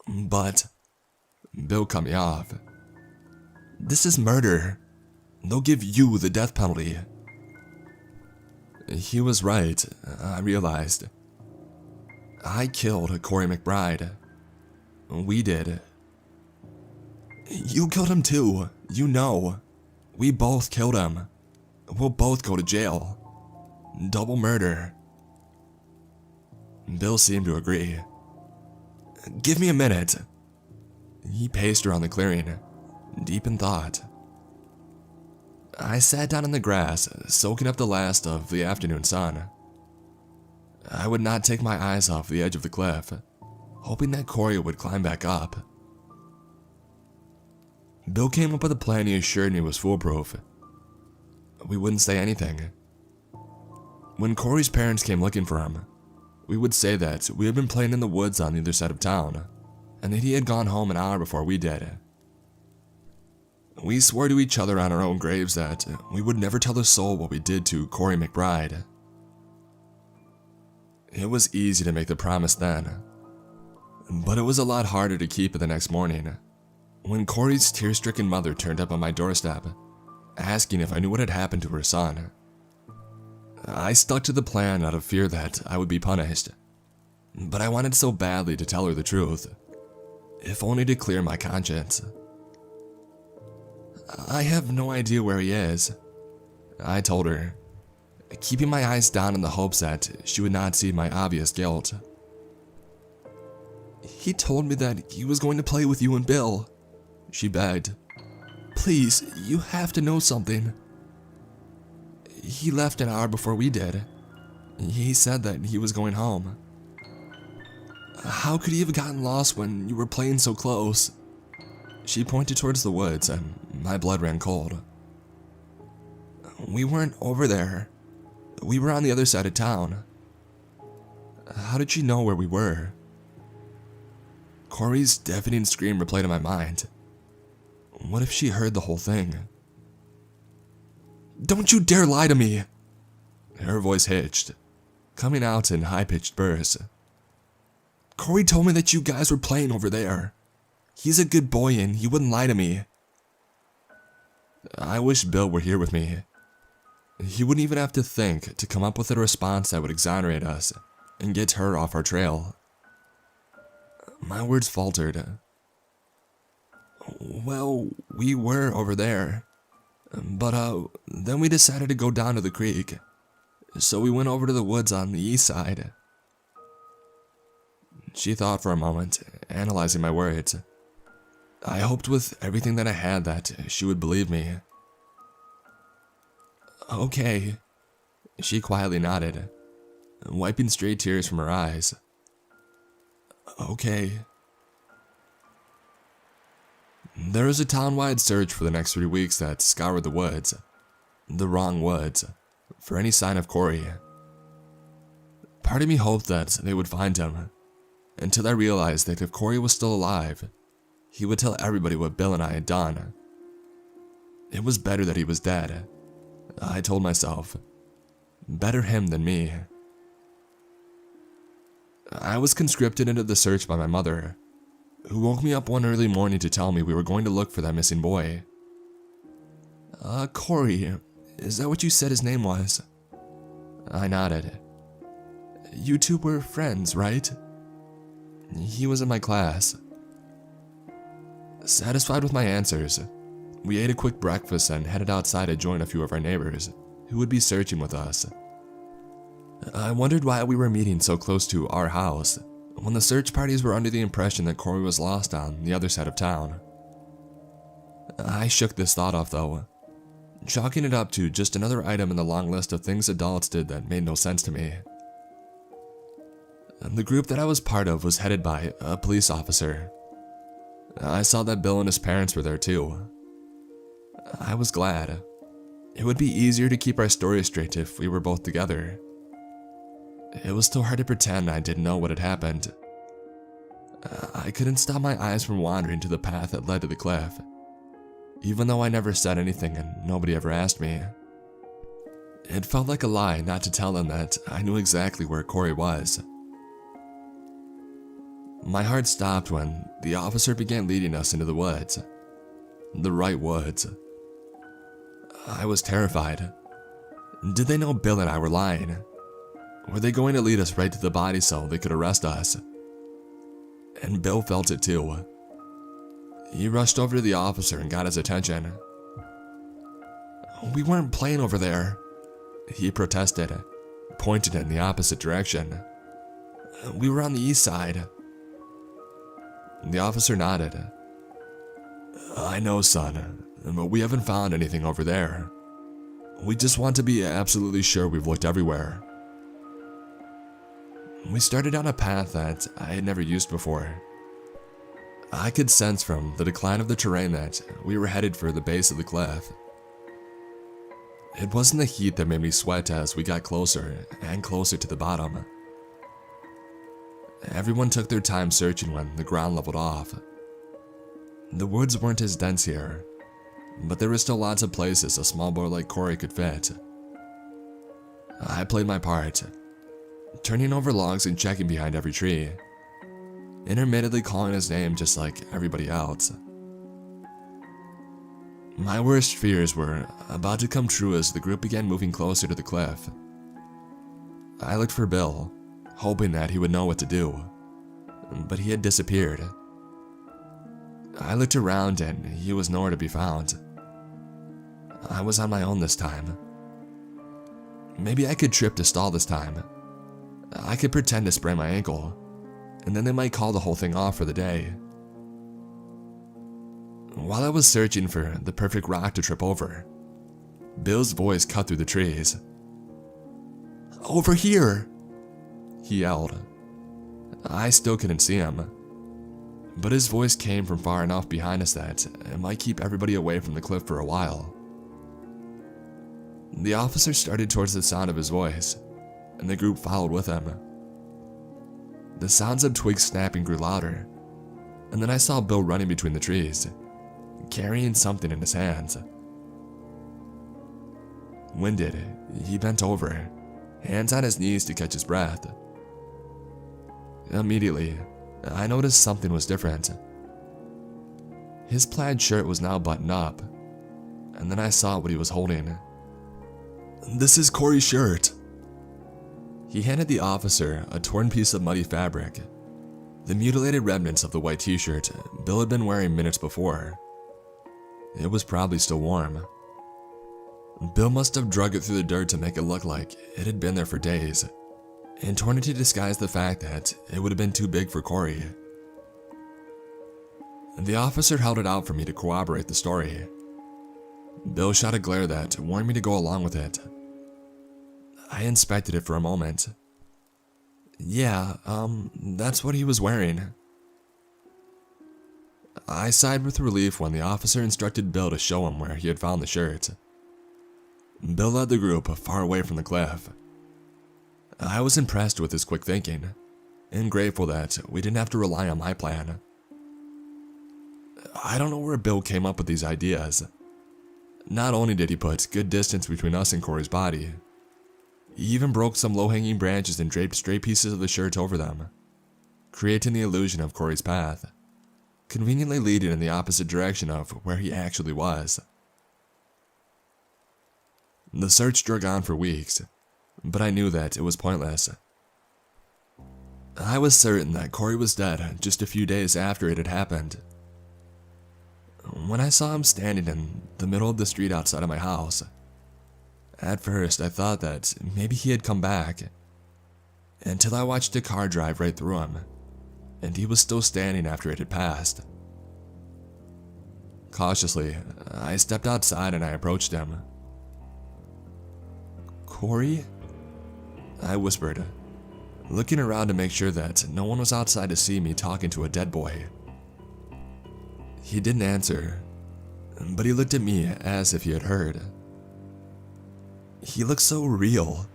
Speaker 1: "But," Bill cut me off, "this is murder. They'll give you the death penalty." He was right, I realized. I killed Corey McBride. We did. "You killed him too, you know. We both killed him. We'll both go to jail. Double murder." Bill seemed to agree. "Give me a minute." He paced around the clearing, deep in thought. I sat down in the grass, soaking up the last of the afternoon sun. I would not take my eyes off the edge of the cliff, hoping that Corey would climb back up. Bill came up with a plan he assured me was foolproof. We wouldn't say anything. When Corey's parents came looking for him, we would say that we had been playing in the woods on the other side of town, and that he had gone home an hour before we did. We swore to each other on our own graves that we would never tell a soul what we did to Corey McBride. It was easy to make the promise then, but it was a lot harder to keep it the next morning, when Corey's tear-stricken mother turned up on my doorstep, asking if I knew what had happened to her son. I stuck to the plan out of fear that I would be punished, but I wanted so badly to tell her the truth, if only to clear my conscience. "I have no idea where he is," I told her, keeping my eyes down in the hopes that she would not see my obvious guilt. "He told me that he was going to play with you and Bill," she begged. "Please, you have to know something." "He left an hour before we did. He said that he was going home." "How could he have gotten lost when you were playing so close?" She pointed towards the woods and my blood ran cold. "We weren't over there. We were on the other side of town." "How did she know where we were?" Corey's deafening scream replayed in my mind. What if she heard the whole thing? "Don't you dare lie to me!" Her voice hitched, coming out in high-pitched bursts. "Corey told me that you guys were playing over there. He's a good boy and he wouldn't lie to me." I wish Bill were here with me. He wouldn't even have to think to come up with a response that would exonerate us and get her off our trail. My words faltered. "Well, we were over there, but then we decided to go down to the creek, so we went over to the woods on the east side." She thought for a moment, analyzing my words. I hoped with everything that I had that she would believe me. "Okay," she quietly nodded, wiping stray tears from her eyes. "Okay." There was a town-wide search for the next 3 weeks that scoured the woods, the wrong woods, for any sign of Corey. Part of me hoped that they would find him, until I realized that if Corey was still alive, he would tell everybody what Bill and I had done. It was better that he was dead, I told myself. Better him than me. I was conscripted into the search by my mother, who woke me up one early morning to tell me we were going to look for that missing boy. Corey, is that what you said his name was? I nodded. You two were friends, right? He was in my class. Satisfied with my answers, we ate a quick breakfast and headed outside to join a few of our neighbors who would be searching with us. I wondered why we were meeting so close to our house when the search parties were under the impression that Corey was lost on the other side of town. I shook this thought off though, chalking it up to just another item in the long list of things adults did that made no sense to me. The group that I was part of was headed by a police officer. I saw that Bill and his parents were there too. I was glad. It would be easier to keep our story straight if we were both together. It was still hard to pretend I didn't know what had happened. I couldn't stop my eyes from wandering to the path that led to the cliff, even though I never said anything and nobody ever asked me. It felt like a lie not to tell them that I knew exactly where Corey was. My heart stopped when the officer began leading us into the woods. The right woods. I was terrified. Did they know Bill and I were lying? Were they going to lead us right to the body so they could arrest us? And Bill felt it too. He rushed over to the officer and got his attention. We weren't playing over there, he protested, pointing in the opposite direction. We were on the east side. The officer nodded. I know, son, but we haven't found anything over there. We just want to be absolutely sure we've looked everywhere. We started on a path that I had never used before. I could sense from the decline of the terrain that we were headed for the base of the cliff. It wasn't the heat that made me sweat as we got closer and closer to the bottom. Everyone took their time searching when the ground leveled off. The woods weren't as dense here, but there were still lots of places a small boy like Corey could fit. I played my part, turning over logs and checking behind every tree, intermittently calling his name just like everybody else. My worst fears were about to come true as the group began moving closer to the cliff. I looked for Bill, hoping that he would know what to do, but he had disappeared. I looked around and he was nowhere to be found. I was on my own this time. Maybe I could trip to stall this time. I could pretend to sprain my ankle, and then they might call the whole thing off for the day. While I was searching for the perfect rock to trip over, Bill's voice cut through the trees. Over here, he yelled. I still couldn't see him, but his voice came from far enough behind us that it might keep everybody away from the cliff for a while. The officer started towards the sound of his voice, and the group followed with him. The sounds of twigs snapping grew louder, and then I saw Bill running between the trees, carrying something in his hands. Winded, he bent over, hands on his knees to catch his breath. Immediately, I noticed something was different. His plaid shirt was now buttoned up, and then I saw what he was holding. This is Corey's shirt. He handed the officer a torn piece of muddy fabric, the mutilated remnants of the white t-shirt Bill had been wearing minutes before. It was probably still warm. Bill must have drug it through the dirt to make it look like it had been there for days, and torn it to disguise the fact that it would have been too big for Corey. The officer held it out for me to corroborate the story. Bill shot a glare that warned me to go along with it. I inspected it for a moment. Yeah, that's what he was wearing. I sighed with relief when the officer instructed Bill to show him where he had found the shirt. Bill led the group far away from the cliff. I was impressed with his quick thinking, and grateful that we didn't have to rely on my plan. I don't know where Bill came up with these ideas. Not only did he put good distance between us and Corey's body, he even broke some low-hanging branches and draped stray pieces of the shirt over them, creating the illusion of Corey's path, conveniently leading in the opposite direction of where he actually was. The search drug on for weeks, but I knew that it was pointless. I was certain that Corey was dead just a few days after it had happened. When I saw him standing in the middle of the street outside of my house, at first I thought that maybe he had come back, until I watched a car drive right through him, and he was still standing after it had passed. Cautiously, I stepped outside and I approached him. "Corey?" I whispered, looking around to make sure that no one was outside to see me talking to a dead boy. He didn't answer, but he looked at me as if he had heard. He looked so real,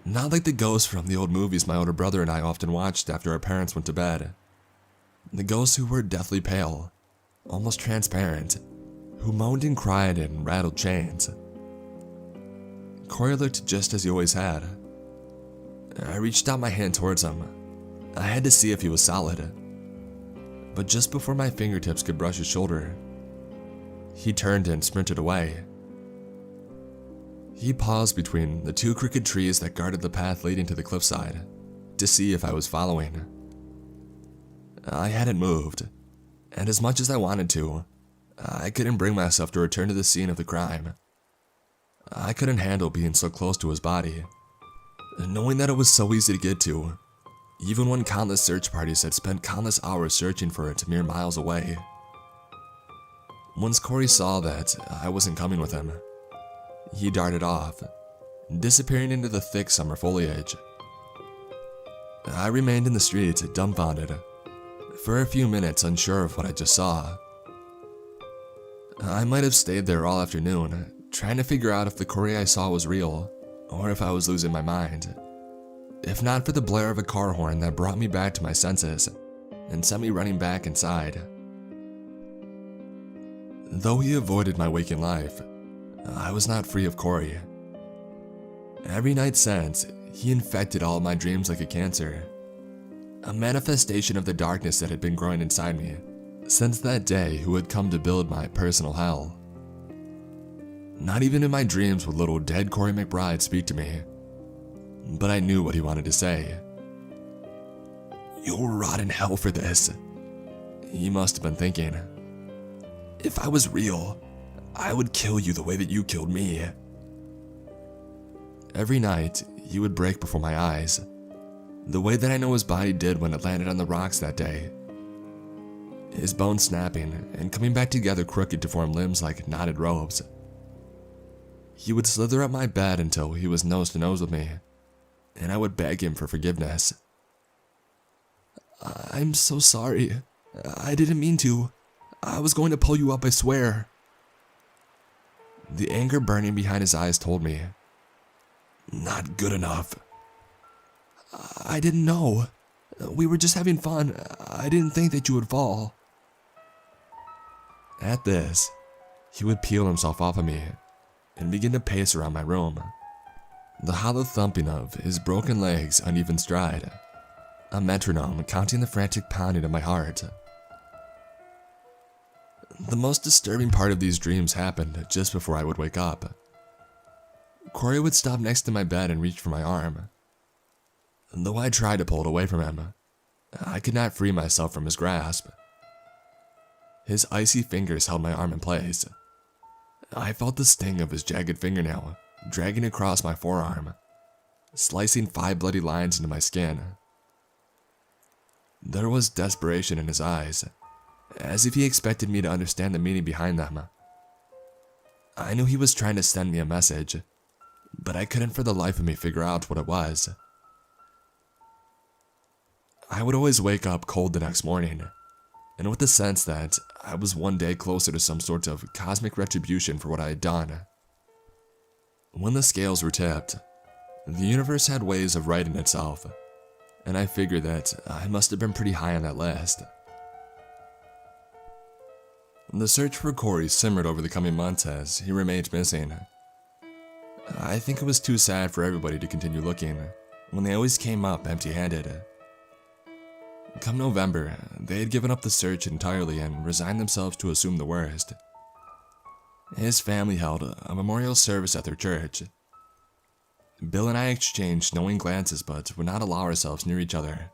Speaker 1: not like the ghosts from the old movies my older brother and I often watched after our parents went to bed. The ghosts who were deathly pale, almost transparent, who moaned and cried and rattled chains. Corey looked just as he always had. I reached out my hand towards him. I had to see if he was solid. But just before my fingertips could brush his shoulder, he turned and sprinted away. He paused between the two crooked trees that guarded the path leading to the cliffside to see if I was following. I hadn't moved, and as much as I wanted to, I couldn't bring myself to return to the scene of the crime. I couldn't handle being so close to his body, knowing that it was so easy to get to, even when countless search parties had spent countless hours searching for it mere miles away. Once Corey saw that I wasn't coming with him, he darted off, disappearing into the thick summer foliage. I remained in the street, dumbfounded, for a few minutes unsure of what I just saw. I might have stayed there all afternoon, trying to figure out if the Corey I saw was real, or if I was losing my mind. If not for the blare of a car horn that brought me back to my senses and sent me running back inside. Though he avoided my waking life, I was not free of Corey. Every night since, he infected all of my dreams like a cancer, a manifestation of the darkness that had been growing inside me since that day who had come to build my personal hell. Not even in my dreams would little dead Corey McBride speak to me, but I knew what he wanted to say. "You'll rot in hell for this," he must have been thinking. "If I was real, I would kill you the way that you killed me." Every night, he would break before my eyes, the way that I know his body did when it landed on the rocks that day. His bones snapping and coming back together crooked to form limbs like knotted ropes. He would slither up my bed until he was nose to nose with me, and I would beg him for forgiveness. "I'm so sorry. I didn't mean to. I was going to pull you up, I swear." The anger burning behind his eyes told me, "Not good enough." "I didn't know. We were just having fun. I didn't think that you would fall." At this, he would peel himself off of me and begin to pace around my room, the hollow thumping of his broken legs' uneven stride, a metronome counting the frantic pounding of my heart. The most disturbing part of these dreams happened just before I would wake up. Corey would stop next to my bed and reach for my arm. Though I tried to pull it away from him, I could not free myself from his grasp. His icy fingers held my arm in place. I felt the sting of his jagged fingernail dragging across my forearm, slicing 5 bloody lines into my skin. There was desperation in his eyes, as if he expected me to understand the meaning behind them. I knew he was trying to send me a message, but I couldn't for the life of me figure out what it was. I would always wake up cold the next morning, and with the sense that I was one day closer to some sort of cosmic retribution for what I had done. When the scales were tipped, the universe had ways of righting itself, and I figured that I must have been pretty high on that list. The search for Corey simmered over the coming months as he remained missing. I think it was too sad for everybody to continue looking when they always came up empty-handed. Come November, they had given up the search entirely and resigned themselves to assume the worst. His family held a memorial service at their church. Bill and I exchanged knowing glances but would not allow ourselves near each other,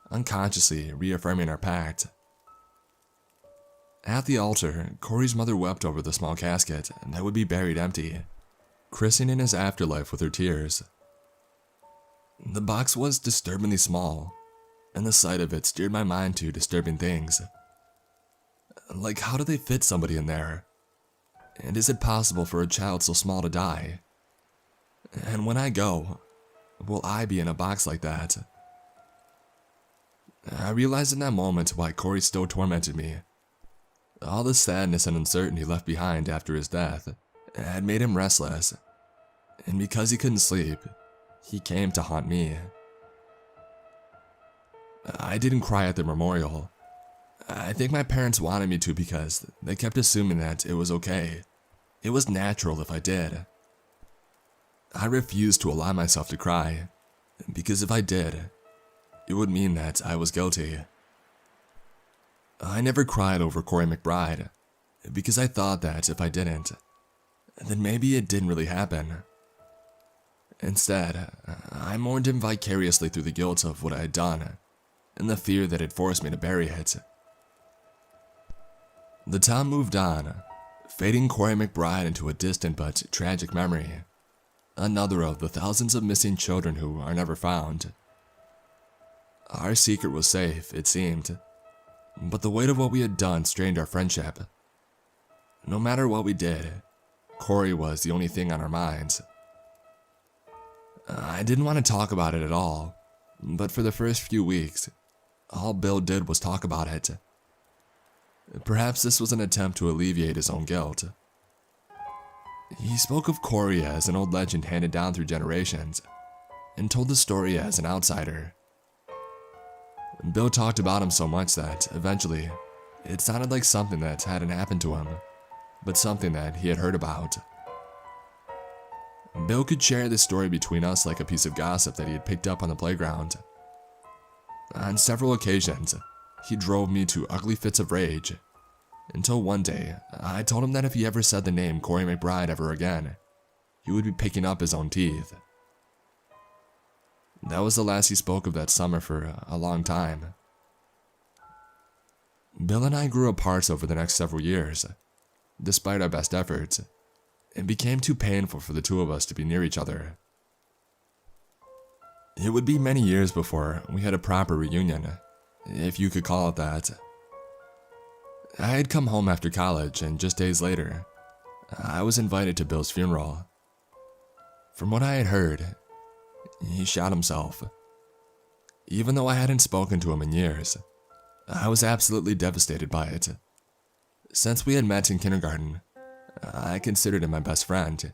Speaker 1: unconsciously reaffirming our pact. At the altar, Corey's mother wept over the small casket that would be buried empty, christening his afterlife with her tears. The box was disturbingly small, and the sight of it steered my mind to disturbing things. Like, how do they fit somebody in there? And is it possible for a child so small to die? And when I go, will I be in a box like that? I realized in that moment why Corey still tormented me. All the sadness and uncertainty left behind after his death had made him restless, and because he couldn't sleep, he came to haunt me. I didn't cry at the memorial. I think my parents wanted me to because they kept assuming that it was okay. It was natural if I did. I refused to allow myself to cry, because if I did, it would mean that I was guilty. I never cried over Corey McBride, because I thought that if I didn't, then maybe it didn't really happen. Instead, I mourned him vicariously through the guilt of what I had done, and the fear that had forced me to bury it. The town moved on, fading Corey McBride into a distant but tragic memory, another of the thousands of missing children who are never found. Our secret was safe, it seemed, but the weight of what we had done strained our friendship. No matter what we did, Corey was the only thing on our minds. I didn't want to talk about it at all, but for the first few weeks, all Bill did was talk about it. Perhaps this was an attempt to alleviate his own guilt. He spoke of Corey as an old legend handed down through generations, and told the story as an outsider. Bill talked about him so much that, eventually, it sounded like something that hadn't happened to him, but something that he had heard about. Bill could share this story between us like a piece of gossip that he had picked up on the playground. On several occasions, he drove me to ugly fits of rage, until one day, I told him that if he ever said the name Corey McBride ever again, he would be picking up his own teeth. That was the last he spoke of that summer for a long time. Bill and I grew apart over the next several years, despite our best efforts. It became too painful for the two of us to be near each other. It would be many years before we had a proper reunion, if you could call it that. I had come home after college, and just days later, I was invited to Bill's funeral. From what I had heard, he shot himself. Even though I hadn't spoken to him in years, I was absolutely devastated by it. Since we had met in kindergarten, I considered him my best friend.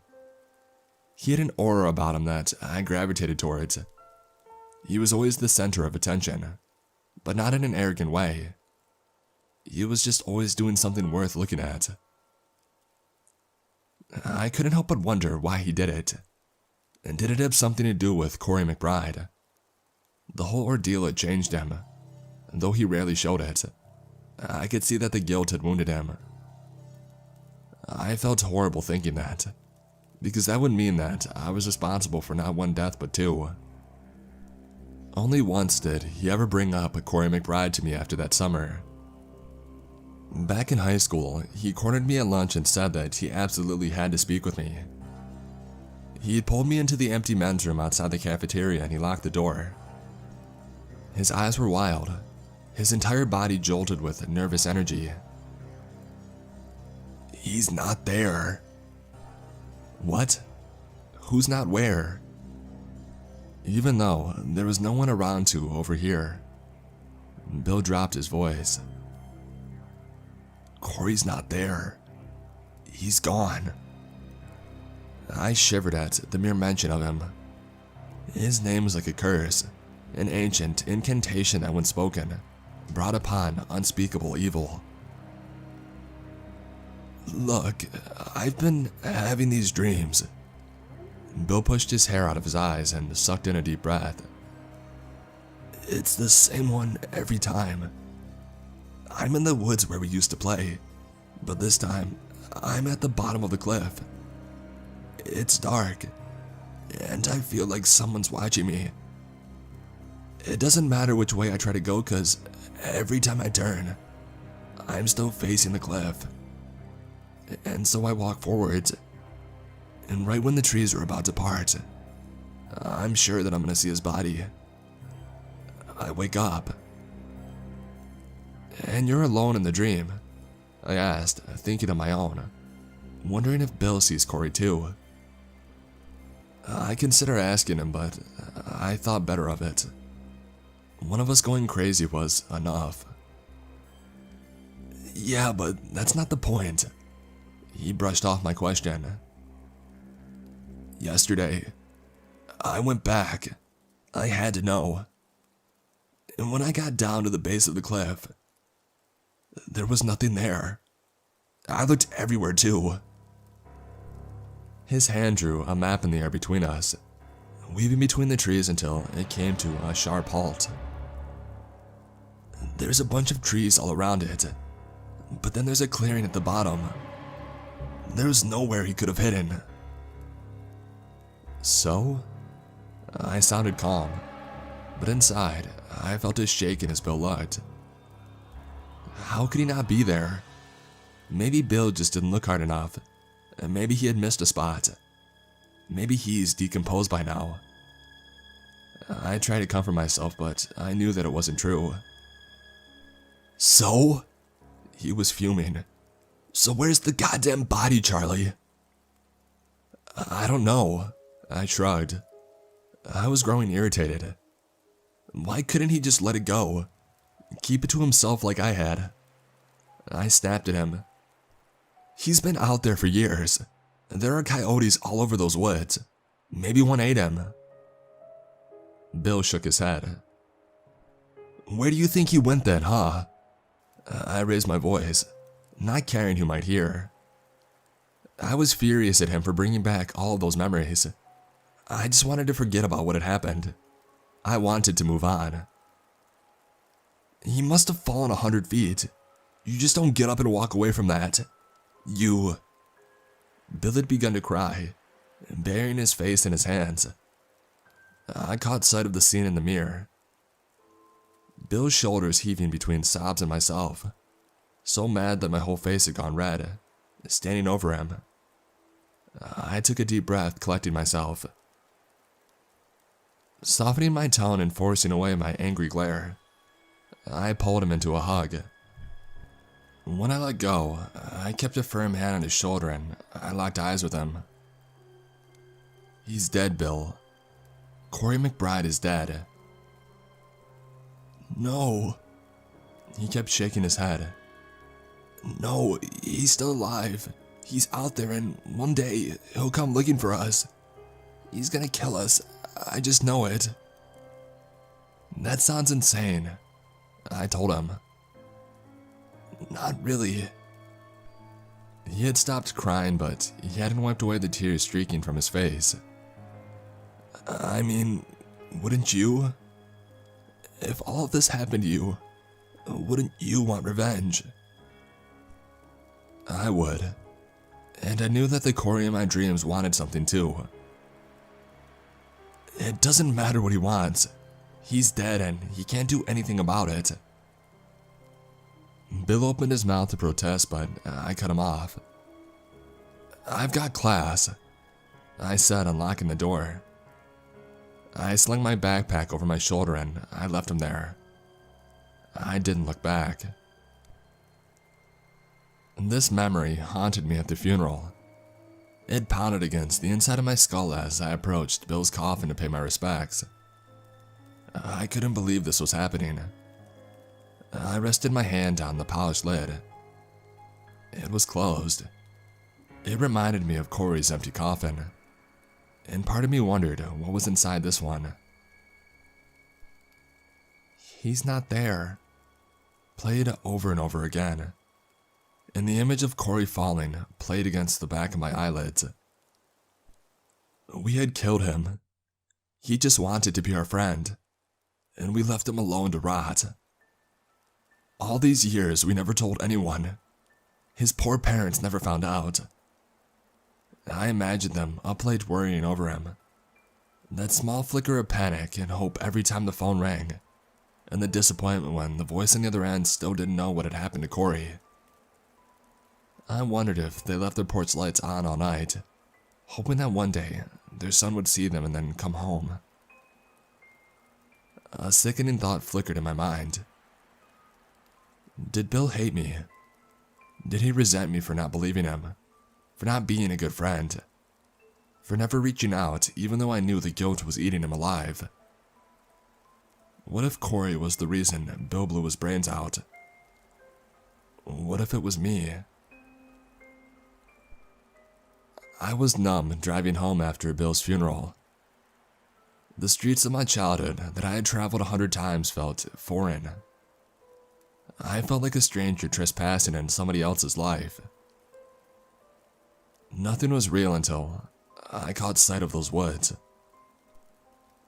Speaker 1: He had an aura about him that I gravitated towards. He was always the center of attention, but not in an arrogant way. He was just always doing something worth looking at. I couldn't help but wonder why he did it. And did it have something to do with Corey McBride? The whole ordeal had changed him, and though he rarely showed it, I could see that the guilt had wounded him. I felt horrible thinking that, because that would mean that I was responsible for not one death but two. Only once did he ever bring up Corey McBride to me after that summer. Back in high school, he cornered me at lunch and said that he absolutely had to speak with me. He had pulled me into the empty men's room outside the cafeteria and he locked the door. His eyes were wild, his entire body jolted with nervous energy. "He's not there." "What? Who's not where?" Even though there was no one around to overhear, Bill dropped his voice. "Corey's not there. He's gone." I shivered at the mere mention of him. His name was like a curse, an ancient incantation that when spoken, brought upon unspeakable evil. Look, I've been having these dreams. Bill pushed his hair out of his eyes and sucked in a deep breath. It's the same one every time. I'm in the woods where we used to play, but this time I'm at the bottom of the cliff. It's dark, and I feel like someone's watching me. It doesn't matter which way I try to go, cause every time I turn, I'm still facing the cliff. And so I walk forwards, and right when the trees are about to part, I'm sure that I'm gonna see his body. I wake up. And you're alone in the dream? I asked, thinking of my own, wondering if Bill sees Corey too. I consider asking him, but I thought better of it. One of us going crazy was enough. Yeah, but that's not the point. He brushed off my question. Yesterday, I went back. I had to know. And when I got down to the base of the cliff, there was nothing there. I looked everywhere too. His hand drew a map in the air between us, weaving between the trees until it came to a sharp halt. There's a bunch of trees all around it, but then there's a clearing at the bottom. There's nowhere he could have hidden. So? I sounded calm, but inside, I felt as shaken as Bill looked. How could he not be there? Maybe Bill just didn't look hard enough. Maybe he had missed a spot. Maybe he's decomposed by now. I tried to comfort myself, but I knew that it wasn't true. So? He was fuming. So where's the goddamn body, Charlie? I don't know. I shrugged. I was growing irritated. Why couldn't he just let it go? Keep it to himself like I had. I snapped at him. He's been out there for years. There are coyotes all over those woods. Maybe one ate him. Bill shook his head. Where do you think he went then, huh? I raised my voice, not caring who might hear. I was furious at him for bringing back all of those memories. I just wanted to forget about what had happened. I wanted to move on. He must have fallen 100 feet. You just don't get up and walk away from that. You... Bill had begun to cry, burying his face in his hands. I caught sight of the scene in the mirror. Bill's shoulders heaving between sobs and myself, so mad that my whole face had gone red, standing over him. I took a deep breath, collecting myself. Softening my tone and forcing away my angry glare, I pulled him into a hug. When I let go, I kept a firm hand on his shoulder and I locked eyes with him. He's dead, Bill. Corey McBride is dead. No. He kept shaking his head. No, he's still alive. He's out there and one day he'll come looking for us. He's gonna kill us. I just know it. That sounds insane, I told him. Not really. He had stopped crying, but he hadn't wiped away the tears streaking from his face. I mean, wouldn't you? If all of this happened to you, wouldn't you want revenge? I would. And I knew that the Corey in my dreams wanted something too. It doesn't matter what he wants. He's dead and he can't do anything about it. Bill opened his mouth to protest, but I cut him off. I've got class, I said, unlocking the door. I slung my backpack over my shoulder and I left him there. I didn't look back. This memory haunted me at the funeral. It pounded against the inside of my skull as I approached Bill's coffin to pay my respects. I couldn't believe this was happening. I rested my hand on the polished lid. It was closed. It reminded me of Corey's empty coffin, and part of me wondered what was inside this one. He's not there. Played over and over again. and the image of Corey falling played against the back of my eyelids. We had killed him. He just wanted to be our friend, and we left him alone to rot. All these years, we never told anyone. His poor parents never found out. I imagined them up late worrying over him. That small flicker of panic and hope every time the phone rang, and the disappointment when the voice on the other end still didn't know what had happened to Corey. I wondered if they left their porch lights on all night, hoping that one day their son would see them and then come home. A sickening thought flickered in my mind. Did Bill hate me? Did he resent me for not believing him? For not being a good friend? For never reaching out even though I knew the guilt was eating him alive? What if Corey was the reason Bill blew his brains out? What if it was me? I was numb driving home after Bill's funeral. The streets of my childhood that I had traveled 100 times felt foreign. I felt like a stranger trespassing in somebody else's life. Nothing was real until I caught sight of those woods.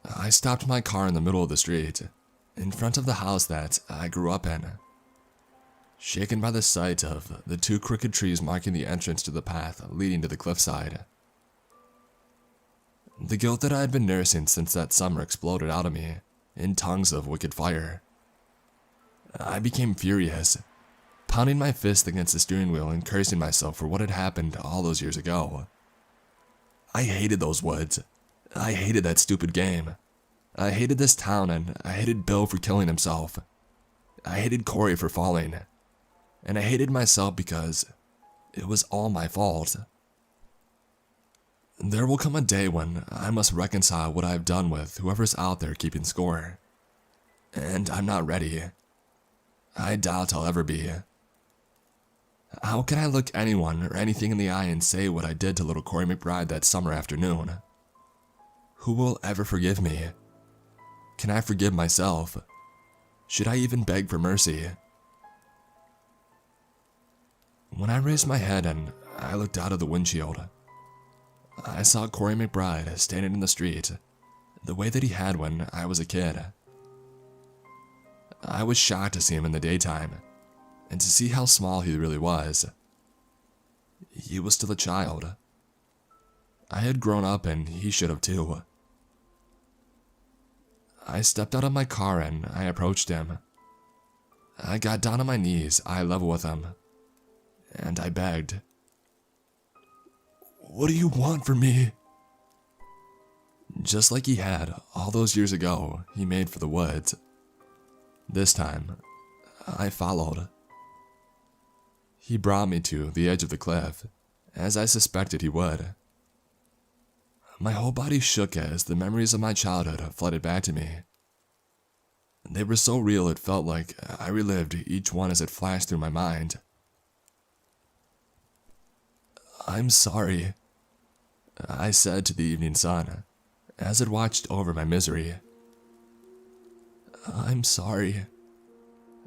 Speaker 1: I stopped my car in the middle of the street, in front of the house that I grew up in, shaken by the sight of the 2 crooked trees marking the entrance to the path leading to the cliffside. The guilt that I had been nursing since that summer exploded out of me in tongues of wicked fire. I became furious, pounding my fist against the steering wheel and cursing myself for what had happened all those years ago. I hated those woods. I hated that stupid game. I hated this town, and I hated Bill for killing himself. I hated Corey for falling. And I hated myself because it was all my fault. There will come a day when I must reconcile what I have done with whoever's out there keeping score. And I'm not ready. I doubt I'll ever be. How can I look anyone or anything in the eye and say what I did to little Corey McBride that summer afternoon? Who will ever forgive me? Can I forgive myself? Should I even beg for mercy? When I raised my head and I looked out of the windshield, I saw Corey McBride standing in the street, the way that he had when I was a kid. I was shocked to see him in the daytime, and to see how small he really was. He was still a child. I had grown up and he should have too. I stepped out of my car and I approached him. I got down on my knees, eye level with him, and I begged. "What do you want from me?" Just like he had all those years ago, he made for the woods. This time, I followed. He brought me to the edge of the cliff, as I suspected he would. My whole body shook as the memories of my childhood flooded back to me. They were so real it felt like I relived each one as it flashed through my mind. "I'm sorry," I said to the evening sun, as it watched over my misery. "I'm sorry,"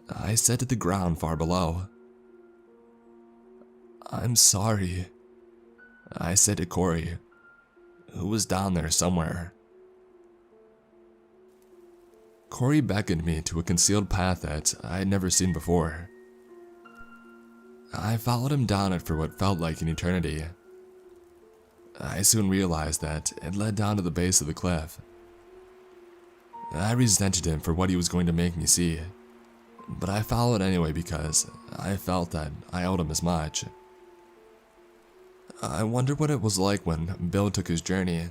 Speaker 1: I said to the ground far below. "I'm sorry," I said to Corey, who was down there somewhere. Corey beckoned me to a concealed path that I had never seen before. I followed him down it for what felt like an eternity. I soon realized that it led down to the base of the cliff. I resented him for what he was going to make me see, but I followed anyway because I felt that I owed him as much. I wondered what it was like when Bill took his journey,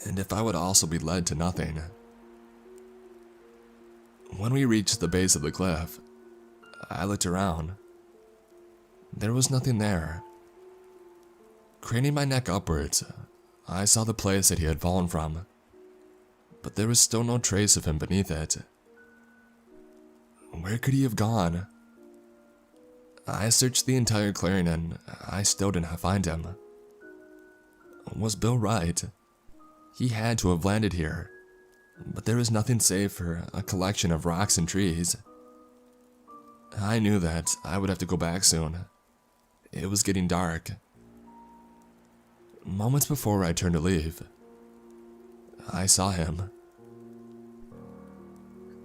Speaker 1: and if I would also be led to nothing. When we reached the base of the cliff, I looked around. There was nothing there. Craning my neck upwards, I saw the place that he had fallen from, but there was still no trace of him beneath it. Where could he have gone? I searched the entire clearing and I still did not find him. Was Bill right? He had to have landed here, but there was nothing save for a collection of rocks and trees. I knew that I would have to go back soon, it was getting dark. Moments before I turned to leave, I saw him.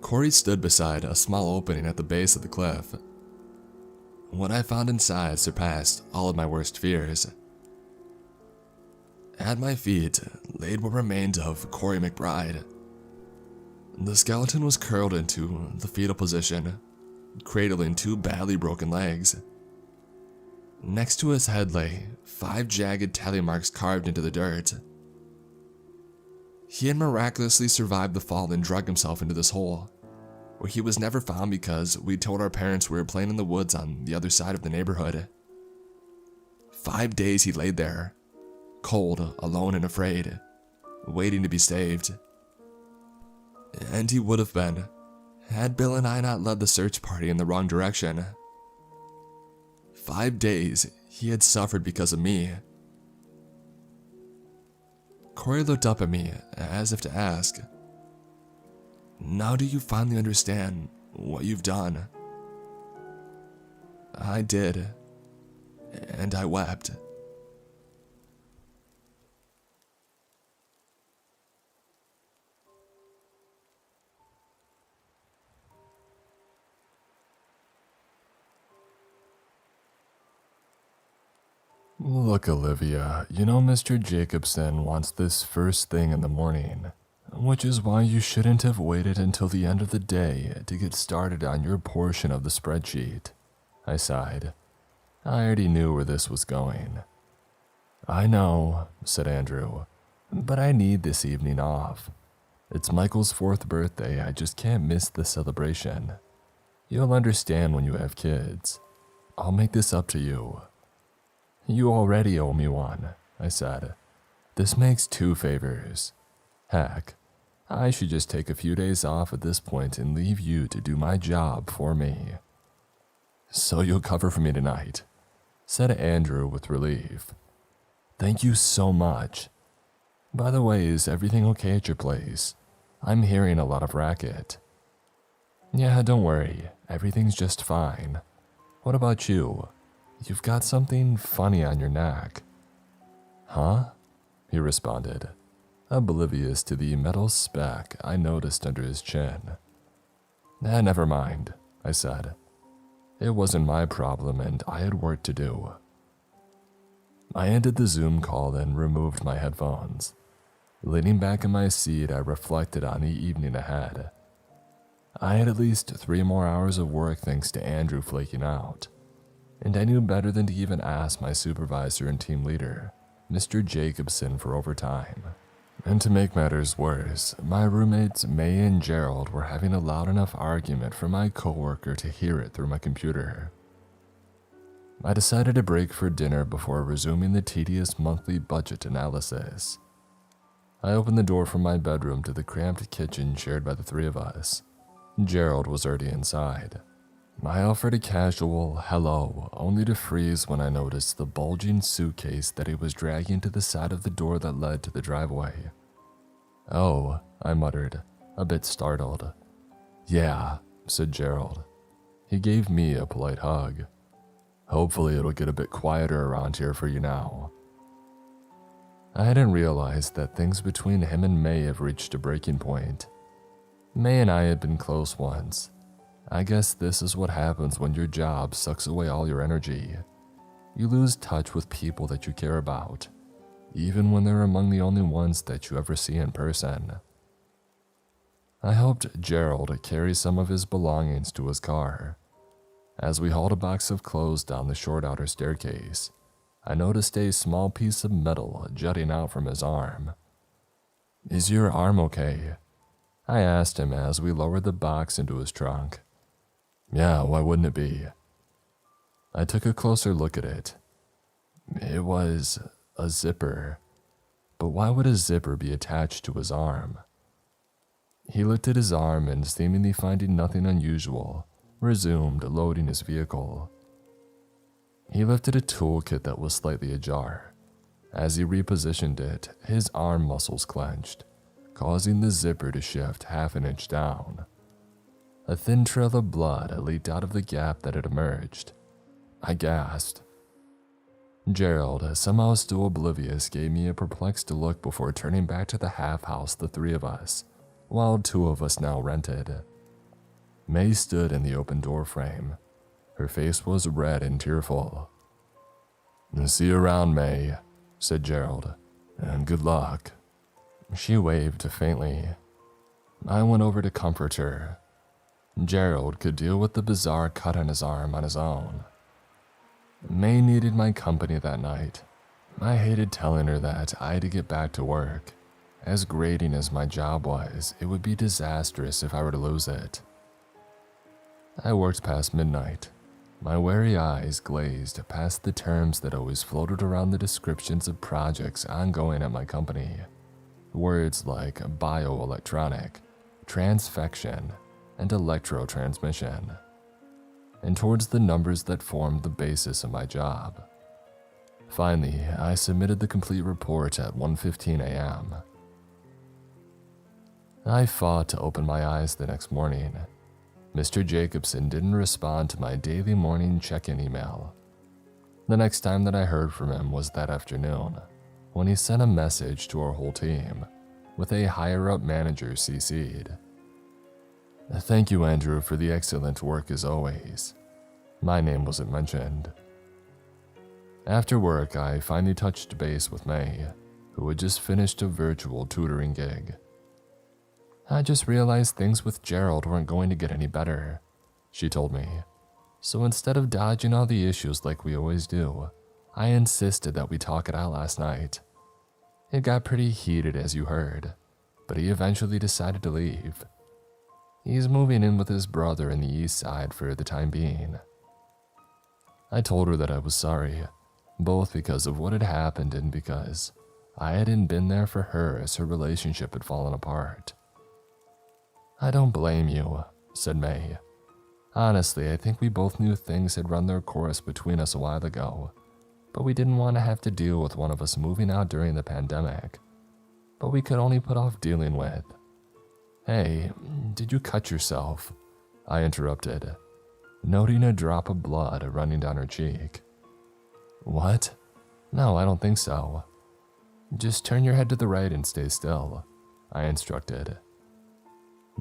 Speaker 1: Corey stood beside a small opening at the base of the cliff. What I found inside surpassed all of my worst fears. At my feet laid what remained of Corey McBride. The skeleton was curled into the fetal position, cradling 2 badly broken legs. Next to his head lay 5 jagged tally marks carved into the dirt. He had miraculously survived the fall and drug himself into this hole, where he was never found because we told our parents we were playing in the woods on the other side of the neighborhood. 5 days he laid there, cold, alone and afraid, waiting to be saved. And he would have been, had Bill and I not led the search party in the wrong direction. 5 days he had suffered because of me. Corey looked up at me as if to ask, "Now do you finally understand what you've done?" I did, and I wept. Look, Olivia, you know Mr. Jacobson wants this first thing in the morning, which is why you shouldn't have waited until the end of the day to get started on your portion of the spreadsheet. I sighed. I already knew where this was going. I know, said Andrew, but I need this evening off. It's Michael's 4th birthday, I just can't miss the celebration. You'll understand when you have kids. I'll make this up to you. You already owe me one, I said. This makes 2 favors. Heck, I should just take a few days off at this point and leave you to do my job for me. So you'll cover for me tonight, said Andrew with relief. Thank you so much. By the way, is everything okay at your place? I'm hearing a lot of racket. Yeah, don't worry, everything's just fine. What about you? You've got something funny on your neck. Huh? He responded, oblivious to the metal speck I noticed under his chin. Never mind, I said. It wasn't my problem and I had work to do. I ended the Zoom call and removed my headphones. Leaning back in my seat, I reflected on the evening ahead. I had at least 3 more hours of work thanks to Andrew flaking out. And I knew better than to even ask my supervisor and team leader, Mr. Jacobson, for overtime. And to make matters worse, my roommates May and Gerald were having a loud enough argument for my coworker to hear it through my computer. I decided to break for dinner before resuming the tedious monthly budget analysis. I opened the door from my bedroom to the cramped kitchen shared by the 3 of us. Gerald was already inside. I offered a casual hello, only to freeze when I noticed the bulging suitcase that he was dragging to the side of the door that led to the driveway. Oh, I muttered, a bit startled. Yeah, said Gerald. He gave me a polite hug. Hopefully it'll get a bit quieter around here for you now. I hadn't realized that things between him and May have reached a breaking point. May and I had been close once. I guess this is what happens when your job sucks away all your energy. You lose touch with people that you care about, even when they're among the only ones that you ever see in person. I helped Gerald carry some of his belongings to his car. As we hauled a box of clothes down the short outer staircase, I noticed a small piece of metal jutting out from his arm. Is your arm okay? I asked him as we lowered the box into his trunk. Yeah, why wouldn't it be? I took a closer look at it. It was a zipper. But why would a zipper be attached to his arm? He looked at his arm and, seemingly finding nothing unusual, resumed loading his vehicle. He lifted a toolkit that was slightly ajar. As he repositioned it, his arm muscles clenched, causing the zipper to shift half an inch down. A thin trail of blood leaked out of the gap that had emerged. I gasped. Gerald, somehow still oblivious, gave me a perplexed look before turning back to the half house the three of us, while two of us now rented. May stood in the open door frame. Her face was red and tearful. "See you around, May," said Gerald, "and good luck." She waved faintly. I went over to comfort her. Gerald could deal with the bizarre cut on his arm on his own. May needed my company that night. I hated telling her that I had to get back to work. As grating as my job was, it would be disastrous if I were to lose it. I worked past midnight. My wary eyes glazed past the terms that always floated around the descriptions of projects ongoing at my company. Words like bioelectronic, transfection, and electrotransmission, and towards the numbers that formed the basis of my job. Finally, I submitted the complete report at 1:15 a.m. I fought to open my eyes the next morning. Mr. Jacobson didn't respond to my daily morning check-in email. The next time that I heard from him was that afternoon, when he sent a message to our whole team, with a higher-up manager CC'd. "Thank you, Andrew, for the excellent work as always." My name wasn't mentioned. After work, I finally touched base with May, who had just finished a virtual tutoring gig. "I just realized things with Gerald weren't going to get any better," she told me. "So instead of dodging all the issues like we always do, I insisted that we talk it out last night. It got pretty heated, as you heard, but he eventually decided to leave. He's moving in with his brother in the east side for the time being." I told her that I was sorry, both because of what had happened and because I hadn't been there for her as her relationship had fallen apart. "I don't blame you," said May. "Honestly, I think we both knew things had run their course between us a while ago, but we didn't want to have to deal with one of us moving out during the pandemic. But we could only put off dealing with." "Hey, did you cut yourself?" I interrupted, noting a drop of blood running down her cheek. "What? No, I don't think so." "Just turn your head to the right and stay still," I instructed.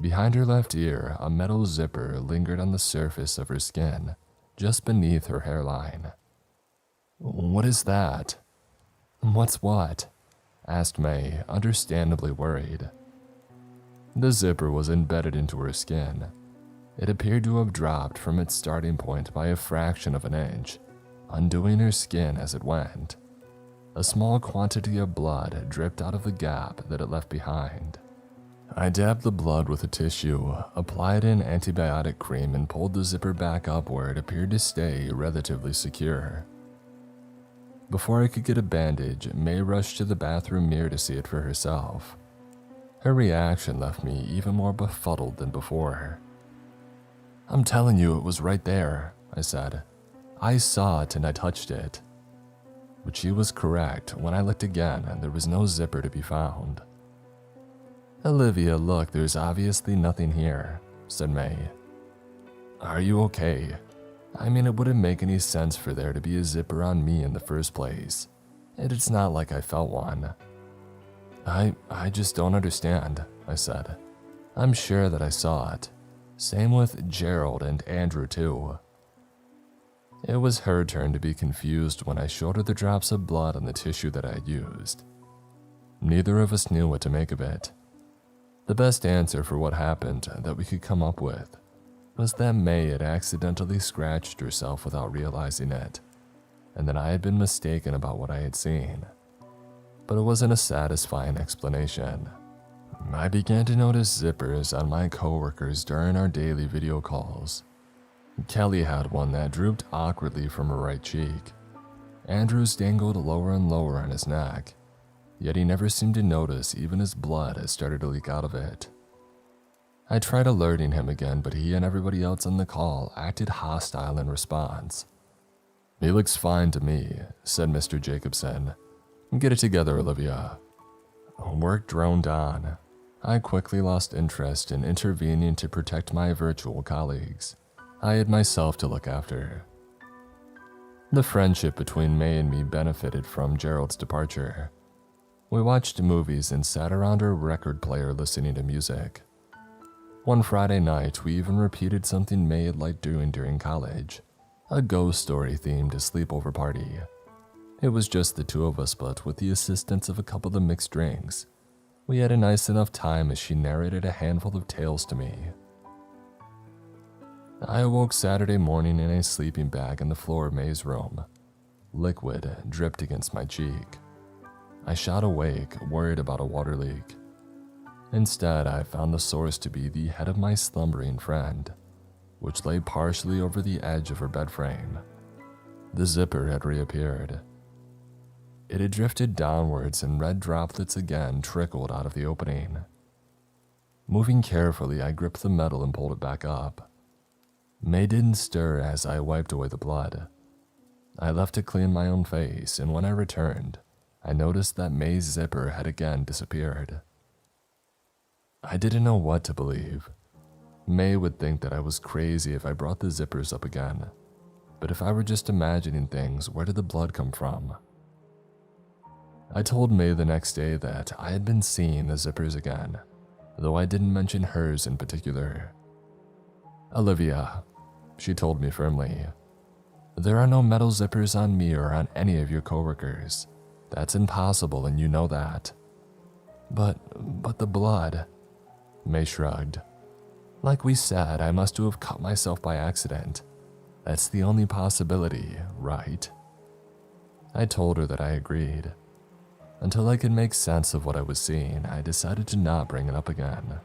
Speaker 1: Behind her left ear, a metal zipper lingered on the surface of her skin, just beneath her hairline. "What is that?" "What's what?" asked May, understandably worried. The zipper was embedded into her skin. It appeared to have dropped from its starting point by a fraction of an inch, undoing her skin as it went. A small quantity of blood dripped out of the gap that it left behind. I dabbed the blood with a tissue, applied an antibiotic cream, and pulled the zipper back up where it appeared to stay relatively secure. Before I could get a bandage, May rushed to the bathroom mirror to see it for herself. Her reaction left me even more befuddled than before. "I'm telling you, it was right there," I said. "I saw it and I touched it." But she was correct. When I looked again, there was no zipper to be found. "Olivia, look, there's obviously nothing here," said May. "Are you okay? I mean, it wouldn't make any sense for there to be a zipper on me in the first place. It's not like I felt one." I just don't understand," I said. "I'm sure that I saw it. Same with Gerald and Andrew too." It was her turn to be confused when I showed her the drops of blood on the tissue that I had used. Neither of us knew what to make of it. The best answer for what happened that we could come up with was that May had accidentally scratched herself without realizing it, and that I had been mistaken about what I had seen. But it wasn't a satisfying explanation. I began to notice zippers on my coworkers during our daily video calls. Kelly had one that drooped awkwardly from her right cheek. Andrew's dangled lower and lower on his neck, yet he never seemed to notice even as blood had started to leak out of it. I tried alerting him again, but he and everybody else on the call acted hostile in response. "He looks fine to me," said Mr. Jacobson. "Get it together, Olivia." Work droned on. I quickly lost interest in intervening to protect my virtual colleagues. I had myself to look after. The friendship between May and me benefited from Gerald's departure. We watched movies and sat around our record player listening to music. One Friday night, we even repeated something May had liked doing during college, a ghost story themed sleepover party. It was just the two of us, but with the assistance of a couple of mixed drinks, we had a nice enough time as she narrated a handful of tales to me. I awoke Saturday morning in a sleeping bag on the floor of May's room. Liquid dripped against my cheek. I shot awake, worried about a water leak. Instead, I found the source to be the head of my slumbering friend, which lay partially over the edge of her bed frame. The zipper had reappeared. It had drifted downwards and red droplets again trickled out of the opening. Moving carefully, I gripped the metal and pulled it back up. May didn't stir as I wiped away the blood. I left to clean my own face, and when I returned, I noticed that May's zipper had again disappeared. I didn't know what to believe. May would think that I was crazy if I brought the zippers up again, but if I were just imagining things, where did the blood come from? I told May the next day that I had been seeing the zippers again, though I didn't mention hers in particular. "Olivia," she told me firmly, "there are no metal zippers on me or on any of your coworkers. That's impossible and you know that." But the blood," May shrugged. "Like we said, I must have cut myself by accident. That's the only possibility, right?" I told her that I agreed. Until I could make sense of what I was seeing, I decided to not bring it up again.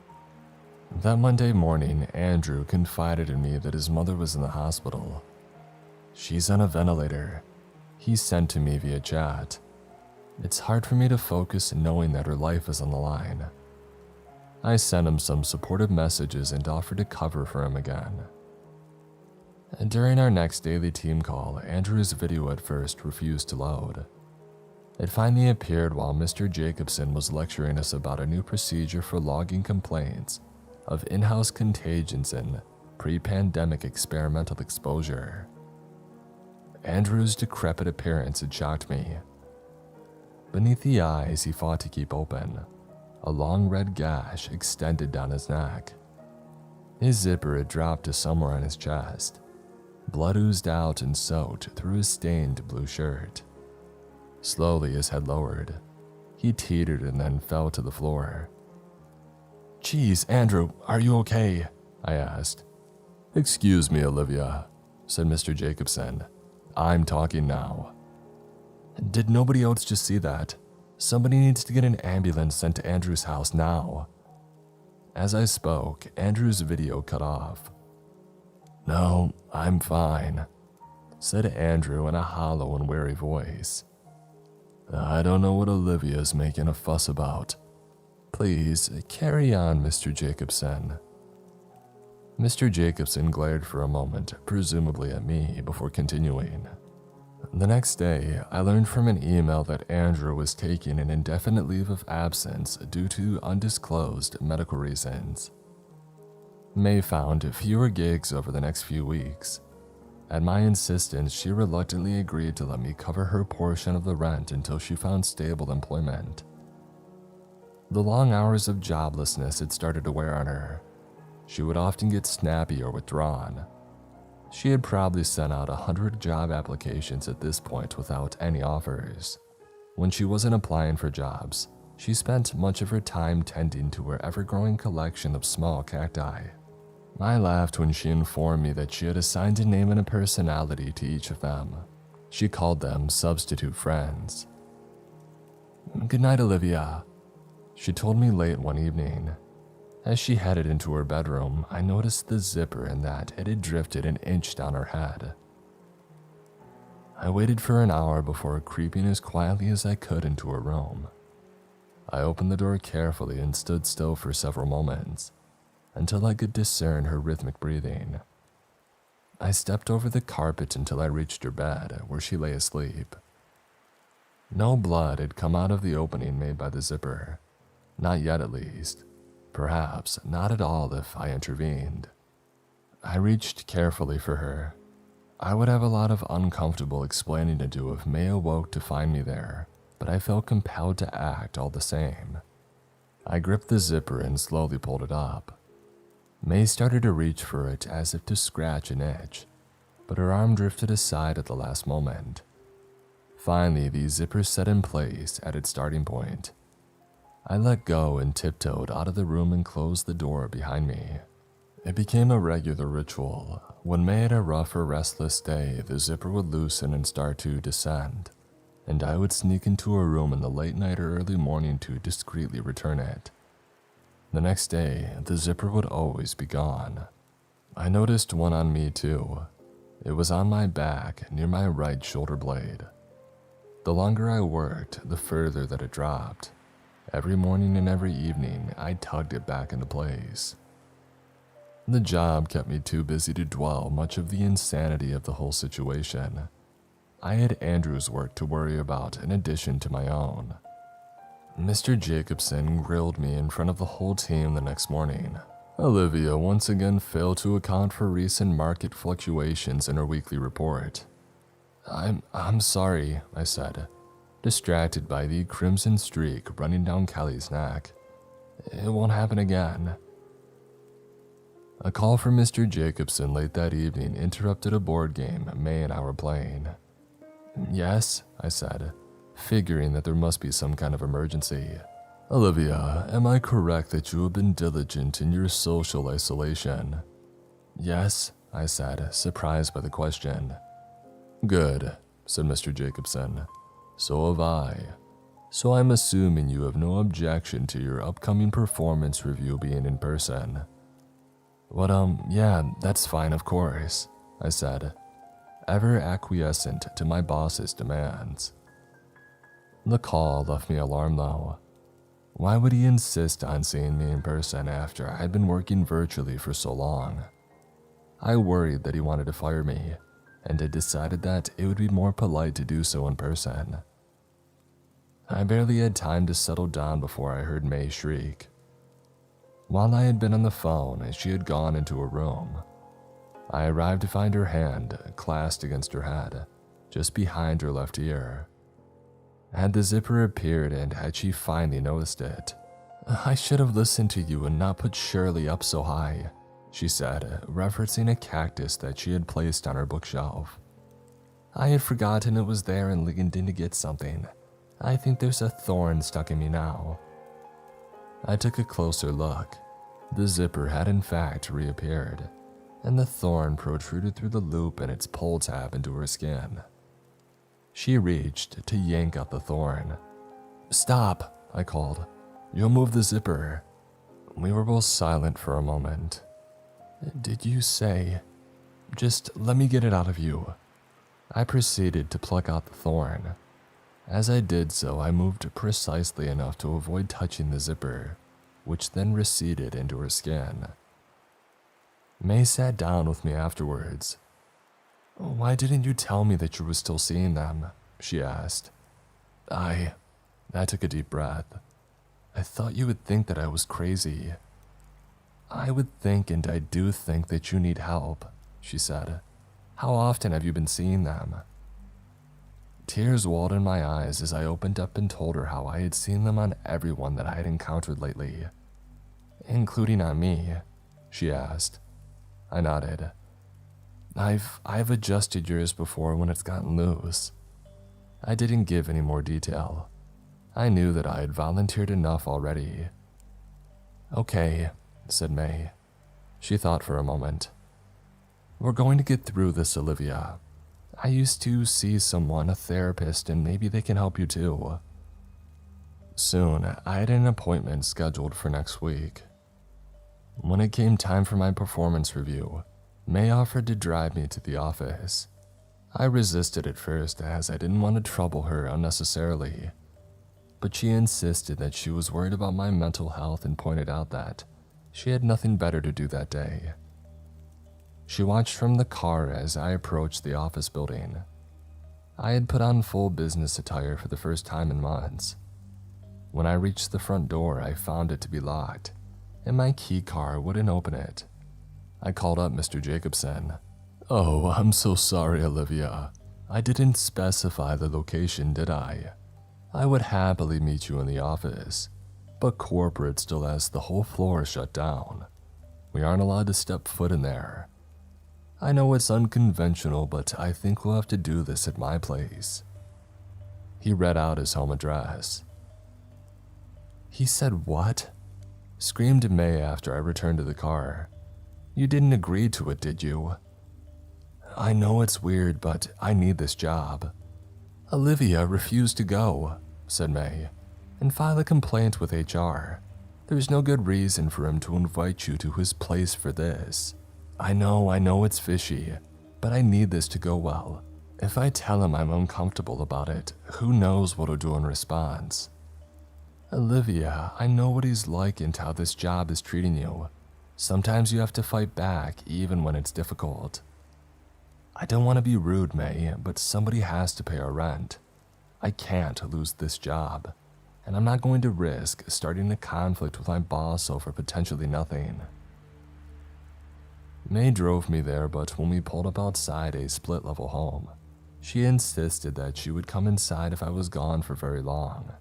Speaker 1: That Monday morning, Andrew confided in me that his mother was in the hospital. "She's on a ventilator," he sent to me via chat. "It's hard for me to focus knowing that her life is on the line." I sent him some supportive messages and offered to cover for him again. During our next daily team call, Andrew's video at first refused to load. It finally appeared while Mr. Jacobson was lecturing us about a new procedure for logging complaints of in-house contagions and pre-pandemic experimental exposure. Andrew's decrepit appearance had shocked me. Beneath the eyes he fought to keep open, a long red gash extended down his neck. His zipper had dropped to somewhere on his chest. Blood oozed out and soaked through his stained blue shirt. Slowly, his head lowered. He teetered and then fell to the floor. "Geez, Andrew, are you okay?" I asked. "Excuse me, Olivia," said Mr. Jacobson. "I'm talking now." "Did nobody else just see that? Somebody needs to get an ambulance sent to Andrew's house now." As I spoke, Andrew's video cut off. "No, I'm fine," said Andrew in a hollow and weary voice. "I don't know what Olivia's making a fuss about. Please, carry on, Mr. Jacobson." Mr. Jacobson glared for a moment, presumably at me, before continuing. The next day, I learned from an email that Andrew was taking an indefinite leave of absence due to undisclosed medical reasons. May found fewer gigs over the next few weeks. At my insistence, she reluctantly agreed to let me cover her portion of the rent until she found stable employment. The long hours of joblessness had started to wear on her. She would often get snappy or withdrawn. She had probably sent out 100 job applications at this point without any offers. When she wasn't applying for jobs, she spent much of her time tending to her ever-growing collection of small cacti. I laughed when she informed me that she had assigned a name and a personality to each of them. She called them substitute friends. "Good night, Olivia," she told me late one evening. As she headed into her bedroom, I noticed the zipper and that it had drifted an inch down her head. I waited for an hour before creeping as quietly as I could into her room. I opened the door carefully and stood still for several moments, until I could discern her rhythmic breathing. I stepped over the carpet until I reached her bed, where she lay asleep. No blood had come out of the opening made by the zipper. Not yet, at least. Perhaps not at all if I intervened. I reached carefully for her. I would have a lot of uncomfortable explaining to do if May awoke to find me there, but I felt compelled to act all the same. I gripped the zipper and slowly pulled it up. May started to reach for it as if to scratch an itch, but her arm drifted aside at the last moment. Finally, the zipper set in place at its starting point. I let go and tiptoed out of the room and closed the door behind me. It became a regular ritual. When May had a rough or restless day, the zipper would loosen and start to descend, and I would sneak into her room in the late night or early morning to discreetly return it. The next day, the zipper would always be gone. I noticed one on me too. It was on my back, near my right shoulder blade. The longer I worked, the further that it dropped. Every morning and every evening, I tugged it back into place. The job kept me too busy to dwell much of the insanity of the whole situation. I had Andrew's work to worry about in addition to my own. Mr. Jacobson grilled me in front of the whole team the next morning. Olivia once again failed to account for recent market fluctuations in her weekly report. I'm sorry, I said, distracted by the crimson streak running down Kelly's neck. It won't happen again. A call from Mr. Jacobson late that evening interrupted a board game May and I were playing. Yes, I said, figuring that there must be some kind of emergency. Olivia, am I correct that you have been diligent in your social isolation? Yes, I said, surprised by the question. Good, said Mr. Jacobson. So have I. So I'm assuming you have no objection to your upcoming performance review being in person. Yeah, that's fine, of course, I said, ever acquiescent to my boss's demands. The call left me alarmed though. Why would he insist on seeing me in person after I had been working virtually for so long? I worried that he wanted to fire me, and had decided that it would be more polite to do so in person. I barely had time to settle down before I heard May shriek. While I had been on the phone, she had gone into her room. I arrived to find her hand clasped against her head, just behind her left ear. Had the zipper appeared and had she finally noticed it? I should have listened to you and not put Shirley up so high, she said, referencing a cactus that she had placed on her bookshelf. I had forgotten it was there and leaned in to get something. I think there's a thorn stuck in me now. I took a closer look. The zipper had in fact reappeared, and the thorn protruded through the loop in its pull tab into her skin. She reached to yank out the thorn. Stop, I called. You'll move the zipper. We were both silent for a moment. Did you say? Just let me get it out of you. I proceeded to pluck out the thorn. As I did so, I moved precisely enough to avoid touching the zipper, which then receded into her skin. May sat down with me afterwards. Why didn't you tell me that you were still seeing them? She asked. I took a deep breath. I thought you would think that I was crazy. I would think, and I do think, that you need help, she said. How often have you been seeing them? Tears welled in my eyes as I opened up and told her how I had seen them on everyone that I had encountered lately. Including on me, she asked. I nodded. I've adjusted yours before when it's gotten loose. I didn't give any more detail. I knew that I had volunteered enough already. Okay, said May. She thought for a moment. We're going to get through this, Olivia. I used to see someone, a therapist, and maybe they can help you too. Soon, I had an appointment scheduled for next week. When it came time for my performance review, May offered to drive me to the office. I resisted at first as I didn't want to trouble her unnecessarily, but she insisted that she was worried about my mental health and pointed out that she had nothing better to do that day. She watched from the car as I approached the office building. I had put on full business attire for the first time in months. When I reached the front door, I found it to be locked, and my key card wouldn't open it. I called up Mr. Jacobson. Oh, I'm so sorry, Olivia. I didn't specify the location, did I? I would happily meet you in the office, but corporate still has the whole floor shut down. We aren't allowed to step foot in there. I know it's unconventional, but I think we'll have to do this at my place. He read out his home address. He said what? Screamed May after I returned to the car. You didn't agree to it, did you? I know it's weird, but I need this job. Olivia refused to go, said May, and file a complaint with HR. There's no good reason for him to invite you to his place for this. I know it's fishy, but I need this to go well. If I tell him I'm uncomfortable about it, who knows what he'll do in response. Olivia, I know what he's like and how this job is treating you. Sometimes you have to fight back even when it's difficult. I don't want to be rude, May, but somebody has to pay our rent. I can't lose this job, and I'm not going to risk starting a conflict with my boss over potentially nothing. May drove me there, but when we pulled up outside a split-level home, she insisted that she would come inside if I was gone for very long.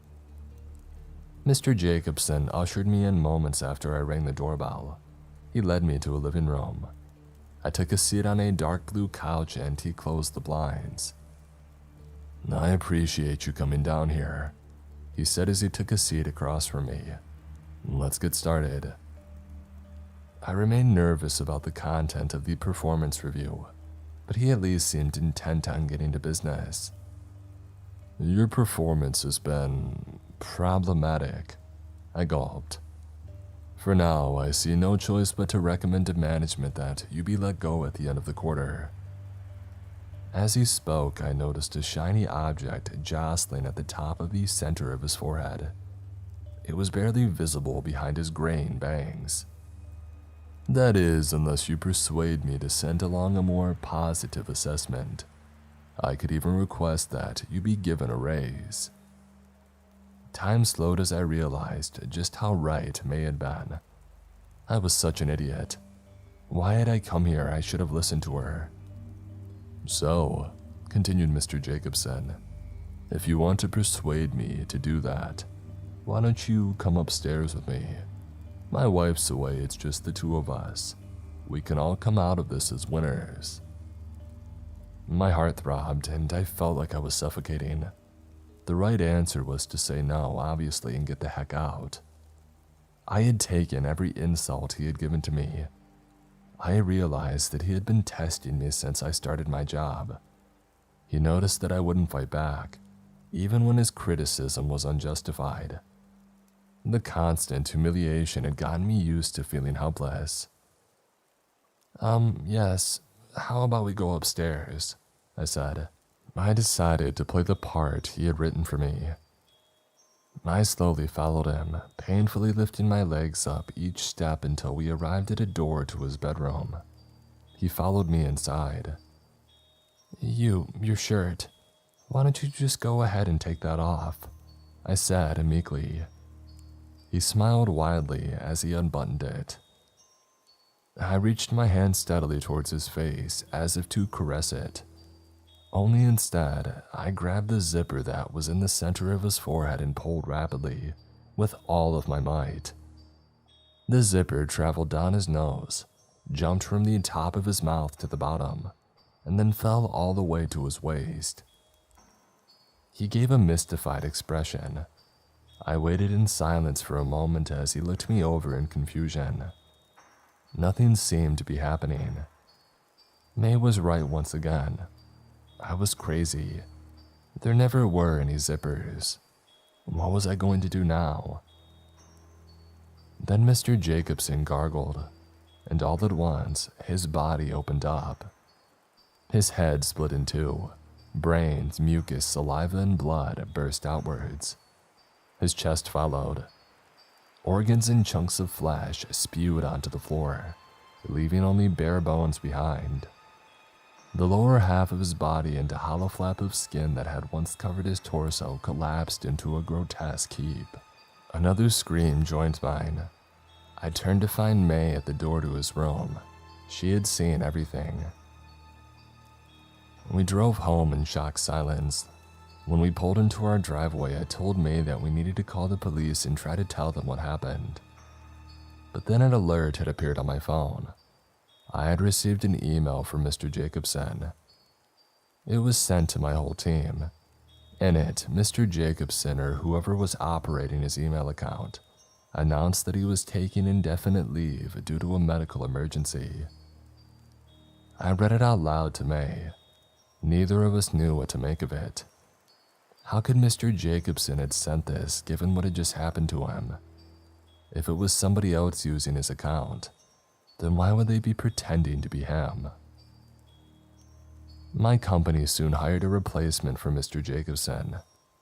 Speaker 1: Mr. Jacobson ushered me in moments after I rang the doorbell. He led me to a living room. I took a seat on a dark blue couch and he closed the blinds. I appreciate you coming down here, he said as he took a seat across from me. Let's get started. I remained nervous about the content of the performance review, but he at least seemed intent on getting to business. Your performance has been problematic, I gulped. For now, I see no choice but to recommend to management that you be let go at the end of the quarter. As he spoke, I noticed a shiny object jostling at the top of the center of his forehead. It was barely visible behind his graying bangs. That is, unless you persuade me to send along a more positive assessment. I could even request that you be given a raise. Time slowed as I realized just how right May had been. I was such an idiot. Why had I come here? I should have listened to her. So, continued Mr. Jacobson, if you want to persuade me to do that, why don't you come upstairs with me? My wife's away, it's just the two of us. We can all come out of this as winners. My heart throbbed and I felt like I was suffocating. The right answer was to say no, obviously, and get the heck out. I had taken every insult he had given to me. I realized that he had been testing me since I started my job. He noticed that I wouldn't fight back, even when his criticism was unjustified. The constant humiliation had gotten me used to feeling helpless. Yes, how about we go upstairs? I said. I decided to play the part he had written for me. I slowly followed him, painfully lifting my legs up each step until we arrived at a door to his bedroom. He followed me inside. Your shirt. Why don't you just go ahead and take that off? I said meekly. He smiled widely as he unbuttoned it. I reached my hand steadily towards his face as if to caress it. Only instead, I grabbed the zipper that was in the center of his forehead and pulled rapidly, with all of my might. The zipper traveled down his nose, jumped from the top of his mouth to the bottom, and then fell all the way to his waist. He gave a mystified expression. I waited in silence for a moment as he looked me over in confusion. Nothing seemed to be happening. May was right once again. I was crazy. There never were any zippers. What was I going to do now? Then Mr. Jacobson gargled, and all at once, his body opened up. His head split in two. Brains, mucus, saliva, and blood burst outwards. His chest followed. Organs and chunks of flesh spewed onto the floor, leaving only bare bones behind. The lower half of his body and a hollow flap of skin that had once covered his torso collapsed into a grotesque heap. Another scream joined mine. I turned to find May at the door to his room. She had seen everything. We drove home in shocked silence. When we pulled into our driveway, I told May that we needed to call the police and try to tell them what happened. But then an alert had appeared on my phone. I had received an email from Mr. Jacobson. It was sent to my whole team. In it, Mr. Jacobson, or whoever was operating his email account, announced that he was taking indefinite leave due to a medical emergency. I read it out loud to May. Neither of us knew what to make of it. How could Mr. Jacobson had sent this given what had just happened to him? If it was somebody else using his account, then why would they be pretending to be him? My company soon hired a replacement for Mr. Jacobson.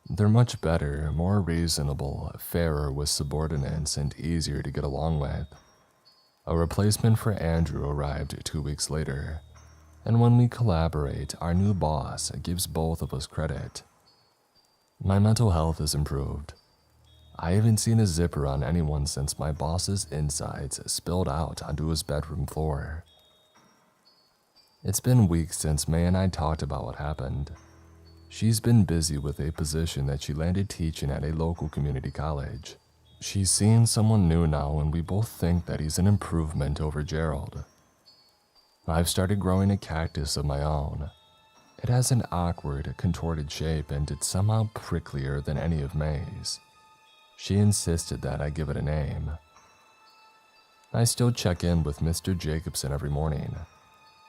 Speaker 1: They're much better, more reasonable, fairer with subordinates, and easier to get along with. A replacement for Andrew arrived 2 weeks later, and when we collaborate, our new boss gives both of us credit. My mental health has improved. I haven't seen a zipper on anyone since my boss's insides spilled out onto his bedroom floor. It's been weeks since May and I talked about what happened. She's been busy with a position that she landed teaching at a local community college. She's seeing someone new now, and we both think that he's an improvement over Gerald. I've started growing a cactus of my own. It has an awkward, contorted shape, and it's somehow pricklier than any of May's. She insisted that I give it a name. I still check in with Mr. Jacobson every morning.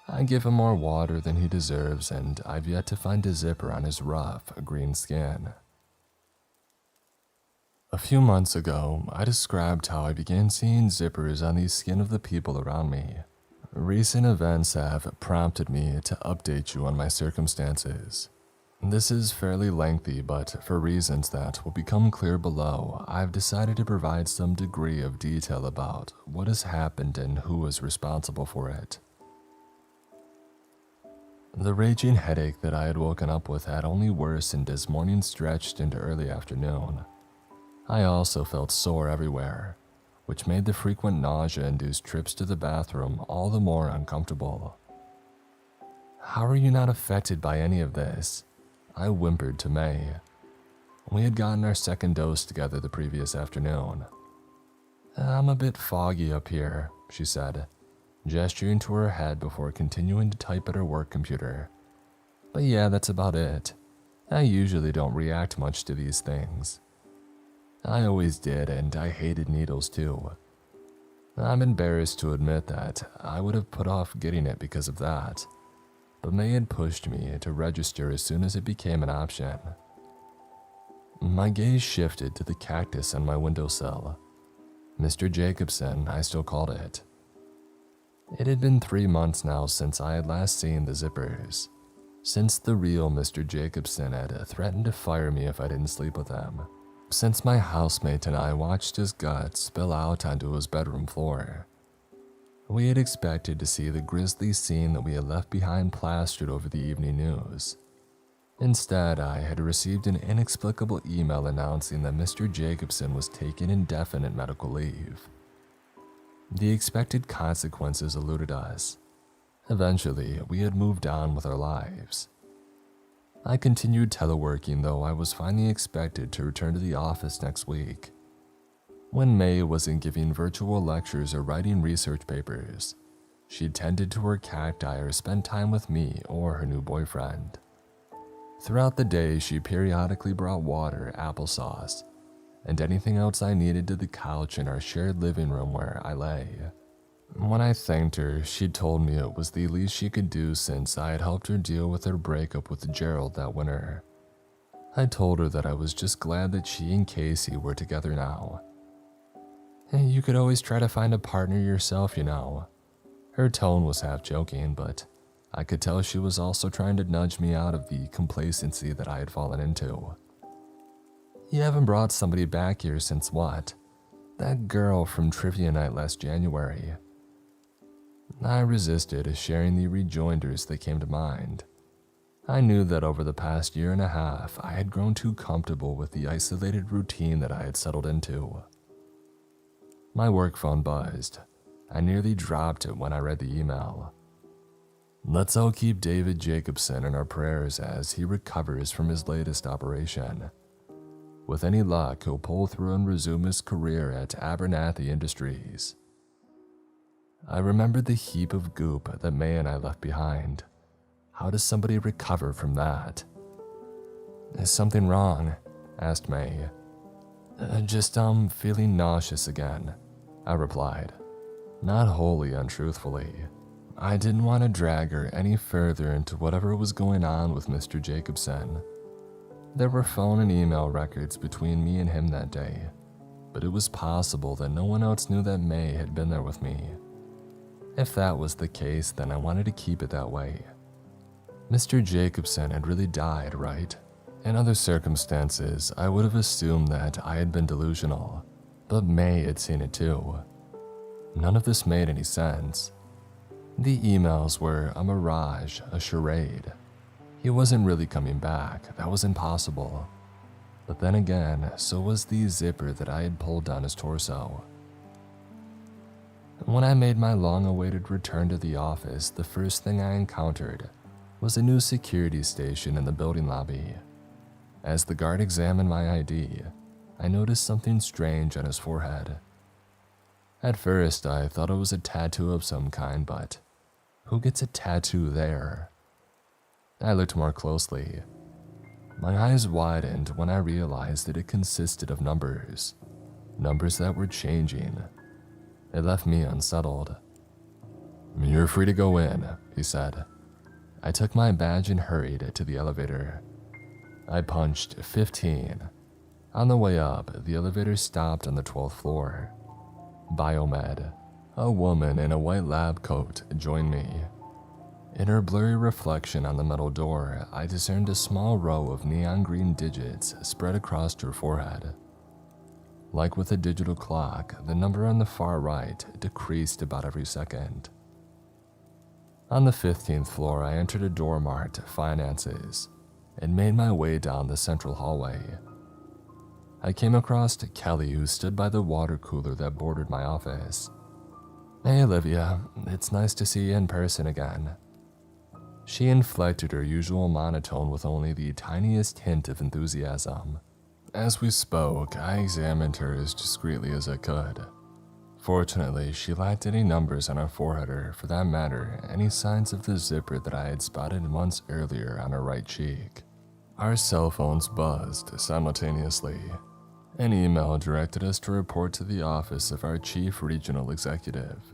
Speaker 1: I give him more water than he deserves, and I've yet to find a zipper on his rough, green skin. A few months ago, I described how I began seeing zippers on the skin of the people around me. Recent events have prompted me to update you on my circumstances. This is fairly lengthy, but for reasons that will become clear below, I've decided to provide some degree of detail about what has happened and who is responsible for it. The raging headache that I had woken up with had only worsened as morning stretched into early afternoon. I also felt sore everywhere, which made the frequent nausea-induced trips to the bathroom all the more uncomfortable. "How are you not affected by any of this?" I whimpered to May. We had gotten our second dose together the previous afternoon. "I'm a bit foggy up here," she said, gesturing to her head before continuing to type at her work computer. "But yeah, that's about it. I usually don't react much to these things. I always did, and I hated needles too. I'm embarrassed to admit that I would have put off getting it because of that, but May had pushed me to register as soon as it became an option." My gaze shifted to the cactus on my windowsill. Mr. Jacobson, I still called it. It had been 3 months now since I had last seen the zippers, since the real Mr. Jacobson had threatened to fire me if I didn't sleep with him, since my housemate and I watched his guts spill out onto his bedroom floor. We had expected to see the grisly scene that we had left behind plastered over the evening news. Instead, I had received an inexplicable email announcing that Mr. Jacobson was taking indefinite medical leave. The expected consequences eluded us. Eventually, we had moved on with our lives. I continued teleworking, though I was finally expected to return to the office next week. When May wasn't giving virtual lectures or writing research papers, she tended to her cacti or spent time with me or her new boyfriend. Throughout the day, she periodically brought water, applesauce, and anything else I needed to the couch in our shared living room where I lay. When I thanked her, she told me it was the least she could do since I had helped her deal with her breakup with Gerald that winter. I told her that I was just glad that she and Casey were together now. "Hey, you could always try to find a partner yourself, you know." Her tone was half joking, but I could tell she was also trying to nudge me out of the complacency that I had fallen into. "You haven't brought somebody back here since what? That girl from trivia night last January." I resisted sharing the rejoinders that came to mind. I knew that over the past year and a half, I had grown too comfortable with the isolated routine that I had settled into. My work phone buzzed. I nearly dropped it when I read the email. Let's all keep David Jacobson in our prayers as he recovers from his latest operation. With any luck, he'll pull through and resume his career at Abernathy Industries. I remembered the heap of goop that May and I left behind. How does somebody recover from that? Is something wrong? Asked May. Just feeling nauseous again, I replied, not wholly untruthfully. I didn't want to drag her any further into whatever was going on with Mr. Jacobson. There were phone and email records between me and him that day, but it was possible that no one else knew that May had been there with me. If that was the case, then I wanted to keep it that way. Mr. Jacobson had really died, right? In other circumstances, I would have assumed that I had been delusional, but May had seen it too. None of this made any sense. The emails were a mirage, a charade. He wasn't really coming back, that was impossible. But then again, so was the zipper that I had pulled down his torso. When I made my long-awaited return to the office, the first thing I encountered was a new security station in the building lobby. As the guard examined my ID, I noticed something strange on his forehead. At first, I thought it was a tattoo of some kind, but who gets a tattoo there? I looked more closely. My eyes widened when I realized that it consisted of numbers that were changing. It left me unsettled. "You're free to go in," he said. I took my badge and hurried to the elevator. I punched 15. On the way up, the elevator stopped on the 12th floor. Biomed, a woman in a white lab coat, joined me. In her blurry reflection on the metal door, I discerned a small row of neon green digits spread across her forehead. Like with a digital clock, the number on the far right decreased about every second. On the 15th floor, I entered a door marked Finances and made my way down the central hallway. I came across Kelly, who stood by the water cooler that bordered my office. "Hey Olivia, it's nice to see you in person again." She inflected her usual monotone with only the tiniest hint of enthusiasm. As we spoke, I examined her as discreetly as I could. Fortunately, she lacked any numbers on her forehead or, for that matter, any signs of the zipper that I had spotted months earlier on her right cheek. Our cell phones buzzed simultaneously. An email directed us to report to the office of our chief regional executive.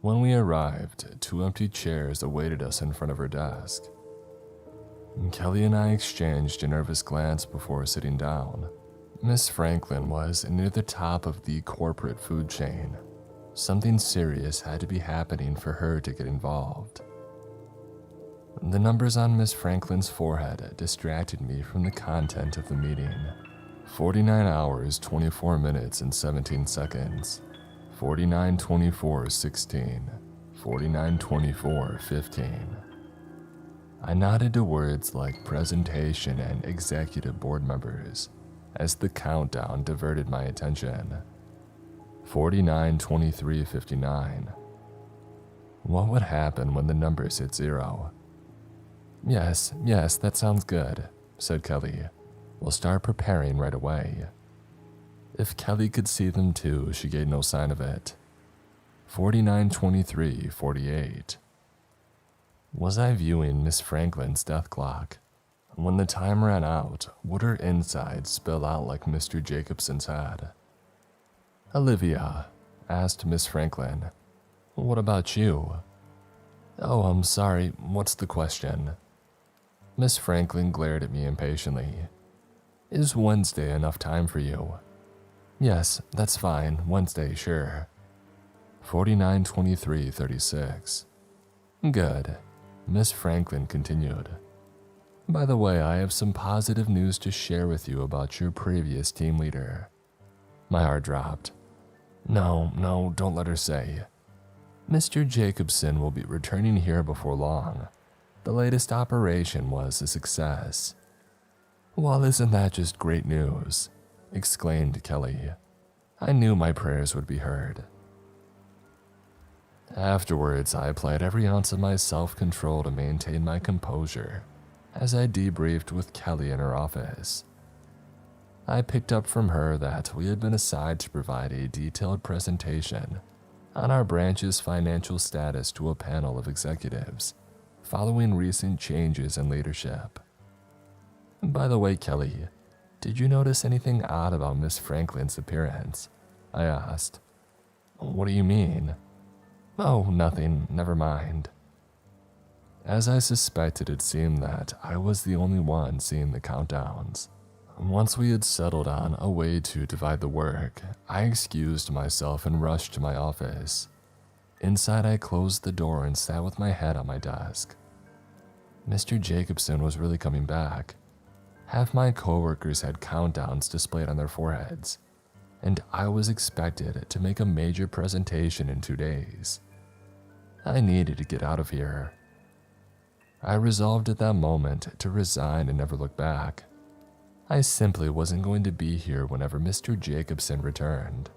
Speaker 1: When we arrived, 2 empty chairs awaited us in front of her desk. Kelly and I exchanged a nervous glance before sitting down. Miss Franklin was near the top of the corporate food chain. Something serious had to be happening for her to get involved. The numbers on Miss Franklin's forehead distracted me from the content of the meeting. 49 hours, 24 minutes, and 17 seconds. 49-24-16. 49-24-15. I nodded to words like presentation and executive board members as the countdown diverted my attention. 49-23-59. What would happen when the numbers hit 0? Yes, that sounds good, said Kelly. We'll start preparing right away. If Kelly could see them too, she gave no sign of it. 49-23-48. Was I viewing Miss Franklin's death clock? When the time ran out, would her insides spill out like Mr. Jacobson's had? "Olivia," asked Miss Franklin, "what about you?" "Oh, I'm sorry, what's the question?" Miss Franklin glared at me impatiently. "Is Wednesday enough time for you?" "Yes, that's fine, Wednesday, sure." 49-23-36. Good. Miss Franklin continued. "By the way, I have some positive news to share with you about your previous team leader." My heart dropped. No, don't let her say. "Mr. Jacobson will be returning here before long. The latest operation was a success." "Well, isn't that just great news?" exclaimed Kelly. I knew my prayers would be heard. Afterwards, I applied every ounce of my self-control to maintain my composure as I debriefed with Kelly in her office. I picked up from her that we had been assigned to provide a detailed presentation on our branch's financial status to a panel of executives following recent changes in leadership. By the way, Kelly, did you notice anything odd about Miss Franklin's appearance? I asked. What do you mean? Oh, nothing, never mind. As I suspected, it seemed that I was the only one seeing the countdowns. Once we had settled on a way to divide the work, I excused myself and rushed to my office. Inside, I closed the door and sat with my head on my desk. Mr. Jacobson was really coming back. Half my coworkers had countdowns displayed on their foreheads, and I was expected to make a major presentation in 2 days. I needed to get out of here. I resolved at that moment to resign and never look back. I simply wasn't going to be here whenever Mr. Jacobson returned.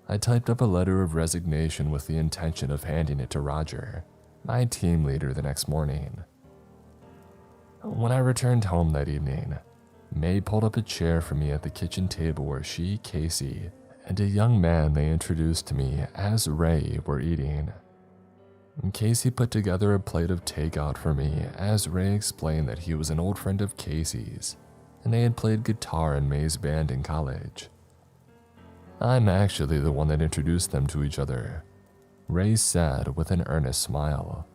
Speaker 1: I typed up a letter of resignation with the intention of handing it to Roger, my team leader, the next morning. When I returned home that evening, May pulled up a chair for me at the kitchen table where she, Casey, and a young man they introduced to me as Ray were eating. Casey put together a plate of takeout for me as Ray explained that he was an old friend of Casey's and they had played guitar in May's band in college. I'm actually the one that introduced them to each other, Ray said with an earnest smile.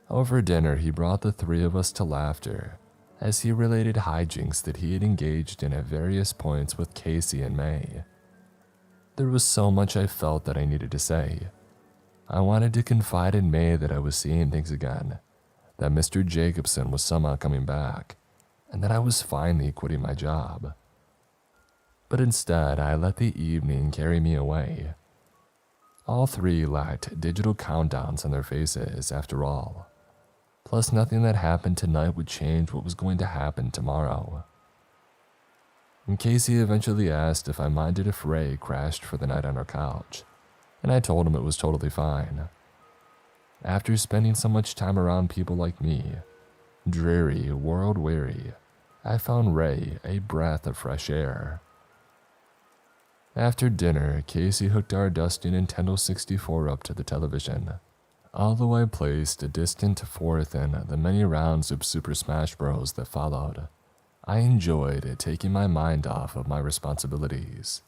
Speaker 1: Over dinner, he brought the three of us to laughter as he related hijinks that he had engaged in at various points with Casey and May. There was so much I felt that I needed to say. I wanted to confide in May that I was seeing things again, that Mr. Jacobson was somehow coming back, and that I was finally quitting my job. But instead, I let the evening carry me away. All three lacked digital countdowns on their faces, after all. Plus, nothing that happened tonight would change what was going to happen tomorrow. And Casey eventually asked if I minded if Ray crashed for the night on our couch, and I told him it was totally fine. After spending so much time around people like me, dreary, world-weary, I found Ray a breath of fresh air. After dinner, Casey hooked our dusty Nintendo 64 up to the television, although I placed a distant fourth in the many rounds of Super Smash Bros. That followed. I enjoyed taking my mind off of my responsibilities.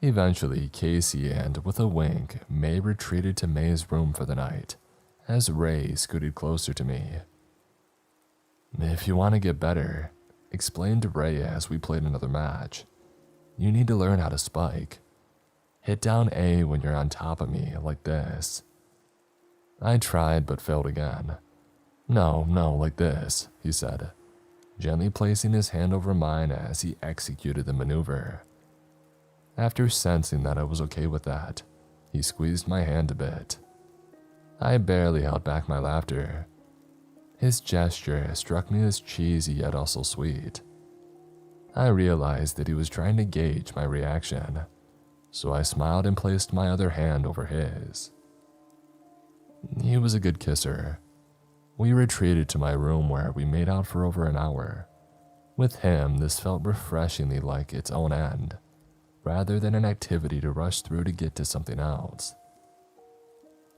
Speaker 1: Eventually, Casey and, with a wink, May retreated to May's room for the night, as Ray scooted closer to me. If you want to get better, explained Ray as we played another match, you need to learn how to spike. Hit down A when you're on top of me, like this. I tried but failed again. No, like this, he said, gently placing his hand over mine as he executed the maneuver. After sensing that I was okay with that, he squeezed my hand a bit. I barely held back my laughter. His gesture struck me as cheesy yet also sweet. I realized that he was trying to gauge my reaction, so I smiled and placed my other hand over his. He was a good kisser. We retreated to my room where we made out for over an hour. With him, this felt refreshingly like its own end, rather than an activity to rush through to get to something else.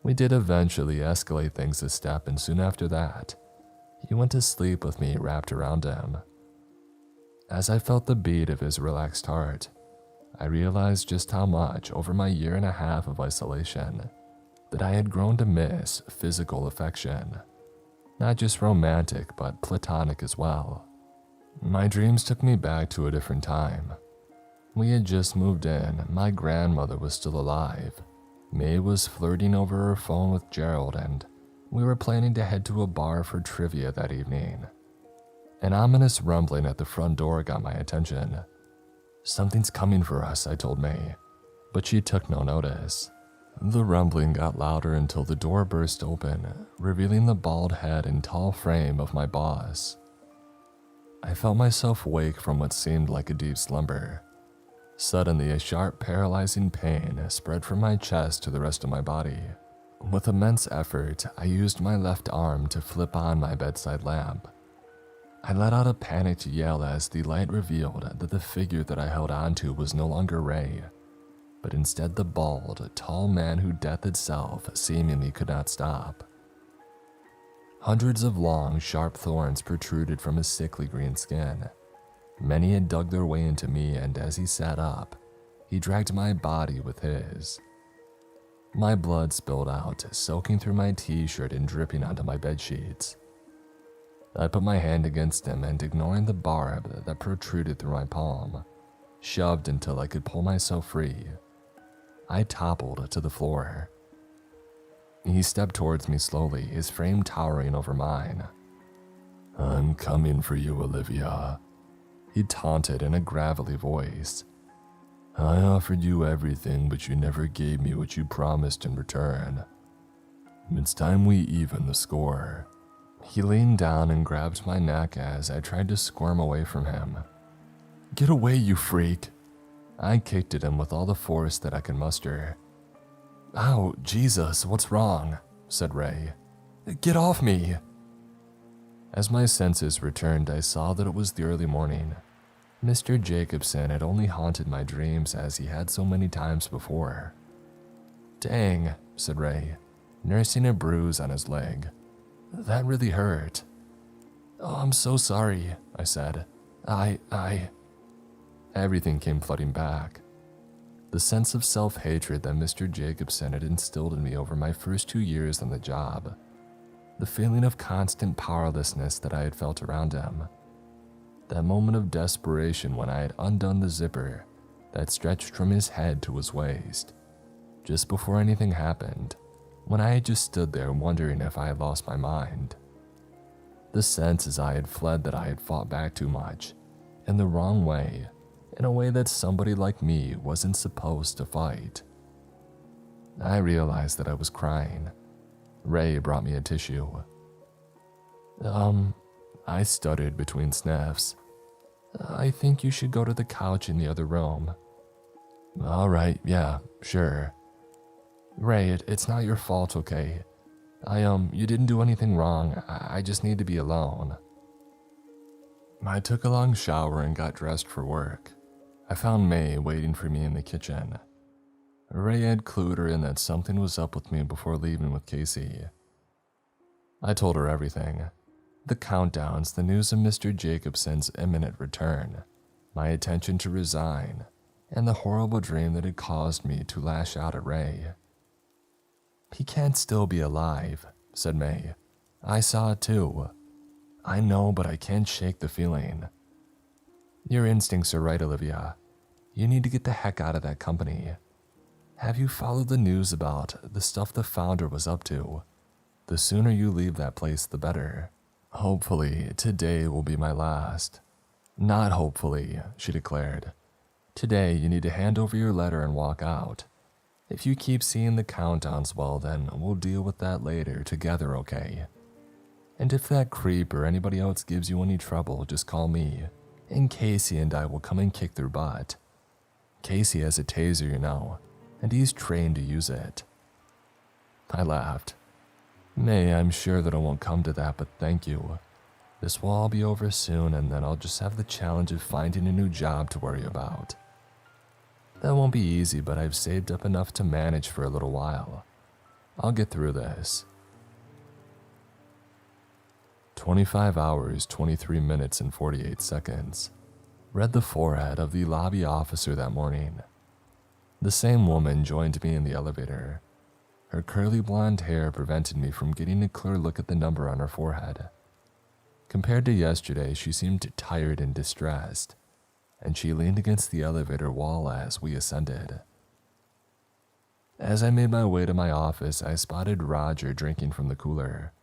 Speaker 1: We did eventually escalate things a step, and soon after that, he went to sleep with me wrapped around him. As I felt the beat of his relaxed heart, I realized just how much over my 1.5 years of isolation that I had grown to miss physical affection, not just romantic but platonic as well. My dreams took me back to a different time. We had just moved in, my grandmother was still alive, May was flirting over her phone with Gerald, and we were planning to head to a bar for trivia that evening. An ominous rumbling at the front door got my attention. Something's coming for us, I told May, but she took no notice. The rumbling got louder until the door burst open, revealing the bald head and tall frame of my boss. I felt myself wake from what seemed like a deep slumber. Suddenly, a sharp, paralyzing pain spread from my chest to the rest of my body. With immense effort, I used my left arm to flip on my bedside lamp. I let out a panicked yell as the light revealed that the figure that I held onto was no longer Ray, but instead the bald, tall man who death itself seemingly could not stop. Hundreds of long, sharp thorns protruded from his sickly green skin. Many had dug their way into me, and as he sat up, he dragged my body with his. My blood spilled out, soaking through my t-shirt and dripping onto my bedsheets. I put my hand against him and, ignoring the barb that protruded through my palm, shoved until I could pull myself free. I toppled to the floor. He stepped towards me slowly, his frame towering over mine. "I'm coming for you, Olivia," he taunted in a gravelly voice. "I offered you everything, but you never gave me what you promised in return. It's time we even the score." He leaned down and grabbed my neck as I tried to squirm away from him. "Get away, you freak!" I kicked at him with all the force that I could muster. "Ow, Jesus, what's wrong?" said Ray. "Get off me!" As my senses returned, I saw that it was the early morning. Mr. Jacobson had only haunted my dreams as he had so many times before. "Dang," said Ray, nursing a bruise on his leg. "That really hurt." "Oh, I'm so sorry," I said. Everything came flooding back. The sense of self-hatred that Mr. Jacobson had instilled in me over my first 2 years on the job. The feeling of constant powerlessness that I had felt around him. That moment of desperation when I had undone the zipper that stretched from his head to his waist. Just before anything happened, when I had just stood there wondering if I had lost my mind. The sense as I had fled that I had fought back too much, in the wrong way, in a way that somebody like me wasn't supposed to fight. I realized that I was crying. Ray brought me a tissue. I stuttered between sniffs. "I think you should go to the couch in the other room." "All right, yeah, sure." "Ray, it's not your fault, okay? You didn't do anything wrong. I just need to be alone." I took a long shower and got dressed for work. I found May waiting for me in the kitchen. Ray had clued her in that something was up with me before leaving with Casey. I told her everything. The countdowns, the news of Mr. Jacobson's imminent return, my intention to resign, and the horrible dream that had caused me to lash out at Ray. "He can't still be alive," said May. "I saw it too." "I know, but I can't shake the feeling." "Your instincts are right, Olivia. You need to get the heck out of that company. Have you followed the news about the stuff the founder was up to? The sooner you leave that place, the better. Hopefully, today will be my last." "Not hopefully," she declared. "Today, you need to hand over your letter and walk out. If you keep seeing the countdowns, well, then we'll deal with that later together, okay? And if that creep or anybody else gives you any trouble, just call me, and Casey and I will come and kick their butt. Casey has a taser, you know, and he's trained to use it." I laughed. "May, I'm sure that it won't come to that, but thank you. This will all be over soon, and then I'll just have the challenge of finding a new job to worry about. That won't be easy, but I've saved up enough to manage for a little while. I'll get through this." 25 hours, 23 minutes, and 48 seconds. Read the forehead of the lobby officer that morning. The same woman joined me in the elevator. Her curly blonde hair prevented me from getting a clear look at the number on her forehead. Compared to yesterday, she seemed tired and distressed, and she leaned against the elevator wall as we ascended. As I made my way to my office, I spotted Roger drinking from the cooler.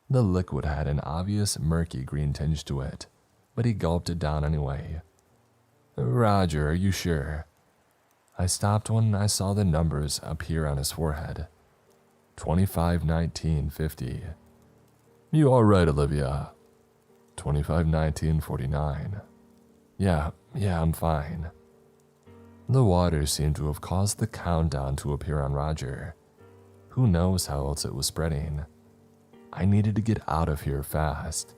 Speaker 1: The liquid had an obvious murky green tinge to it, but he gulped it down anyway. "Roger, are you sure?" I stopped when I saw the numbers appear on his forehead. 251950. "You all right, Olivia?" 251949. Yeah, I'm fine." The water seemed to have caused the countdown to appear on Roger. Who knows how else it was spreading? I needed to get out of here fast.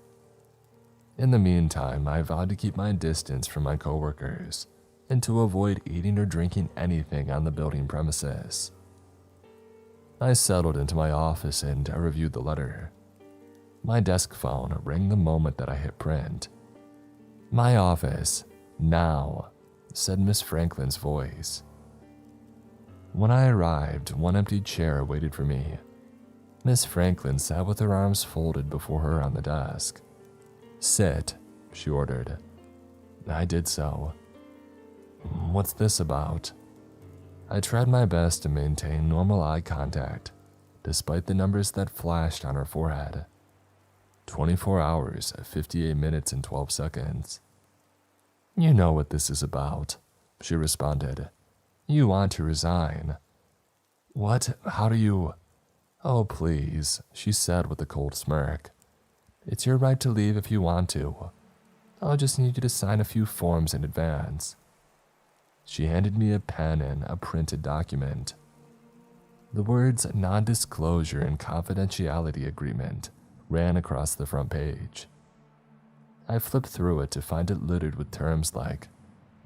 Speaker 1: In the meantime, I vowed to keep my distance from my coworkers and to avoid eating or drinking anything on the building premises. I settled into my office and I reviewed the letter. My desk phone rang the moment that I hit print. "My office, now," said Miss Franklin's voice. When I arrived, one empty chair waited for me. Miss Franklin sat with her arms folded before her on the desk. "Sit," she ordered. I did so. "What's this about?" I tried my best to maintain normal eye contact, despite the numbers that flashed on her forehead. 24 hours, 58 minutes, and 12 seconds. "You know what this is about," she responded. "You want to resign." "What? How do you—" "Oh, please," she said with a cold smirk. "It's your right to leave if you want to. I'll just need you to sign a few forms in advance." She handed me a pen and a printed document. The words non-disclosure and confidentiality agreement ran across the front page. I flipped through it to find it littered with terms like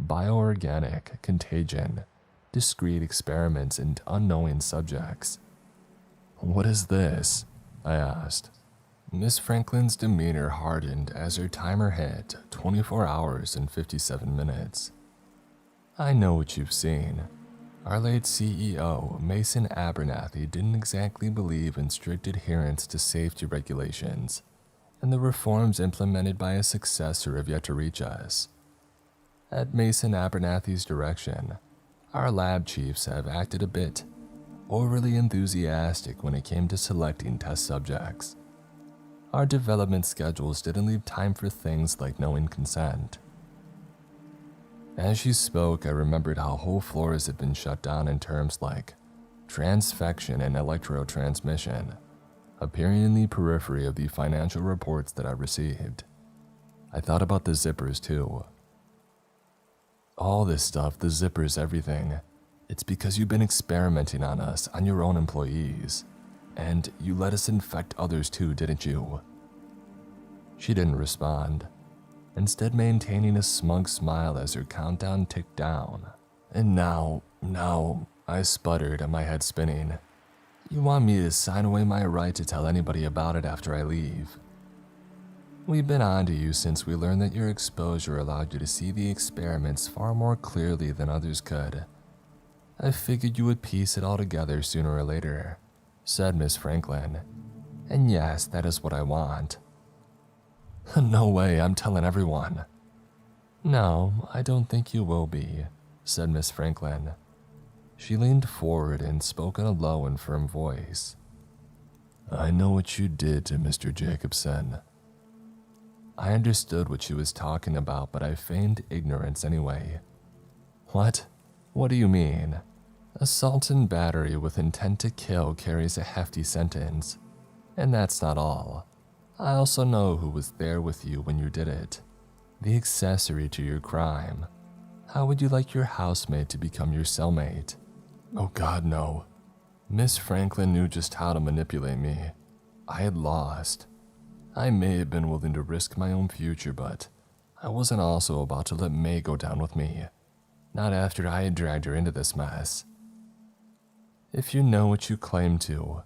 Speaker 1: bioorganic, contagion, discrete experiments, and unknowing subjects. "What is this?" I asked. Miss Franklin's demeanor hardened as her timer hit 24 hours and 57 minutes. "I know what you've seen. Our late CEO, Mason Abernathy, didn't exactly believe in strict adherence to safety regulations, and the reforms implemented by his successor have yet to reach us. At Mason Abernathy's direction, our lab chiefs have acted a bit overly enthusiastic when it came to selecting test subjects. Our development schedules didn't leave time for things like knowing consent." As she spoke, I remembered how whole floors had been shut down in terms like transfection and electrotransmission, appearing in the periphery of the financial reports that I received. I thought about the zippers too. "All this stuff, the zippers, everything, it's because you've been experimenting on us, on your own employees. And you let us infect others too, didn't you?" She didn't respond, instead maintaining a smug smile as her countdown ticked down. "And now, I sputtered, my head spinning. "You want me to sign away my right to tell anybody about it after I leave? We've been on to you since we learned that your exposure allowed you to see the experiments far more clearly than others could. I figured you would piece it all together sooner or later," said Miss Franklin. "And yes, that is what I want." "No way, I'm telling everyone." "No, I don't think you will be," said Miss Franklin. She leaned forward and spoke in a low and firm voice. "I know what you did to Mr. Jacobson." I understood what she was talking about, but I feigned ignorance anyway. "What? What do you mean?" "Assault and battery with intent to kill carries a hefty sentence. And that's not all. I also know who was there with you when you did it. The accessory to your crime. How would you like your housemate to become your cellmate?" Oh God, no. Miss Franklin knew just how to manipulate me. I had lost. I may have been willing to risk my own future, but I wasn't also about to let May go down with me. Not after I had dragged her into this mess. "If you know what you claim to,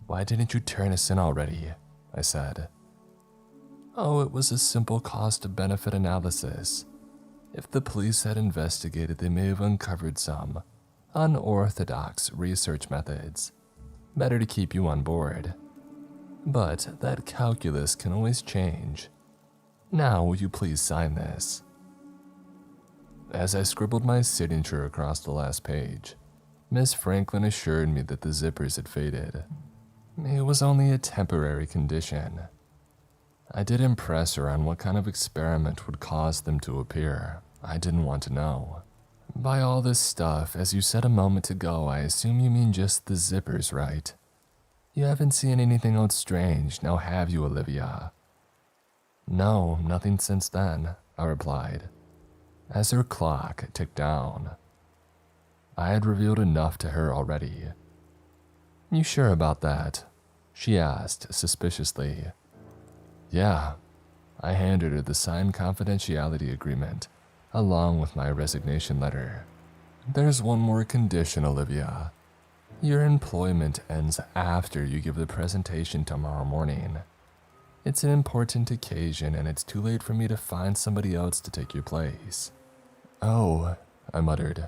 Speaker 1: why didn't you turn us in already?" I said. "Oh, it was a simple cost-to-benefit analysis. If the police had investigated, they may have uncovered some unorthodox research methods. Better to keep you on board. But that calculus can always change. Now, will you please sign this?" As I scribbled my signature across the last page, Miss Franklin assured me that the zippers had faded. It was only a temporary condition. I did impress her on what kind of experiment would cause them to appear. I didn't want to know. "By all this stuff, as you said a moment ago, I assume you mean just the zippers, right? You haven't seen anything else strange, now have you, Olivia?" "No, nothing since then," I replied. As her clock ticked down, I had revealed enough to her already. "You sure about that?" she asked suspiciously. "Yeah." I handed her the signed confidentiality agreement, along with my resignation letter. "There's one more condition, Olivia. Your employment ends after you give the presentation tomorrow morning. It's an important occasion and it's too late for me to find somebody else to take your place." "Oh," I muttered.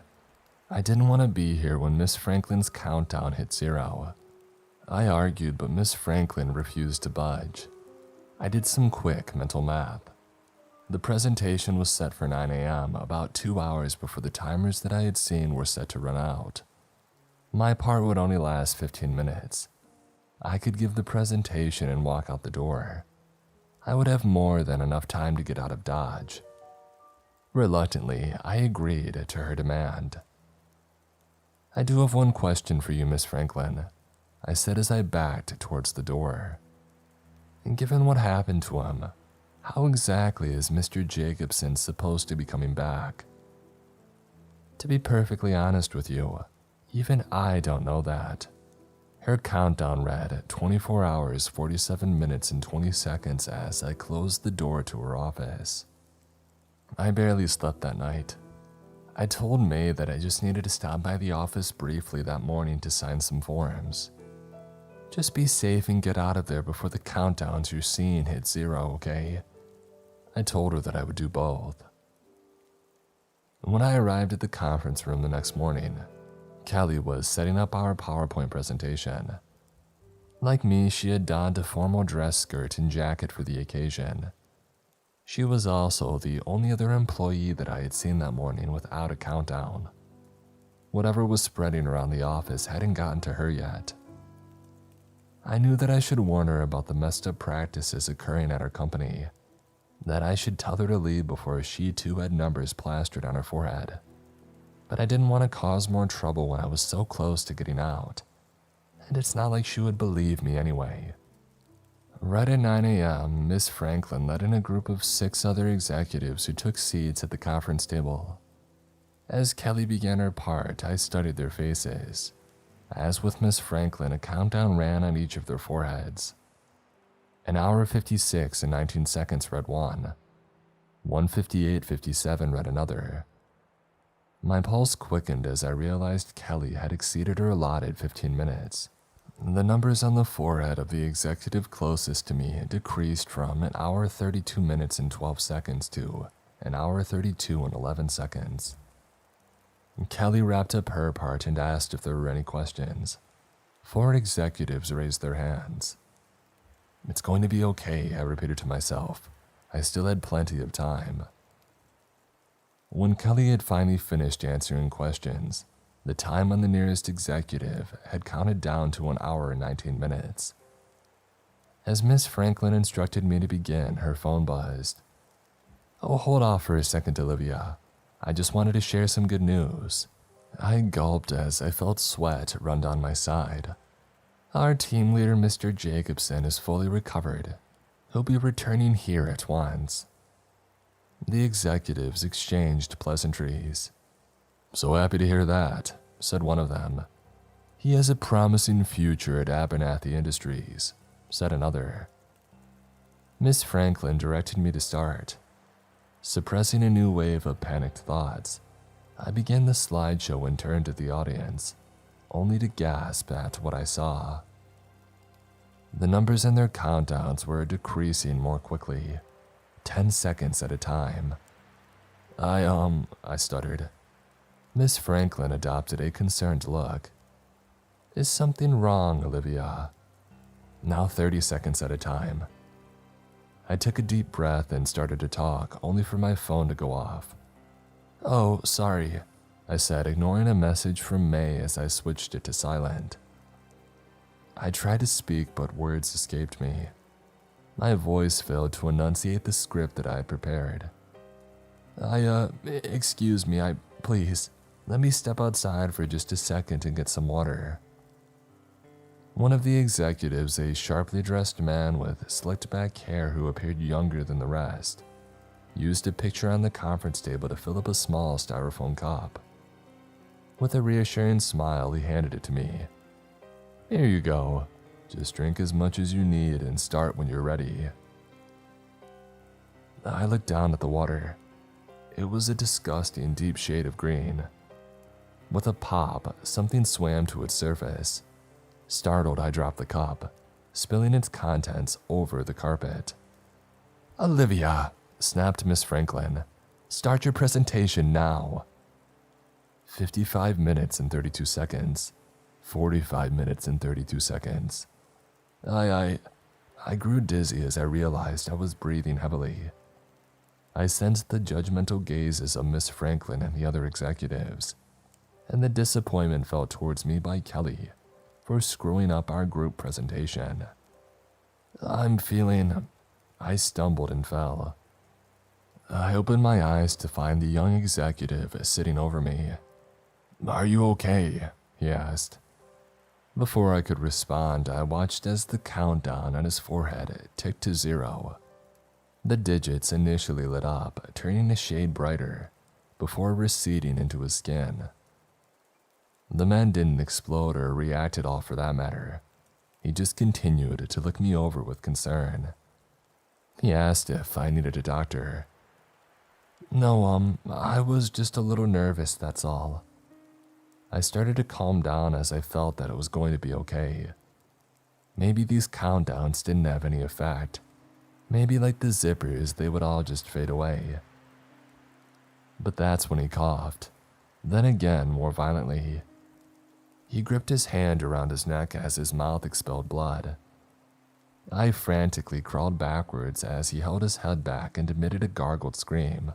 Speaker 1: I didn't want to be here when Miss Franklin's countdown hit 0. I argued, but Miss Franklin refused to budge. I did some quick mental math. The presentation was set for 9 a.m., about 2 hours before the timers that I had seen were set to run out. My part would only last 15 minutes. I could give the presentation and walk out the door. I would have more than enough time to get out of Dodge. Reluctantly, I agreed to her demand. "I do have one question for you, Miss Franklin," I said as I backed towards the door. "Given what happened to him, how exactly is Mr. Jacobson supposed to be coming back?" "To be perfectly honest with you, even I don't know that." Her countdown read 24 hours, 47 minutes, and 20 seconds as I closed the door to her office. I barely slept that night. I told May that I just needed to stop by the office briefly that morning to sign some forms. "Just be safe and get out of there before the countdowns you're seeing hit 0, okay?" I told her that I would do both. When I arrived at the conference room the next morning, Kelly was setting up our PowerPoint presentation. Like me, she had donned a formal dress skirt and jacket for the occasion. She was also the only other employee that I had seen that morning without a countdown. Whatever was spreading around the office hadn't gotten to her yet. I knew that I should warn her about the messed up practices occurring at our company, that I should tell her to leave before she too had numbers plastered on her forehead. But I didn't want to cause more trouble when I was so close to getting out, and it's not like she would believe me anyway. Right at 9 a.m., Miss Franklin led in a group of 6 other executives who took seats at the conference table. As Kelly began her part, I studied their faces. As with Miss Franklin, a countdown ran on each of their foreheads. An hour 56 and 19 seconds read one. 1:58:57 read another. My pulse quickened as I realized Kelly had exceeded her allotted 15 minutes. The numbers on the forehead of the executive closest to me decreased from an hour 32 minutes and 12 seconds to an hour 32 and 11 seconds. Kelly wrapped up her part and asked if there were any questions. 4 executives raised their hands. "It's going to be okay," I repeated to myself. I still had plenty of time. When Kelly had finally finished answering questions, the time on the nearest executive had counted down to 1 hour and 19 minutes. As Miss Franklin instructed me to begin, her phone buzzed. "Oh, hold off for a second, Olivia. I just wanted to share some good news." I gulped as I felt sweat run down my side. "Our team leader, Mr. Jacobson, is fully recovered. He'll be returning here at once." The executives exchanged pleasantries. "So happy to hear that," said one of them. "He has a promising future at Abernathy Industries," said another. Miss Franklin directed me to start. Suppressing a new wave of panicked thoughts, I began the slideshow and turned to the audience, only to gasp at what I saw. The numbers in their countdowns were decreasing more quickly, 10 seconds at a time. I stuttered. Miss Franklin adopted a concerned look. "Is something wrong, Olivia?" Now 30 seconds at a time. I took a deep breath and started to talk, only for my phone to go off. "Oh, sorry," I said, ignoring a message from May as I switched it to silent. I tried to speak, but words escaped me. My voice failed to enunciate the script that I had prepared. Excuse me, please, let me step outside for just a second and get some water." One of the executives, a sharply dressed man with slicked back hair who appeared younger than the rest, used a picture on the conference table to fill up a small styrofoam cup. With a reassuring smile, he handed it to me. Here you go. Just drink as much as you need and start when you're ready. I looked down at the water. It was a disgusting deep shade of green. With a pop, something swam to its surface. Startled, I dropped the cup, spilling its contents over the carpet. Olivia, snapped Miss Franklin. Start your presentation now. 55 minutes and 32 seconds. 45 minutes and 32 seconds. I grew dizzy as I realized I was breathing heavily. I sensed the judgmental gazes of Miss Franklin and the other executives, and the disappointment felt towards me by Kelly for screwing up our group presentation. I stumbled and fell. I opened my eyes to find the young executive sitting over me. Are you okay? He asked. Before I could respond, I watched as the countdown on his forehead ticked to 0. The digits initially lit up, turning a shade brighter, before receding into his skin. The man didn't explode or react at all for that matter. He just continued to look me over with concern. He asked if I needed a doctor. No, I was just a little nervous, that's all. I started to calm down as I felt that it was going to be okay. Maybe these countdowns didn't have any effect. Maybe like the zippers, they would all just fade away. But that's when he coughed. Then again, more violently. He gripped his hand around his neck as his mouth expelled blood. I frantically crawled backwards as he held his head back and emitted a gargled scream.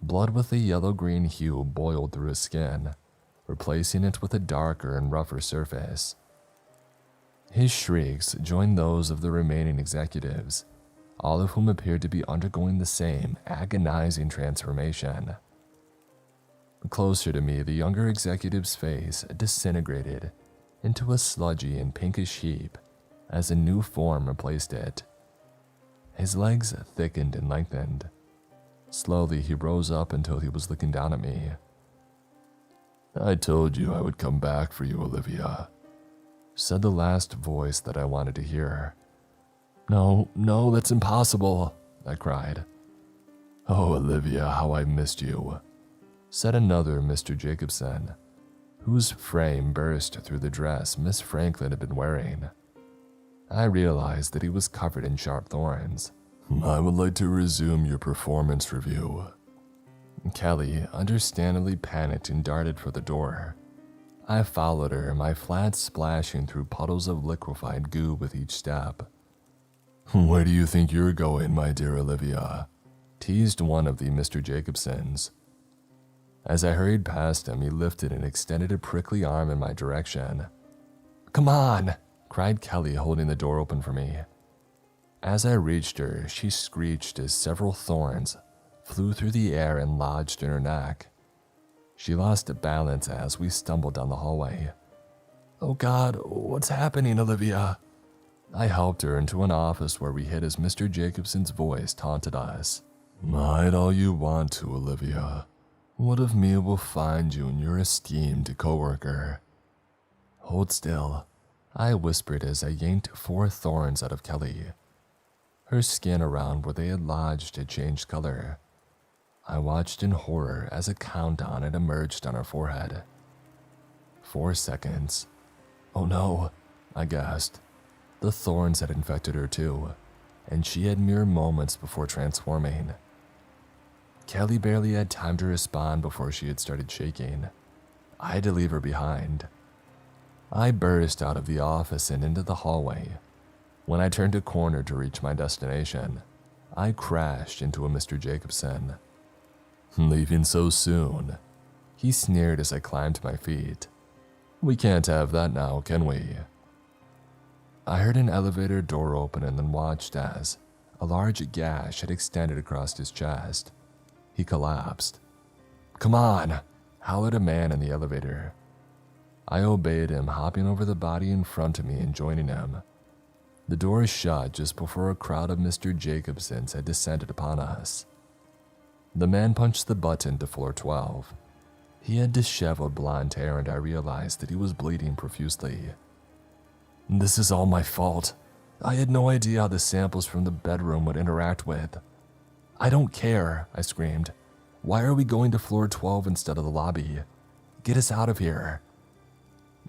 Speaker 1: Blood with a yellow-green hue boiled through his skin, replacing it with a darker and rougher surface. His shrieks joined those of the remaining executives, all of whom appeared to be undergoing the same agonizing transformation. Closer to me, the younger executive's face disintegrated into a sludgy and pinkish heap as a new form replaced it. His legs thickened and lengthened. Slowly, he rose up until he was looking down at me. I told you I would come back for you, Olivia, said the last voice that I wanted to hear. No, that's impossible, I cried. Oh, Olivia, how I missed you, said another Mr. Jacobson, whose frame burst through the dress Miss Franklin had been wearing. I realized that he was covered in sharp thorns. I would like to resume your performance review. Kelly understandably panicked and darted for the door. I followed her, my flats splashing through puddles of liquefied goo with each step. Where do you think you're going, my dear Olivia? Teased one of the Mr. Jacobsons. As I hurried past him, he lifted and extended a prickly arm in my direction. Come on, cried Kelly, holding the door open for me. As I reached her, she screeched as several thorns flew through the air and lodged in her neck. She lost balance as we stumbled down the hallway. Oh God, what's happening, Olivia? I helped her into an office where we hid as Mr. Jacobson's voice taunted us. Hide all you want to, Olivia. What if Mia will find you and your esteemed coworker? Hold still, I whispered as I yanked 4 thorns out of Kelly. Her skin around where they had lodged had changed color. I watched in horror as a countdown had emerged on her forehead. 4 seconds. Oh no, I gasped. The thorns had infected her too, and she had mere moments before transforming. Kelly barely had time to respond before she had started shaking. I had to leave her behind. I burst out of the office and into the hallway. When I turned a corner to reach my destination, I crashed into a Mr. Jacobson. Leaving so soon? He sneered as I climbed to my feet. We can't have that now, can we? I heard an elevator door open and then watched as a large gash had extended across his chest. He collapsed. Come on, howled a man in the elevator. I obeyed him, hopping over the body in front of me and joining him. The door shut just before a crowd of Mr. Jacobsons had descended upon us. The man punched the button to floor 12. He had disheveled blonde hair, and I realized that he was bleeding profusely. "This is all my fault. I had no idea how the samples from the bedroom would interact with." "I don't care," I screamed. "Why are we going to floor 12 instead of the lobby? Get us out of here."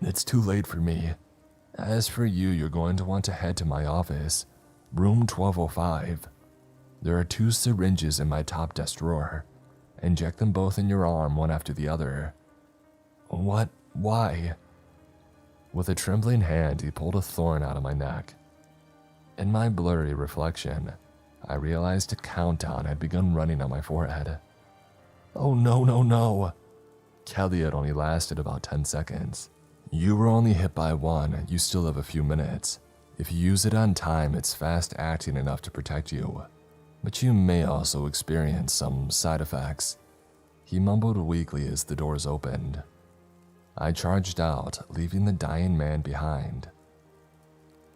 Speaker 1: "It's too late for me. As for you, you're going to want to head to my office, room 1205. There are 2 syringes in my top desk drawer. Inject them both in your arm, one after the other." "What? Why?" With a trembling hand, he pulled a thorn out of my neck. In my blurry reflection, I realized a countdown had begun running on my forehead. "Oh no, no, no." Kelly had only lasted about 10 seconds. "You were only hit by 1, you still have a few minutes. If you use it on time, it's fast acting enough to protect you. But you may also experience some side effects." He mumbled weakly as the doors opened. I charged out, leaving the dying man behind.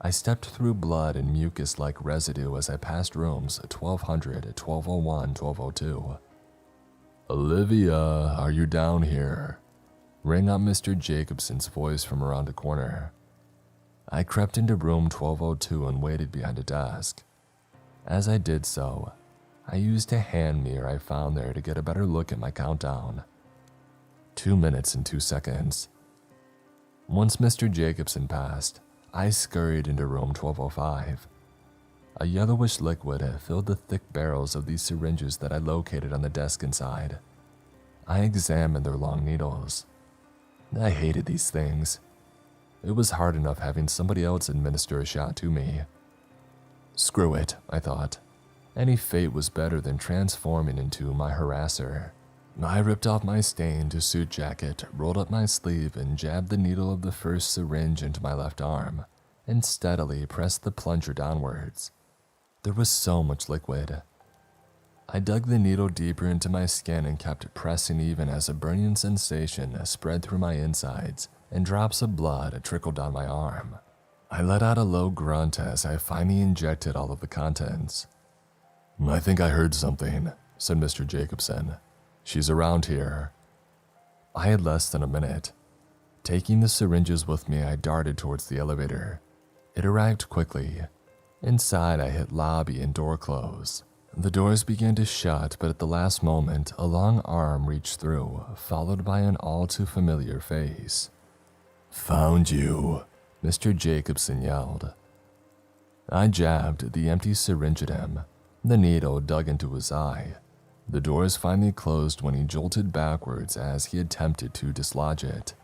Speaker 1: I stepped through blood and mucus-like residue as I passed rooms 1200, 1201, 1202. "Olivia, are you down here?" rang out Mr. Jacobson's voice from around a corner. I crept into room 1202 and waited behind a desk. As I did so, I used a hand mirror I found there to get a better look at my countdown. 2 minutes and 2 seconds. Once Mr. Jacobson passed, I scurried into room 1205. A yellowish liquid filled the thick barrels of these syringes that I located on the desk inside. I examined their long needles. I hated these things. It was hard enough having somebody else administer a shot to me. Screw it, I thought. Any fate was better than transforming into my harasser. I ripped off my stained suit jacket, rolled up my sleeve, and jabbed the needle of the first syringe into my left arm, and steadily pressed the plunger downwards. There was so much liquid. I dug the needle deeper into my skin and kept pressing even as a burning sensation spread through my insides and drops of blood trickled down my arm. I let out a low grunt as I finally injected all of the contents. "I think I heard something," said Mr. Jacobson. "She's around here." I had less than a minute. Taking the syringes with me, I darted towards the elevator. It arrived quickly. Inside, I hit lobby and door close. The doors began to shut, but at the last moment, a long arm reached through, followed by an all too familiar face. "Found you," Mr. Jacobson yelled. I jabbed the empty syringe at him. The needle dug into his eye. The doors finally closed when he jolted backwards as he attempted to dislodge it.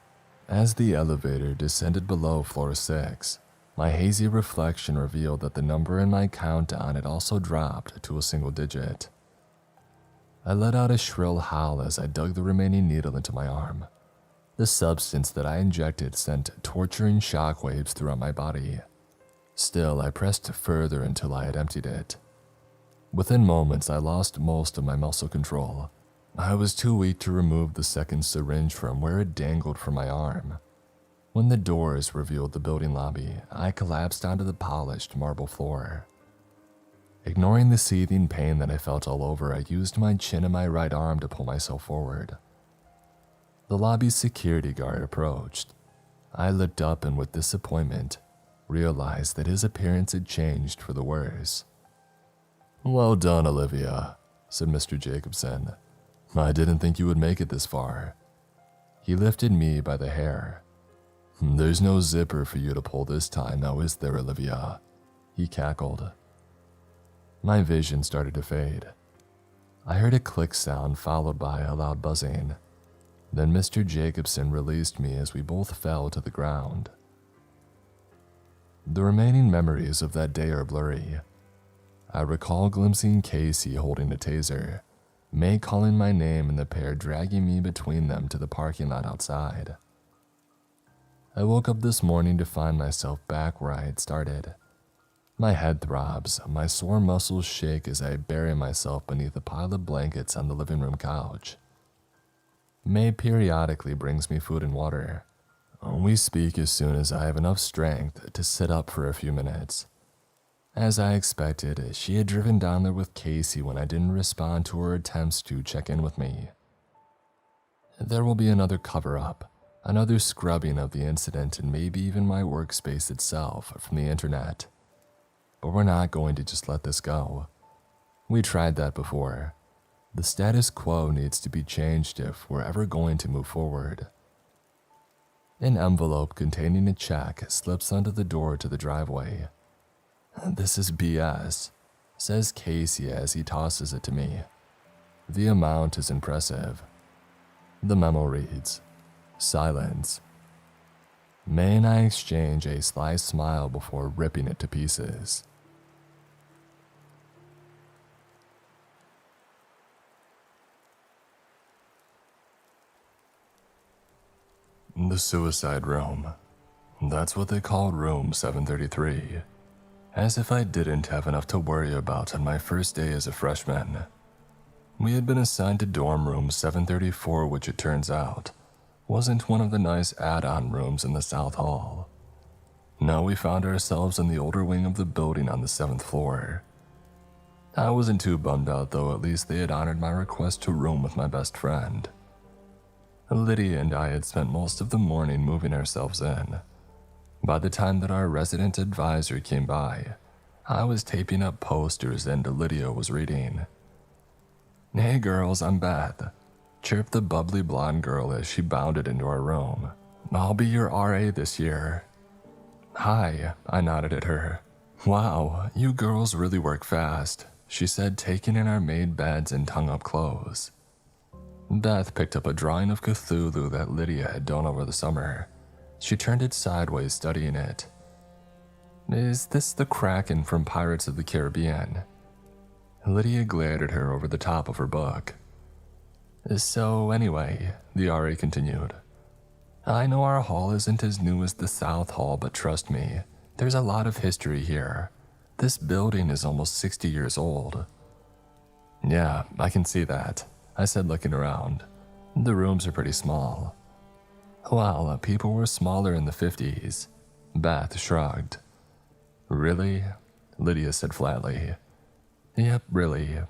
Speaker 1: As the elevator descended below floor 6, my hazy reflection revealed that the number in my countdown had also dropped to a single digit. I let out a shrill howl as I dug the remaining needle into my arm. The substance that I injected sent torturing shockwaves throughout my body. Still, I pressed further until I had emptied it. Within moments, I lost most of my muscle control. I was too weak to remove the second syringe from where it dangled from my arm. When the doors revealed the building lobby, I collapsed onto the polished marble floor. Ignoring the seething pain that I felt all over, I used my chin and my right arm to pull myself forward. The lobby's security guard approached. I looked up and with disappointment, realized that his appearance had changed for the worse. "Well done, Olivia," said Mr. Jacobson. "I didn't think you would make it this far." He lifted me by the hair. "There's no zipper for you to pull this time, now is there, Olivia?" He cackled. My vision started to fade. I heard a click sound followed by a loud buzzing. Then Mr. Jacobson released me as we both fell to the ground. The remaining memories of that day are blurry. I recall glimpsing Casey holding a taser, May calling my name and the pair dragging me between them to the parking lot outside. I woke up this morning to find myself back where I had started. My head throbs, my sore muscles shake as I bury myself beneath a pile of blankets on the living room couch. May periodically brings me food and water. We speak as soon as I have enough strength to sit up for a few minutes. As I expected, she had driven down there with Casey when I didn't respond to her attempts to check in with me. There will be another cover-up, another scrubbing of the incident, and maybe even my workspace itself from the internet. But we're not going to just let this go. We tried that before. The status quo needs to be changed if we're ever going to move forward. An envelope containing a check slips under the door to the driveway. "This is BS," says Casey as he tosses it to me. The amount is impressive. The memo reads, "Silence." May and I exchange a sly smile before ripping it to pieces. The suicide room. That's what they called room 733. As if I didn't have enough to worry about on my first day as a freshman. We had been assigned to dorm room 734, which it turns out wasn't one of the nice add-on rooms in the South Hall. No, we found ourselves in the older wing of the building on the 7th floor. I wasn't too bummed out though, at least they had honored my request to room with my best friend. Lydia and I had spent most of the morning moving ourselves in. By the time that our resident advisor came by, I was taping up posters and Lydia was reading. "Hey girls, I'm Beth," chirped the bubbly blonde girl as she bounded into our room. "I'll be your RA this year." "Hi," I nodded at her. "Wow, you girls really work fast," she said, taking in our made beds and hung up clothes. Beth picked up a drawing of Cthulhu that Lydia had done over the summer. She turned it sideways, studying it. "Is this the Kraken from Pirates of the Caribbean?" Lydia glared at her over the top of her book. "So anyway," the RA continued, "I know our hall isn't as new as the South Hall, but trust me, there's a lot of history here. This building is almost 60 years old." "Yeah, I can see that," I said, looking around. "The rooms are pretty small." "Well, people were smaller in the 50s. Beth shrugged. "Really?" Lydia said flatly. "Yep, really."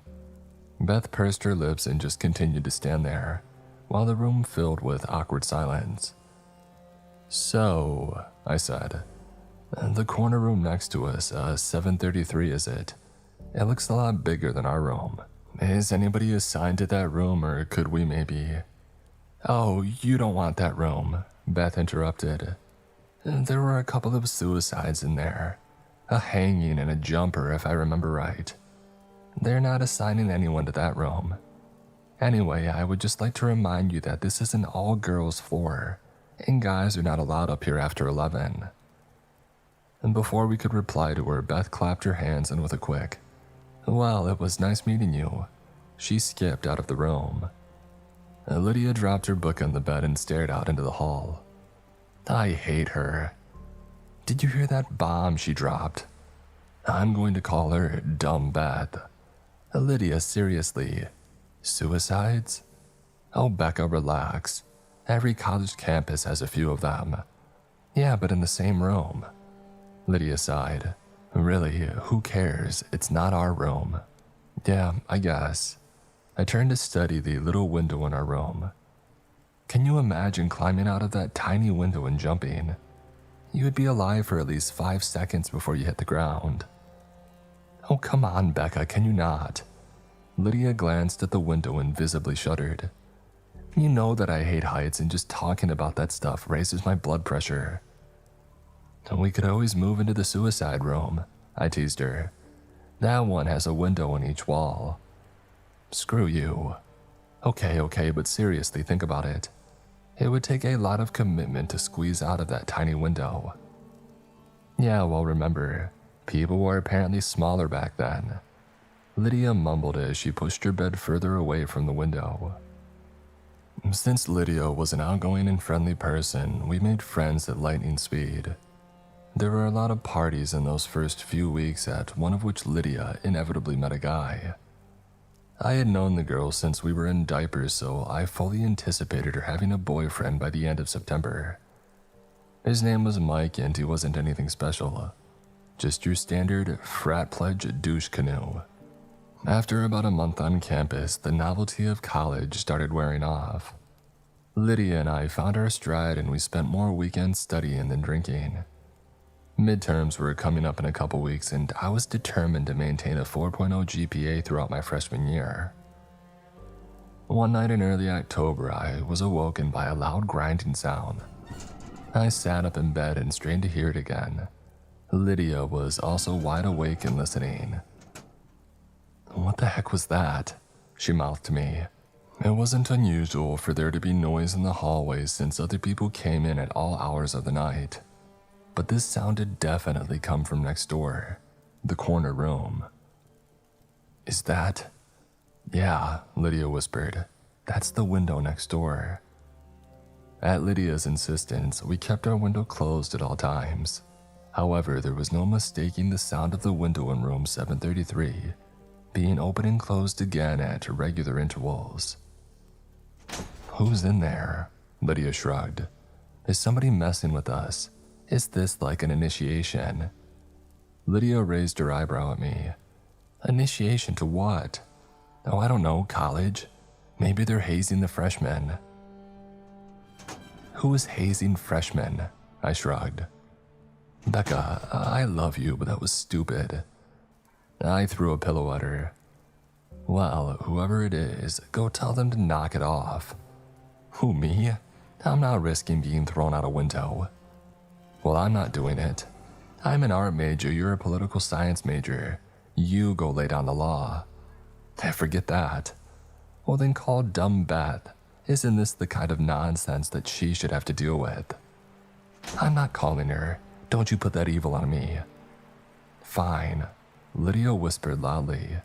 Speaker 1: Beth pursed her lips and just continued to stand there, while the room filled with awkward silence. "So," I said, "the corner room next to us, 733 is it? It looks a lot bigger than our room. Is anybody assigned to that room, or could we maybe—" "Oh, you don't want that room," Beth interrupted. "There were a couple of suicides in there. A hanging and a jumper, if I remember right. They're not assigning anyone to that room. Anyway, I would just like to remind you that this is an all-girls floor, and guys are not allowed up here after 11. And before we could reply to her, Beth clapped her hands and with a quick, "Well, it was nice meeting you," she skipped out of the room. Lydia dropped her book on the bed and stared out into the hall. I hate her. Did you hear that bomb she dropped? I'm going to call her Dumb Beth. Lydia, seriously. Suicides? Oh, Becca, relax. Every college campus has a few of them. Yeah, but in the same room. Lydia sighed. Really, who cares? It's not our room. Yeah, I guess. I turned to study the little window in our room. Can you imagine climbing out of that tiny window and jumping? You would be alive for at least 5 seconds before you hit the ground. Oh, come on, Becca, can you not? Lydia glanced at the window and visibly shuddered. You know that I hate heights, and just talking about that stuff raises my blood pressure. We could always move into the suicide room, I teased her. That one has a window on each wall. Screw you. Okay, but seriously, think about it. It would take a lot of commitment to squeeze out of that tiny window. Yeah, well, remember, people were apparently smaller back then. Lydia mumbled as she pushed her bed further away from the window. Since Lydia was an outgoing and friendly person, we made friends at lightning speed. There were a lot of parties in those first few weeks, at one of which Lydia inevitably met a guy. I had known the girl since we were in diapers, so I fully anticipated her having a boyfriend by the end of September. His name was Mike, and he wasn't anything special. Just your standard frat pledge douche canoe. After about a month on campus, the novelty of college started wearing off. Lydia and I found our stride and we spent more weekends studying than drinking. Midterms were coming up in a couple weeks and I was determined to maintain a 4.0 GPA throughout my freshman year. One night in early October, I was awoken by a loud grinding sound. I sat up in bed and strained to hear it again. Lydia was also wide awake and listening. "What the heck was that?" she mouthed to me. It wasn't unusual for there to be noise in the hallways since other people came in at all hours of the night. But this sound had definitely come from next door, the corner room. "Is that?" "Yeah," Lydia whispered. "That's the window next door." At Lydia's insistence, we kept our window closed at all times. However, there was no mistaking the sound of the window in room 733 being open and closed again at regular intervals. "Who's in there?" Lydia shrugged. "Is somebody messing with us? Is this like an initiation?" Lydia raised her eyebrow at me. "Initiation to what?" "Oh, I don't know, college. Maybe they're hazing the freshmen." "Who is hazing freshmen?" I shrugged. "Becca, I love you, but that was stupid." I threw a pillow at her. "Well, whoever it is, go tell them to knock it off." "Who, me? I'm not risking being thrown out a window." "Well, I'm not doing it. I'm an art major, you're a political science major. You go lay down the law." "Forget that." "Well, then call dumb Beth. Isn't this the kind of nonsense that she should have to deal with?" "I'm not calling her. Don't you put that evil on me." "Fine," Lydia whispered loudly.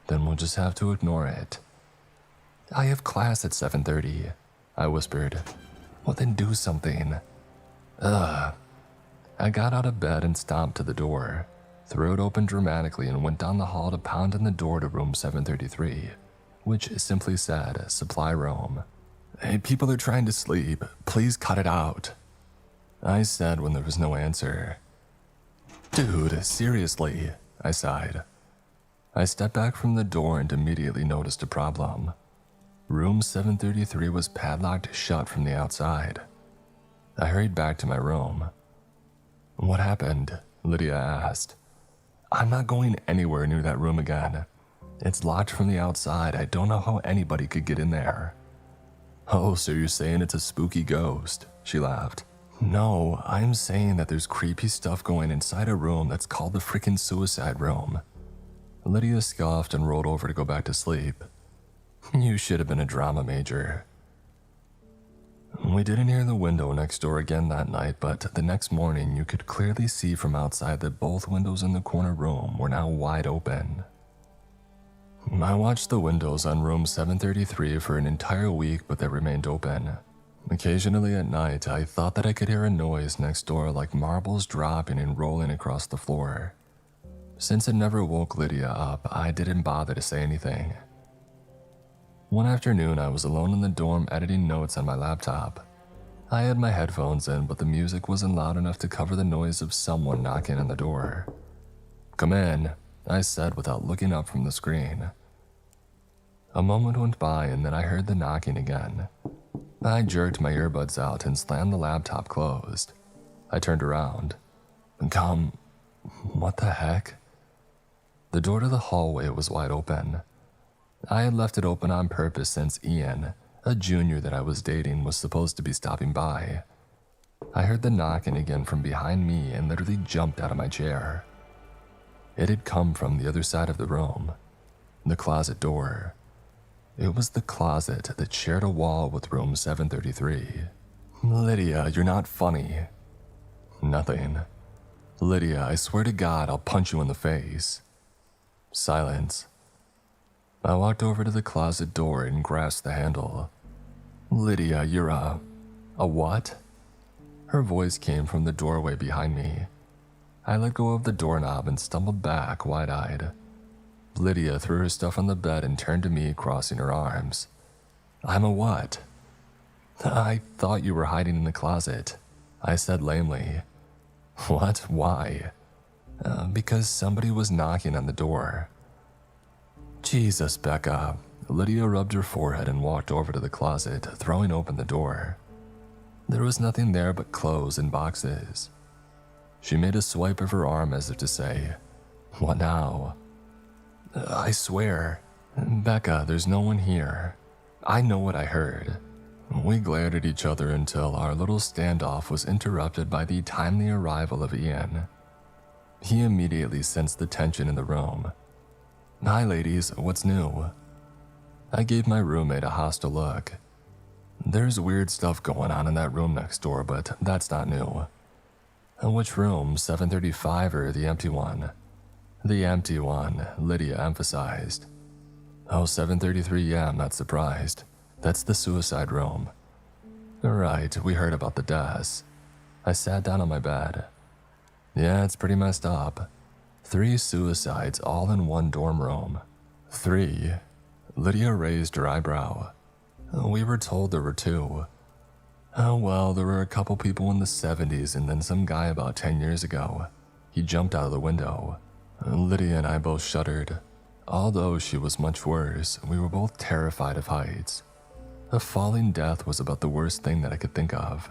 Speaker 1: "Then we'll just have to ignore it." "I have class at 7:30, I whispered. "Well, then do something." Ugh. I got out of bed and stomped to the door, threw it open dramatically and went down the hall to pound on the door to room 733, which simply said, "Supply room." "Hey, people are trying to sleep. Please cut it out," I said when there was no answer. "Dude, seriously," I sighed. I stepped back from the door and immediately noticed a problem. Room 733 was padlocked shut from the outside. I hurried back to my room. "What happened?" Lydia asked. "I'm not going anywhere near that room again. It's locked from the outside. I don't know how anybody could get in there." "Oh, so you're saying it's a spooky ghost?" She laughed. "No, I'm saying that there's creepy stuff going inside a room that's called the frickin' suicide room." Lydia scoffed and rolled over to go back to sleep. "You should have been a drama major." We didn't hear the window next door again that night, but the next morning you could clearly see from outside that both windows in the corner room were now wide open. I watched the windows on room 733 for an entire week, but they remained open. Occasionally at night, I thought that I could hear a noise next door like marbles dropping and rolling across the floor. Since it never woke Lydia up, I didn't bother to say anything. One afternoon, I was alone in the dorm editing notes on my laptop. I had my headphones in, but the music wasn't loud enough to cover the noise of someone knocking on the door. "Come in," I said without looking up from the screen. A moment went by and then I heard the knocking again. I jerked my earbuds out and slammed the laptop closed. I turned around. "Come, what the heck?" The door to the hallway was wide open. I had left it open on purpose since Ian, a junior that I was dating, was supposed to be stopping by. I heard the knocking again from behind me and literally jumped out of my chair. It had come from the other side of the room, the closet door. It was the closet that shared a wall with room 733. "Lydia, you're not funny." "Nothing." "Lydia, I swear to God, I'll punch you in the face." Silence. I walked over to the closet door and grasped the handle. "Lydia, you're a what?" Her voice came from the doorway behind me. I let go of the doorknob and stumbled back, wide-eyed. Lydia threw her stuff on the bed and turned to me, crossing her arms. "I'm a what?" "I thought you were hiding in the closet," I said lamely. "What? Why?" Because somebody was knocking on the door." "Jesus, Becca, Lydia rubbed her forehead and walked over to the closet, throwing open the door. There was nothing there but clothes and boxes. She made a swipe of her arm as if to say, "What now?" "I swear. Becca, there's no one here. I know what I heard." We glared at each other until our little standoff was interrupted by the timely arrival of Ian. He immediately sensed the tension in the room. "Hi ladies, what's new?" I gave my roommate a hostile look. "There's weird stuff going on in that room next door, but that's not new." "Which room, 735 or the empty one?" "The empty one," Lydia emphasized. "Oh, 733, yeah, I'm not surprised. That's the suicide room." "Right, we heard about the deaths." I sat down on my bed. "Yeah, it's pretty messed up. 3 suicides all in one dorm room." "3? Lydia raised her eyebrow. "We were told there were 2. "Oh well, there were a couple people in the 70s and then some guy about 10 years ago. He jumped out of the window." Lydia and I both shuddered. Although she was much worse, we were both terrified of heights. A falling death was about the worst thing that I could think of.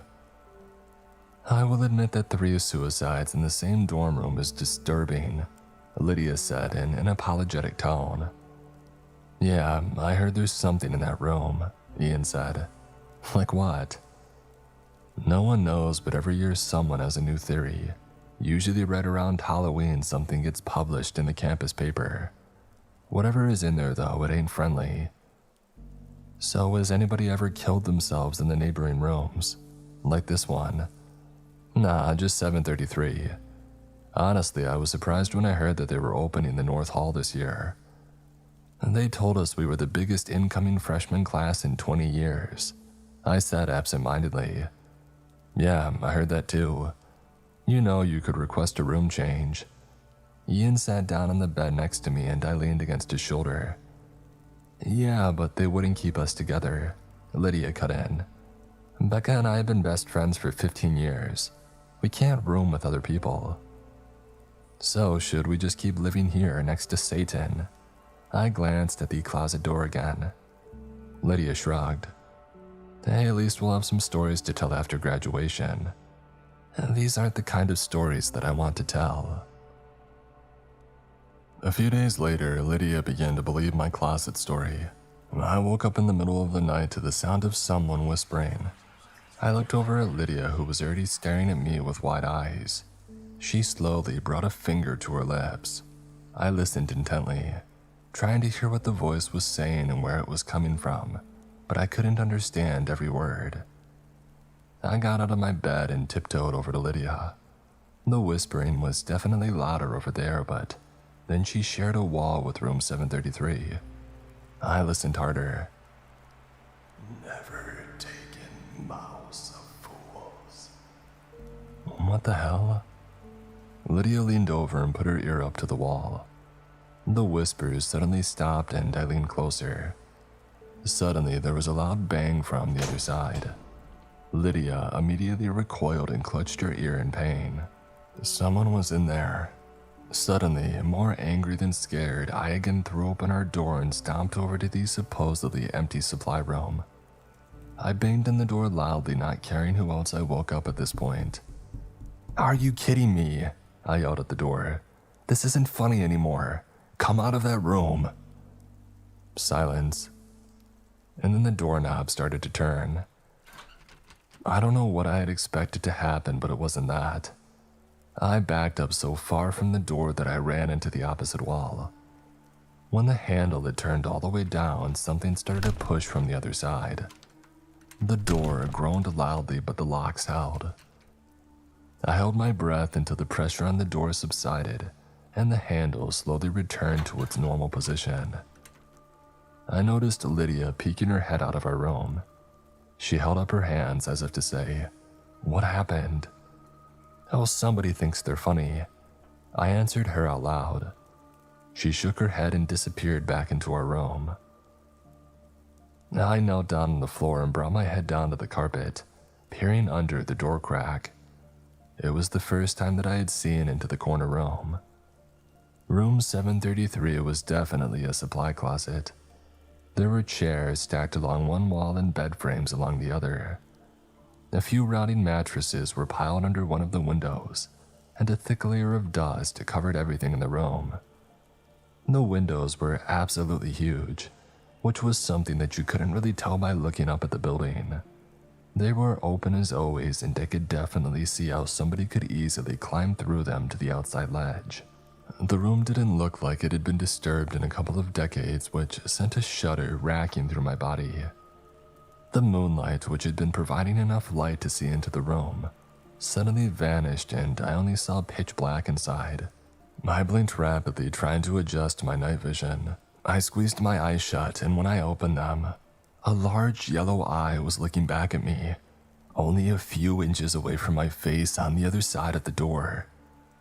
Speaker 1: "I will admit that 3 suicides in the same dorm room is disturbing," Lydia said in an apologetic tone. "Yeah, I heard there's something in that room," Ian said. "Like what?" "No one knows, but every year someone has a new theory. Usually right around Halloween something gets published in the campus paper. Whatever is in there though, it ain't friendly." "So has anybody ever killed themselves in the neighboring rooms? Like this one?" "Nah, just 733. Honestly, I was surprised when I heard that they were opening the North Hall this year. They told us we were the biggest incoming freshman class in 20 years. I said absent-mindedly. "Yeah, I heard that too. You know you could request a room change." Ian sat down on the bed next to me and I leaned against his shoulder. "Yeah, but they wouldn't keep us together," Lydia cut in. "Becca and I have been best friends for 15 years. We can't room with other people." "So should we just keep living here next to Satan?" I glanced at the closet door again. Lydia shrugged. "Hey, at least we'll have some stories to tell after graduation." "These aren't the kind of stories that I want to tell." A few days later, Lydia began to believe my closet story. I woke up in the middle of the night to the sound of someone whispering. I looked over at Lydia, who was already staring at me with wide eyes. She slowly brought a finger to her lips. I listened intently, trying to hear what the voice was saying and where it was coming from, but I couldn't understand every word. I got out of my bed and tiptoed over to Lydia. The whispering was definitely louder over there, but then she shared a wall with room 733. I listened harder. "Never taken mouse of fools." What the hell? Lydia leaned over and put her ear up to the wall. The whispers suddenly stopped and I leaned closer. Suddenly, there was a loud bang from the other side. Lydia immediately recoiled and clutched her ear in pain. Someone was in there. Suddenly, more angry than scared, I again threw open our door and stomped over to the supposedly empty supply room. I banged on the door loudly, not caring who else I woke up at this point. "Are you kidding me?" I yelled at the door. "This isn't funny anymore. Come out of that room." Silence. And then the doorknob started to turn. I don't know what I had expected to happen, but it wasn't that. I backed up so far from the door that I ran into the opposite wall. When the handle had turned all the way down, something started to push from the other side. The door groaned loudly, but the locks held. I held my breath until the pressure on the door subsided and the handle slowly returned to its normal position. I noticed Lydia peeking her head out of our room. She held up her hands as if to say, "What happened?" "Oh, somebody thinks they're funny." I answered her out loud. She shook her head and disappeared back into our room. I knelt down on the floor and brought my head down to the carpet, peering under the door crack. It was the first time that I had seen into the corner room. Room 733 was definitely a supply closet. There were chairs stacked along one wall and bed frames along the other. A few rotting mattresses were piled under one of the windows, and a thick layer of dust covered everything in the room. The windows were absolutely huge, which was something that you couldn't really tell by looking up at the building. They were open as always, and I could definitely see how somebody could easily climb through them to the outside ledge. The room didn't look like it had been disturbed in a couple of decades, which sent a shudder racking through my body. The moonlight, which had been providing enough light to see into the room, suddenly vanished and I only saw pitch black inside. I blinked rapidly, trying to adjust my night vision. I squeezed my eyes shut, and when I opened them, a large yellow eye was looking back at me, only a few inches away from my face on the other side of the door.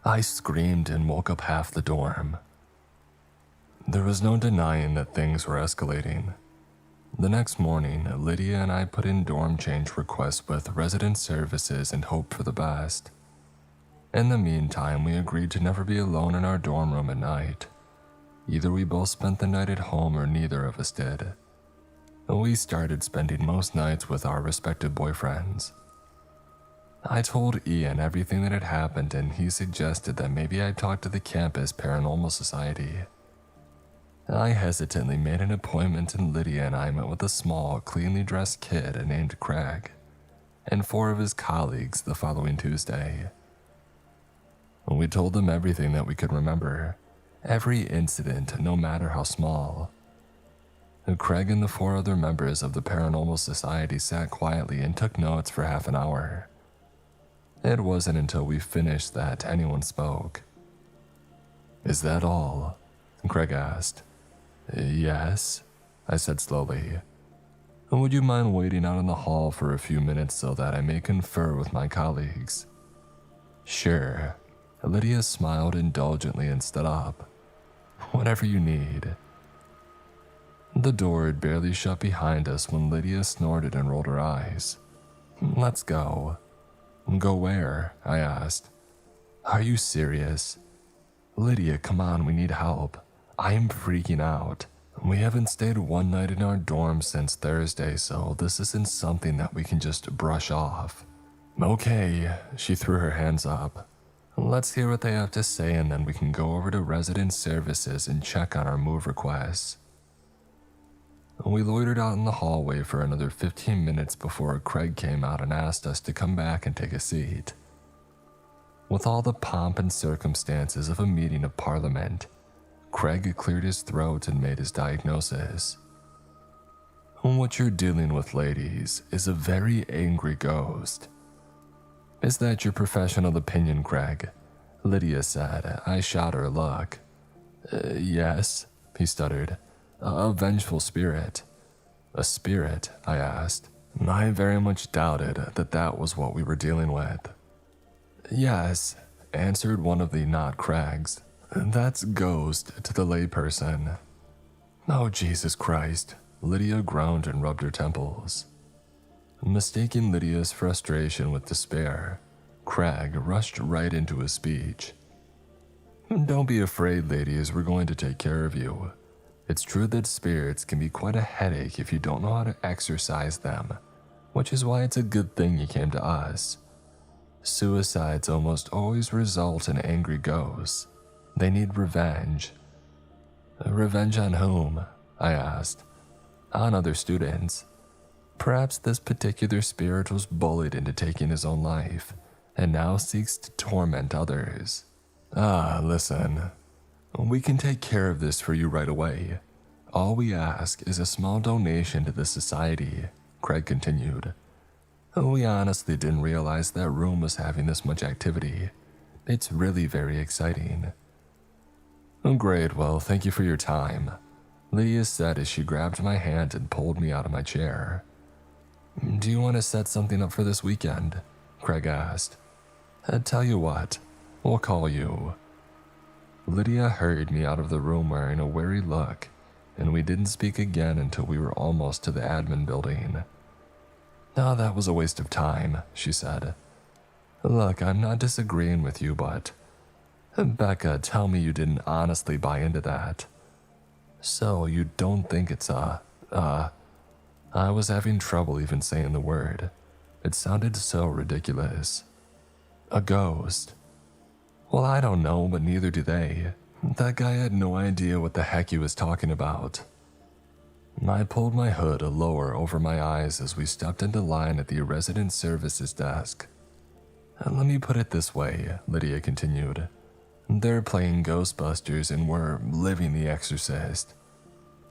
Speaker 1: I screamed and woke up half the dorm. There was no denying that things were escalating. The next morning, Lydia and I put in dorm change requests with resident services and hoped for the best. In the meantime, we agreed to never be alone in our dorm room at night. Either we both spent the night at home or neither of us did. We started spending most nights with our respective boyfriends. I told Ian everything that had happened, and he suggested that maybe I talk to the campus paranormal society. I hesitantly made an appointment, and Lydia and I met with a small, cleanly dressed kid named Craig, and 4 of his colleagues the following Tuesday. We told them everything that we could remember, every incident, no matter how small. Craig and the 4 other members of the paranormal society sat quietly and took notes for half an hour. It wasn't until we finished that anyone spoke. "Is that all?" Craig asked. "Yes," I said slowly. "Would you mind waiting out in the hall for a few minutes so that I may confer with my colleagues?" "Sure." Lydia smiled indulgently and stood up. "Whatever you need." The door had barely shut behind us when Lydia snorted and rolled her eyes. "Let's go." "Go where?" I asked. "Are you serious?" "Lydia, come on, we need help. I am freaking out. We haven't stayed one night in our dorm since Thursday, so this isn't something that we can just brush off." "Okay," she threw her hands up. "Let's hear what they have to say, and then we can go over to resident services and check on our move requests." We loitered out in the hallway for another 15 minutes before Craig came out and asked us to come back and take a seat. With all the pomp and circumstances of a meeting of parliament, Craig cleared his throat and made his diagnosis. "What you're dealing with, ladies, is a very angry ghost." "Is that your professional opinion, Craig?" Lydia said. I shot her a look. Yes," he stuttered. "A vengeful spirit." "A spirit?" I asked. I very much doubted that that was what we were dealing with. "Yes," answered one of the not Craigs. "That's ghost to the layperson." "Oh, Jesus Christ," Lydia groaned and rubbed her temples. Mistaking Lydia's frustration with despair, Craig rushed right into his speech. "Don't be afraid, ladies, we're going to take care of you. It's true that spirits can be quite a headache if you don't know how to exorcise them, which is why it's a good thing you came to us. Suicides almost always result in angry ghosts. They need revenge." "Revenge on whom?" I asked. "On other students. Perhaps this particular spirit was bullied into taking his own life, and now seeks to torment others." Listen. We can take care of this for you right away. All we ask is a small donation to the society," Craig continued. "We honestly didn't realize that room was having this much activity. It's really very exciting." "Great, well, thank you for your time," Lydia said as she grabbed my hand and pulled me out of my chair. "Do you want to set something up for this weekend?" Craig asked. "Tell you what, we'll call you." Lydia hurried me out of the room wearing a wary look, and we didn't speak again until we were almost to the admin building. That was a waste of time," she said. "Look, I'm not disagreeing with you, but Becca, tell me you didn't honestly buy into that. So you don't think it's a I was having trouble even saying the word. It sounded so ridiculous. A ghost. Well, I don't know, but neither do they. That guy had no idea what the heck he was talking about. I pulled my hood lower over my eyes as we stepped into line at the resident services desk. Let me put it this way, Lydia continued. They're playing Ghostbusters and we're living The Exorcist.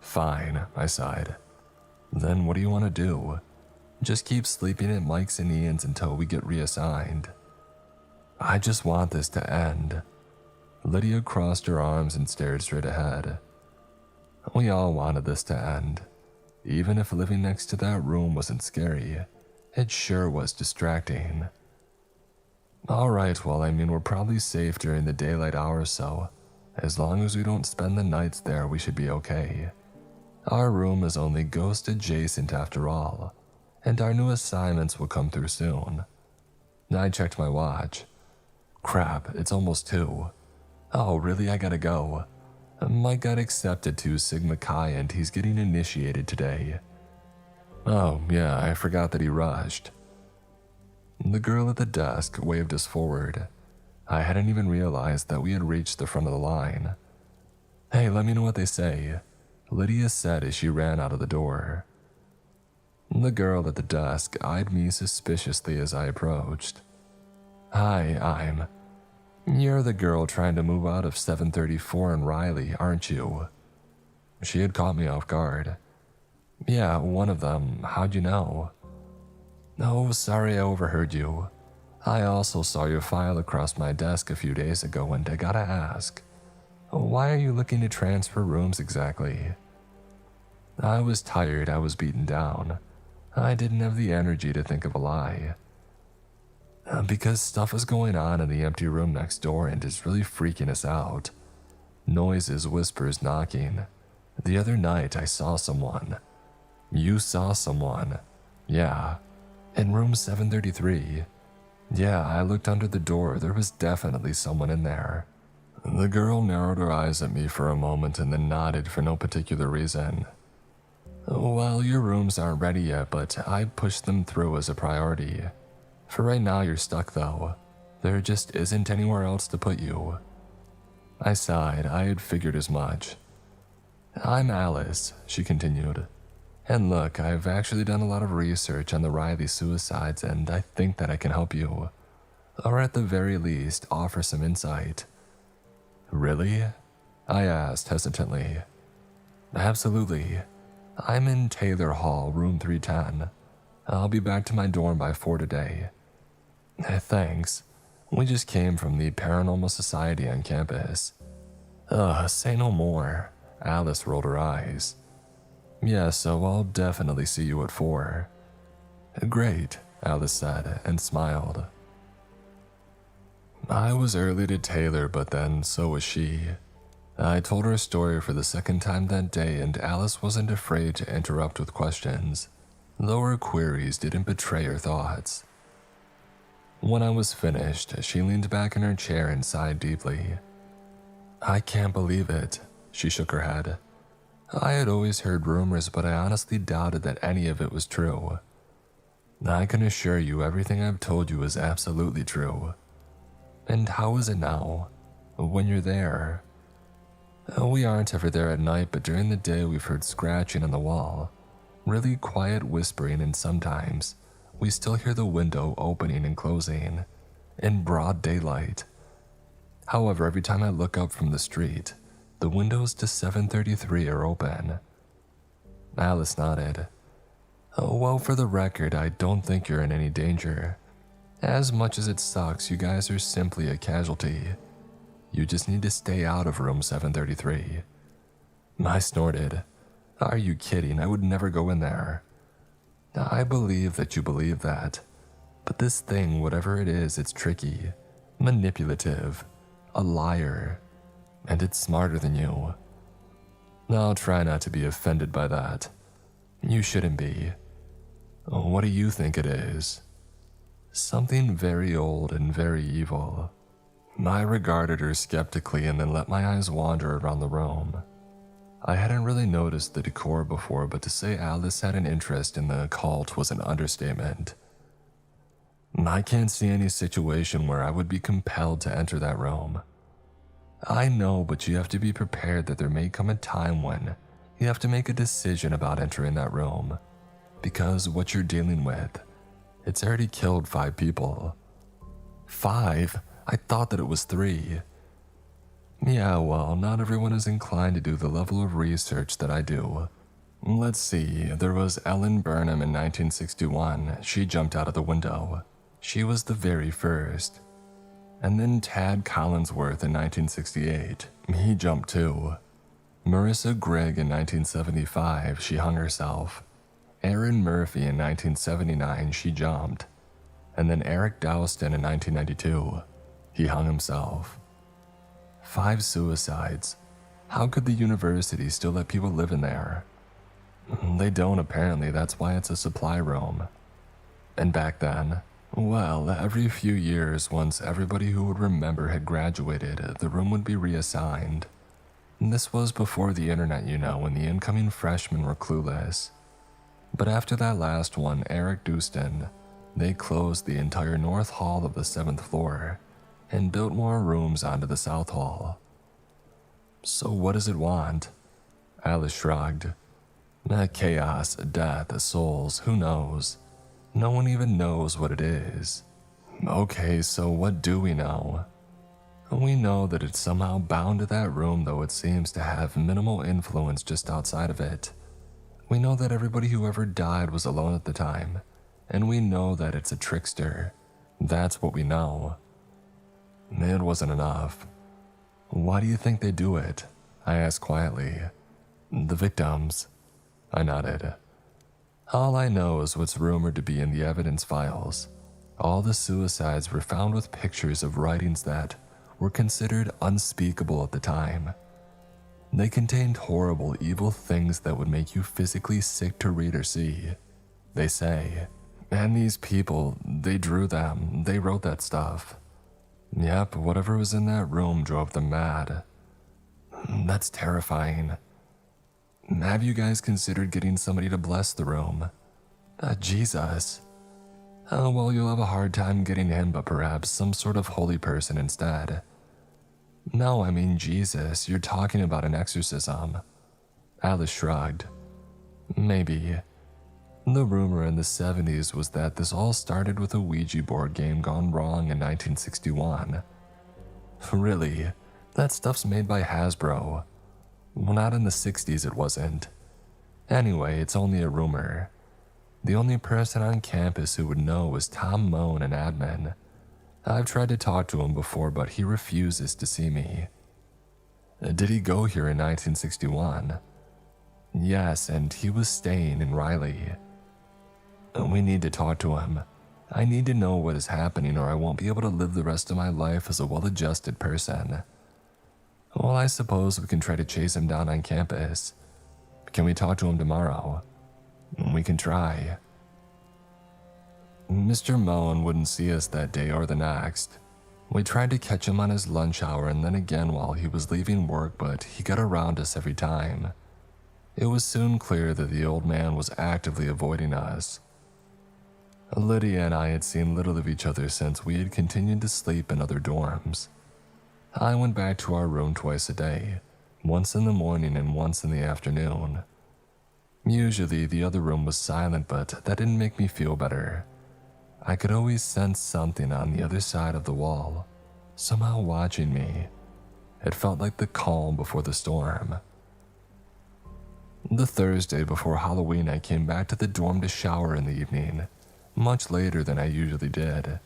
Speaker 1: Fine, I sighed. Then what do you want to do? Just keep sleeping at Mike's and Ian's until we get reassigned. I just want this to end. Lydia crossed her arms and stared straight ahead. We all wanted this to end. Even if living next to that room wasn't scary, it sure was distracting. Alright, well, I mean, we're probably safe during the daylight hours, so as long as we don't spend the nights there, we should be okay. Our room is only ghost adjacent after all, and our new assignments will come through soon. I checked my watch. Crap, it's almost 2. Oh, really? I gotta go. Mike got accepted to Sigma Chi and he's getting initiated today. Oh, yeah, I forgot that he rushed. The girl at the desk waved us forward. I hadn't even realized that we had reached the front of the line. Hey, let me know what they say, Lydia said as she ran out of the door. The girl at the desk eyed me suspiciously as I approached. Hi, You're the girl trying to move out of 734 and Riley, aren't you? She had caught me off guard. Yeah, one of them. How'd you know? Oh, sorry I overheard you. I also saw your file across my desk a few days ago and I gotta ask, why are you looking to transfer rooms exactly? I was tired, I was beaten down. I didn't have the energy to think of a lie. Because stuff is going on in the empty room next door and is really freaking us out. Noises, whispers, knocking. The other night I saw someone. You saw someone. Yeah. In room 733. Yeah, I looked under the door. There was definitely someone in there. The girl narrowed her eyes at me for a moment and then nodded for no particular reason. Well, your rooms aren't ready yet, but I pushed them through as a priority. For right now, you're stuck though. There just isn't anywhere else to put you. I sighed. I had figured as much. I'm Alice, she continued. And look, I've actually done a lot of research on the Riley suicides and I think that I can help you. Or at the very least, offer some insight. Really? I asked hesitantly. Absolutely. I'm in Taylor Hall, room 310. I'll be back to my dorm by 4 today. Thanks. We just came from the Paranormal Society on campus. Say no more. Alice rolled her eyes. Yeah, so I'll definitely see you at 4. Great, Alice said and smiled. I was early to Taylor, but then so was she. I told her story for the second time that day and Alice wasn't afraid to interrupt with questions, though her queries didn't betray her thoughts. When I was finished, she leaned back in her chair and sighed deeply. I can't believe it, she shook her head. I had always heard rumors, but I honestly doubted that any of it was true. I can assure you everything I've told you is absolutely true. And how is it now, when you're there? We aren't ever there at night, but during the day we've heard scratching on the wall, really quiet whispering, and sometimes we still hear the window opening and closing in broad daylight. However, every time I look up from the street, the windows to 733 are open. Alice nodded. Well, for the record, I don't think you're in any danger. As much as it sucks, you guys are simply a casualty. You just need to stay out of room 733. I snorted. Are you kidding? I would never go in there. I believe that you believe that. But this thing, whatever it is, it's tricky, manipulative, a liar, and it's smarter than you. I'll try not to be offended by that. You shouldn't be. What do you think it is? Something very old and very evil. I regarded her skeptically and then let my eyes wander around the room. I hadn't really noticed the decor before, but to say Alice had an interest in the occult was an understatement. I can't see any situation where I would be compelled to enter that room. I know, but you have to be prepared that there may come a time when you have to make a decision about entering that room, because what you're dealing with, it's already killed 5 people. 5? I thought that it was 3. Yeah, well, not everyone is inclined to do the level of research that I do. Let's see, there was Ellen Burnham in 1961. She jumped out of the window. She was the very first. And then Tad Collinsworth in 1968. He jumped too. Marissa Gregg in 1975. She hung herself. Erin Murphy in 1979. She jumped. And then Eric Dowston in 1992. He hung himself. 5 suicides. How could the university still let people live in there? They don't, apparently. That's why it's a supply room. And back then, well, every few years, once everybody who would remember had graduated, the room would be reassigned. This was before the internet, you know, when the incoming freshmen were clueless. But after that last one, Eric Dowston, they closed the entire north hall of the 7th floor and built more rooms onto the south hall. So what does it want? Alice shrugged. Chaos, death, souls, who knows? No one even knows what it is. Okay, so what do we know? We know that it's somehow bound to that room, though it seems to have minimal influence just outside of it. We know that everybody who ever died was alone at the time, and we know that it's a trickster. That's what we know. It wasn't enough. Why do you think they do it? I asked quietly. The victims. I nodded. All I know is what's rumored to be in the evidence files. All the suicides were found with pictures of writings that were considered unspeakable at the time. They contained horrible, evil things that would make you physically sick to read or see. They say. And these people, they drew them, they wrote that stuff. Yep, whatever was in that room drove them mad. That's terrifying. Have you guys considered getting somebody to bless the room? Jesus. Oh, well, you'll have a hard time getting him, but perhaps some sort of holy person instead. No, I mean Jesus, you're talking about an exorcism. Alice shrugged. Maybe. The rumor in the 70s was that this all started with a Ouija board game gone wrong in 1961. Really? That stuff's made by Hasbro. Well, not in the 60s it wasn't. Anyway, it's only a rumor. The only person on campus who would know was Tom Moan, an admin. I've tried to talk to him before, but he refuses to see me. Did he go here in 1961? Yes, and he was staying in Riley. We need to talk to him. I need to know what is happening, or I won't be able to live the rest of my life as a well-adjusted person. Well, I suppose we can try to chase him down on campus. Can we talk to him tomorrow? We can try. Mr. Moan wouldn't see us that day or the next. We tried to catch him on his lunch hour and then again while he was leaving work, but he got around us every time. It was soon clear that the old man was actively avoiding us. Lydia and I had seen little of each other since we had continued to sleep in other dorms. I went back to our room twice a day, once in the morning and once in the afternoon. Usually the other room was silent, but that didn't make me feel better. I could always sense something on the other side of the wall, somehow watching me. It felt like the calm before the storm. The Thursday before Halloween, I came back to the dorm to shower in the evening, much later than I usually did.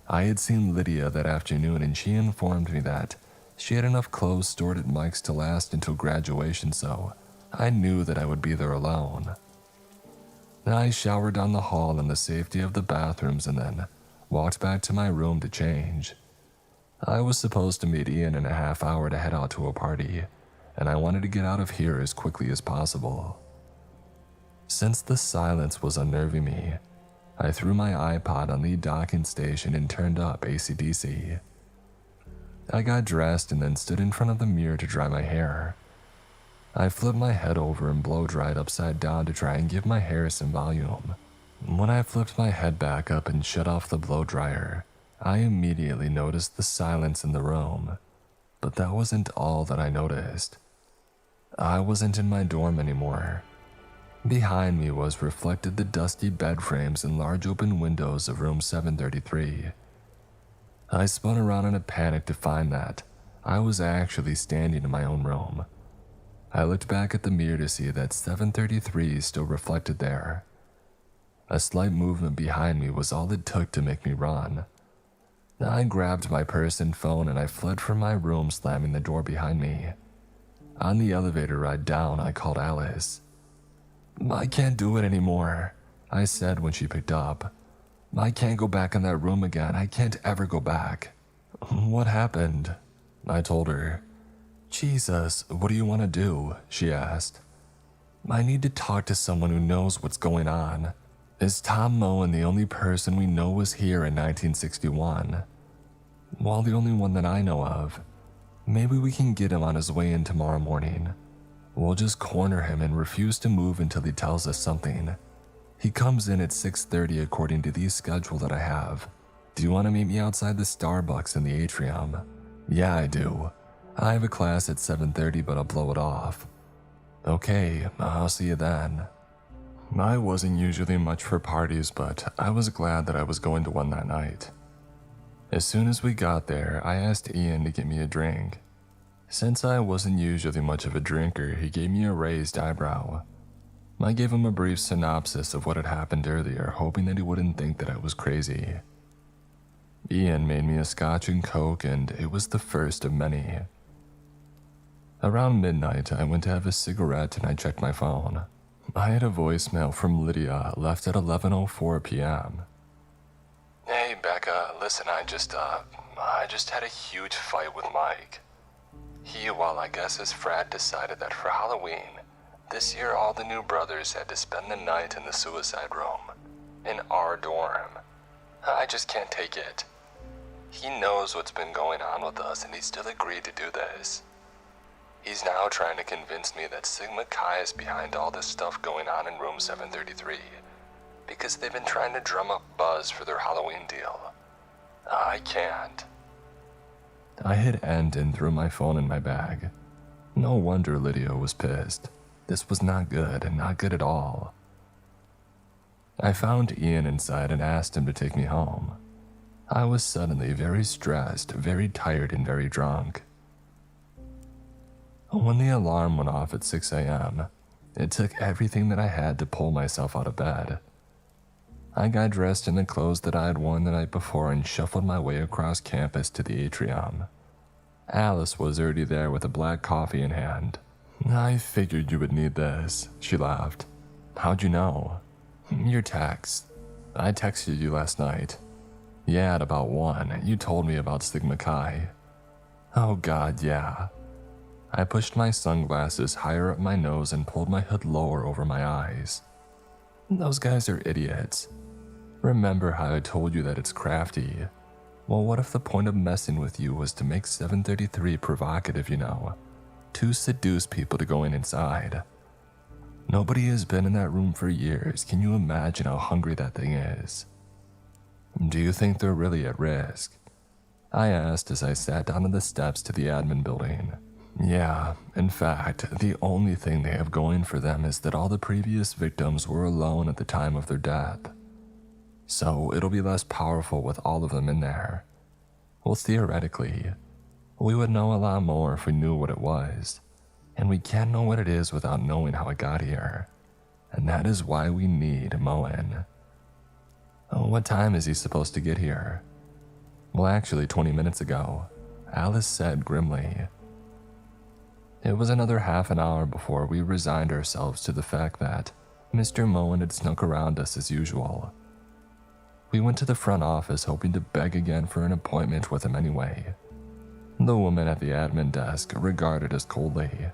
Speaker 1: I had seen Lydia that afternoon and she informed me that she had enough clothes stored at Mike's to last until graduation, so I knew that I would be there alone. I showered down the hall in the safety of the bathrooms and then walked back to my room to change. I was supposed to meet Ian in a half hour to head out to a party, and I wanted to get out of here as quickly as possible. Since the silence was unnerving me, I threw my iPod on the docking station and turned up AC/DC. I got dressed and then stood in front of the mirror to dry my hair. I flipped my head over and blow-dried upside down to try and give my hair some volume. When I flipped my head back up and shut off the blow-dryer, I immediately noticed the silence in the room. But that wasn't all that I noticed. I wasn't in my dorm anymore. Behind me was reflected the dusty bed frames and large open windows of room 733. I spun around in a panic to find that I was actually standing in my own room. I looked back at the mirror to see that 733 still reflected there. A slight movement behind me was all it took to make me run. I grabbed my purse and phone and I fled from my room, slamming the door behind me. On the elevator ride down, I called Alice. "I can't do it anymore," I said when she picked up. "I can't go back in that room again. I can't ever go back." "What happened?" I told her. "Jesus, what do you want to do?" she asked. "I need to talk to someone who knows what's going on. Is Tom Moen the only person we know was here in 1961? Well, the only one that I know of. Maybe we can get him on his way in tomorrow morning. We'll just corner him and refuse to move until he tells us something. He comes in at 6:30 according to the schedule that I have. Do you want to meet me outside the Starbucks in the atrium?" "Yeah, I do. I have a class at 7:30, but I'll blow it off." "Okay, I'll see you then." I wasn't usually much for parties, but I was glad that I was going to one that night. As soon as we got there, I asked Ian to get me a drink. Since I wasn't usually much of a drinker, he gave me a raised eyebrow. I gave him a brief synopsis of what had happened earlier, hoping that he wouldn't think that I was crazy. Ian made me a scotch and coke, and it was the first of many. Around midnight, I went to have a cigarette and I checked my phone. I had a voicemail from Lydia left at 11:04 p.m. "Hey, Becca, listen, I just had a huge fight with Mike. Well, I guess his frat decided that for Halloween, this year all the new brothers had to spend the night in the suicide room, in our dorm. I just can't take it. He knows what's been going on with us and he still agreed to do this. He's now trying to convince me that Sigma Chi is behind all this stuff going on in room 733, because they've been trying to drum up buzz for their Halloween deal. I can't." I hit end and threw my phone in my bag. No wonder Lydia was pissed. This was not good at all. I found Ian inside and asked him to take me home. I was suddenly very stressed, very tired, and very drunk. When the alarm went off at 6 a.m., it took everything that I had to pull myself out of bed. I got dressed in the clothes that I had worn the night before and shuffled my way across campus to the atrium. Alice was already there with a black coffee in hand. "I figured you would need this," she laughed. "How'd you know?" "Your text. I texted you last night." "Yeah, at about 1. You told me about Sigma Chi." "Oh God, yeah." I pushed my sunglasses higher up my nose and pulled my hood lower over my eyes. "Those guys are idiots. Remember how I told you that it's crafty? Well, what if the point of messing with you was to make 733 provocative, to seduce people to going inside? Nobody has been in that room for years. Can you imagine how hungry that thing is? Do you think they're really at risk?" I asked as I sat down on the steps to the admin building. "Yeah, in fact, the only thing they have going for them is that all the previous victims were alone at the time of their death. So it'll be less powerful with all of them in there. Well, theoretically, we would know a lot more if we knew what it was, and we can't know what it is without knowing how it got here, and that is why we need Moen." "What time is he supposed to get here?" "Well, actually 20 minutes ago," Alice said grimly. It was another half an hour before we resigned ourselves to the fact that Mr. Moen had snuck around us as usual. We went to the front office hoping to beg again for an appointment with him anyway. The woman at the admin desk regarded us coldly.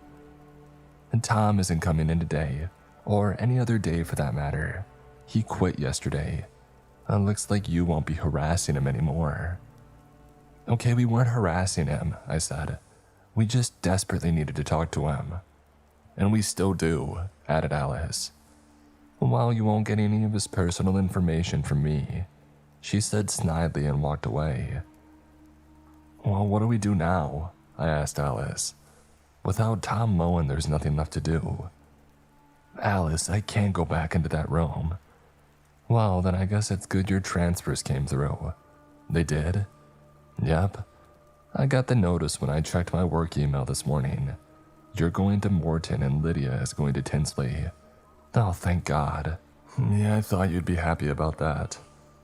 Speaker 1: "Tom isn't coming in today, or any other day for that matter. He quit yesterday. Looks like you won't be harassing him anymore." "Okay, we weren't harassing him," I said. "We just desperately needed to talk to him." And we still do, added Alice. Well, you won't get any of his personal information from me, she said snidely and walked away. Well, what do we do now? I asked Alice. Without Tom Moen, there's nothing left to do. Alice, I can't go back into that room. Well, then I guess it's good your transfers came through. They did? Yep. I got the notice when I checked my work email this morning. You're going to Morton and Lydia is going to Tinsley. Oh, thank God. Yeah, I thought you'd be happy about that.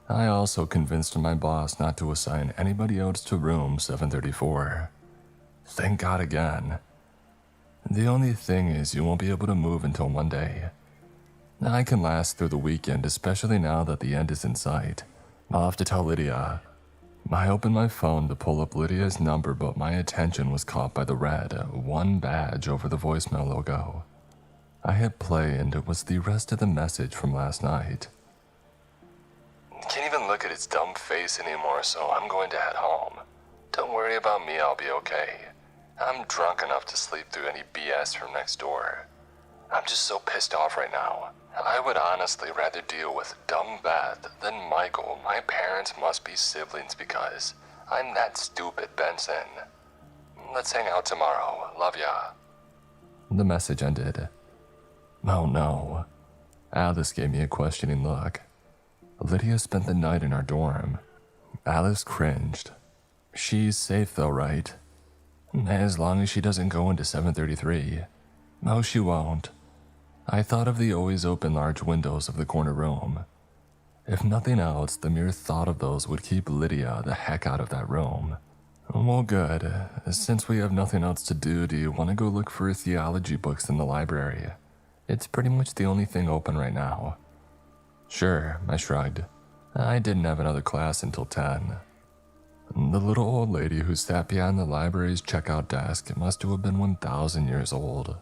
Speaker 1: I also convinced my boss not to assign anybody else to room 734. Thank God again. The only thing is you won't be able to move until Monday. I can last through the weekend, especially now that the end is in sight. I'll have to tell Lydia. I opened my phone to pull up Lydia's number, but my attention was caught by the red 1 badge over the voicemail logo. I hit play and it was the rest of the message from last night. Can't even look at its dumb face anymore, so I'm going to head home. Don't worry about me, I'll be okay. I'm drunk enough to sleep through any BS from next door. I'm just so pissed off right now. I would honestly rather deal with dumb Beth than Michael. My parents must be siblings because I'm that stupid, Benson. Let's hang out tomorrow. Love ya. The message ended. Oh no. Alice gave me a questioning look. Lydia spent the night in our dorm. Alice cringed. She's safe though, right? As long as she doesn't go into 733. No, she won't. I thought of the always open large windows of the corner room. If nothing else, the mere thought of those would keep Lydia the heck out of that room. Well, good. Since we have nothing else to do you want to go look for theology books in the library? It's pretty much the only thing open right now. Sure, I shrugged. I didn't have another class until 10. The little old lady who sat behind the library's checkout desk must have been 1,000 years old.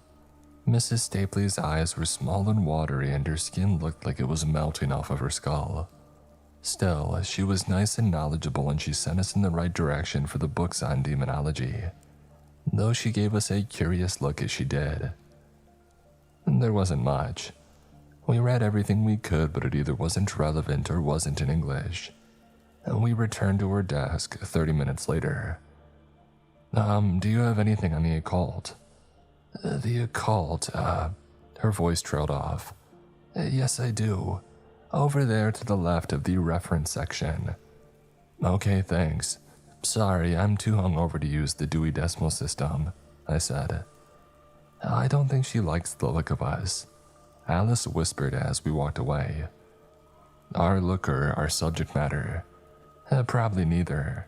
Speaker 1: Mrs. Stapley's eyes were small and watery and her skin looked like it was melting off of her skull. Still, she was nice and knowledgeable and she sent us in the right direction for the books on demonology, though she gave us a curious look as she did. There wasn't much. We read everything we could, but it either wasn't relevant or wasn't in English. We returned to her desk 30 minutes later. Do you have anything on the occult? The occult, her voice trailed off. Yes, I do. Over there to the left of the reference section. Okay, thanks. Sorry, I'm too hungover to use the Dewey Decimal System, I said. I don't think she likes the look of us, Alice whispered as we walked away. Our look or our subject matter? Probably neither.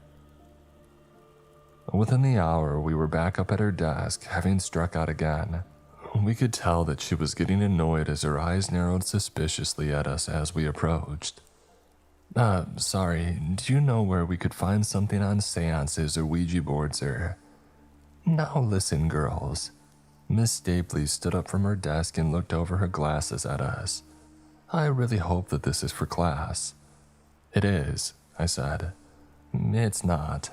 Speaker 1: Within the hour, we were back up at her desk, having struck out again. We could tell that she was getting annoyed as her eyes narrowed suspiciously at us as we approached. Sorry, do you know where we could find something on seances or Ouija boards or... Now listen, girls. Miss Stapley stood up from her desk and looked over her glasses at us. I really hope that this is for class. It is, I said. It's not.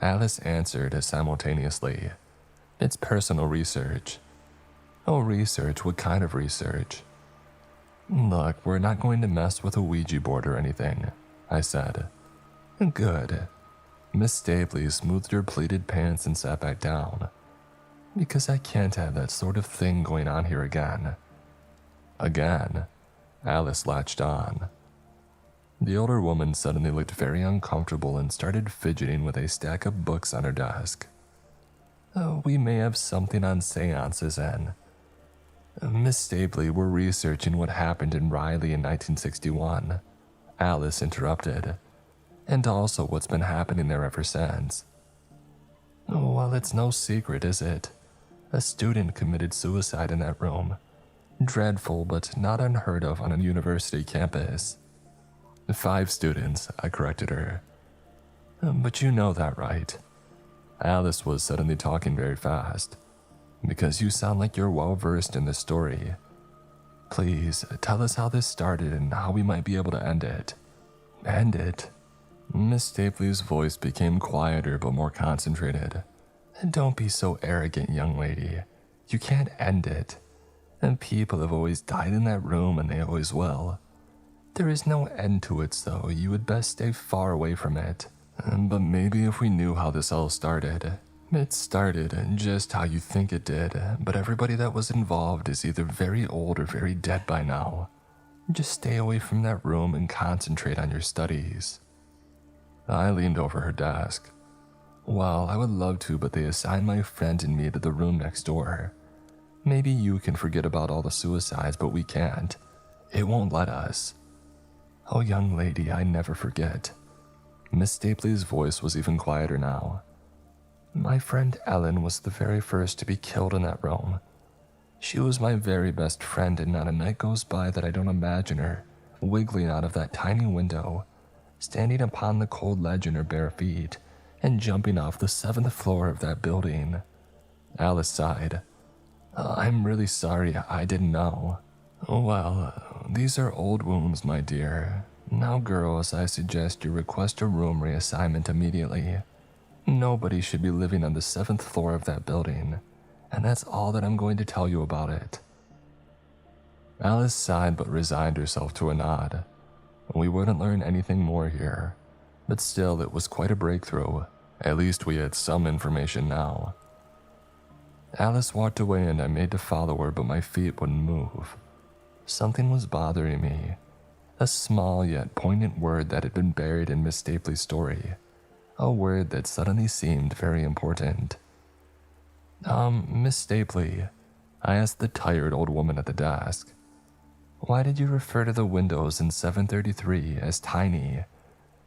Speaker 1: Alice answered simultaneously. It's personal research. Oh, research? What kind of research? Look, we're not going to mess with a Ouija board or anything, I said. Good. Miss Stapley smoothed her pleated pants and sat back down. Because I can't have that sort of thing going on here again. Again? Alice latched on. The older woman suddenly looked very uncomfortable and started fidgeting with a stack of books on her desk. We may have something on seances and... Miss Stapley, we're researching what happened in Riley in 1961. Alice interrupted. And also what's been happening there ever since. Well, it's no secret, is it? A student committed suicide in that room. Dreadful, but not unheard of on a university campus. 5 students, I corrected her. But you know that, right? Alice was suddenly talking very fast. Because you sound like you're well versed in this story. Please, tell us how this started and how we might be able to end it. End it? Miss Stapley's voice became quieter but more concentrated. Don't be so arrogant, young lady. You can't end it. And people have always died in that room and they always will. There is no end to it, so you would best stay far away from it. But maybe if we knew how this all started. It started just how you think it did, but everybody that was involved is either very old or very dead by now. Just stay away from that room and concentrate on your studies. I leaned over her desk. Well, I would love to, but they assigned my friend and me to the room next door. Maybe you can forget about all the suicides, but we can't. It won't let us. Oh, young lady, I never forget. Miss Stapley's voice was even quieter now. My friend Ellen was the very first to be killed in that room. She was my very best friend, and not a night goes by that I don't imagine her wiggling out of that tiny window, standing upon the cold ledge in her bare feet, and jumping off the 7th floor of that building. Alice sighed. I'm really sorry, I didn't know. Well, these are old wounds, my dear. Now, girls, I suggest you request a room reassignment immediately. Nobody should be living on the 7th floor of that building, and that's all that I'm going to tell you about it. Alice sighed but resigned herself to a nod. We wouldn't learn anything more here, but still it was quite a breakthrough. At least we had some information now. Alice walked away and I made to follow her, but my feet wouldn't move. Something was bothering me. A small yet poignant word that had been buried in Miss Stapley's story. A word that suddenly seemed very important. Miss Stapley, I asked the tired old woman at the desk. Why did you refer to the windows in 733 as tiny?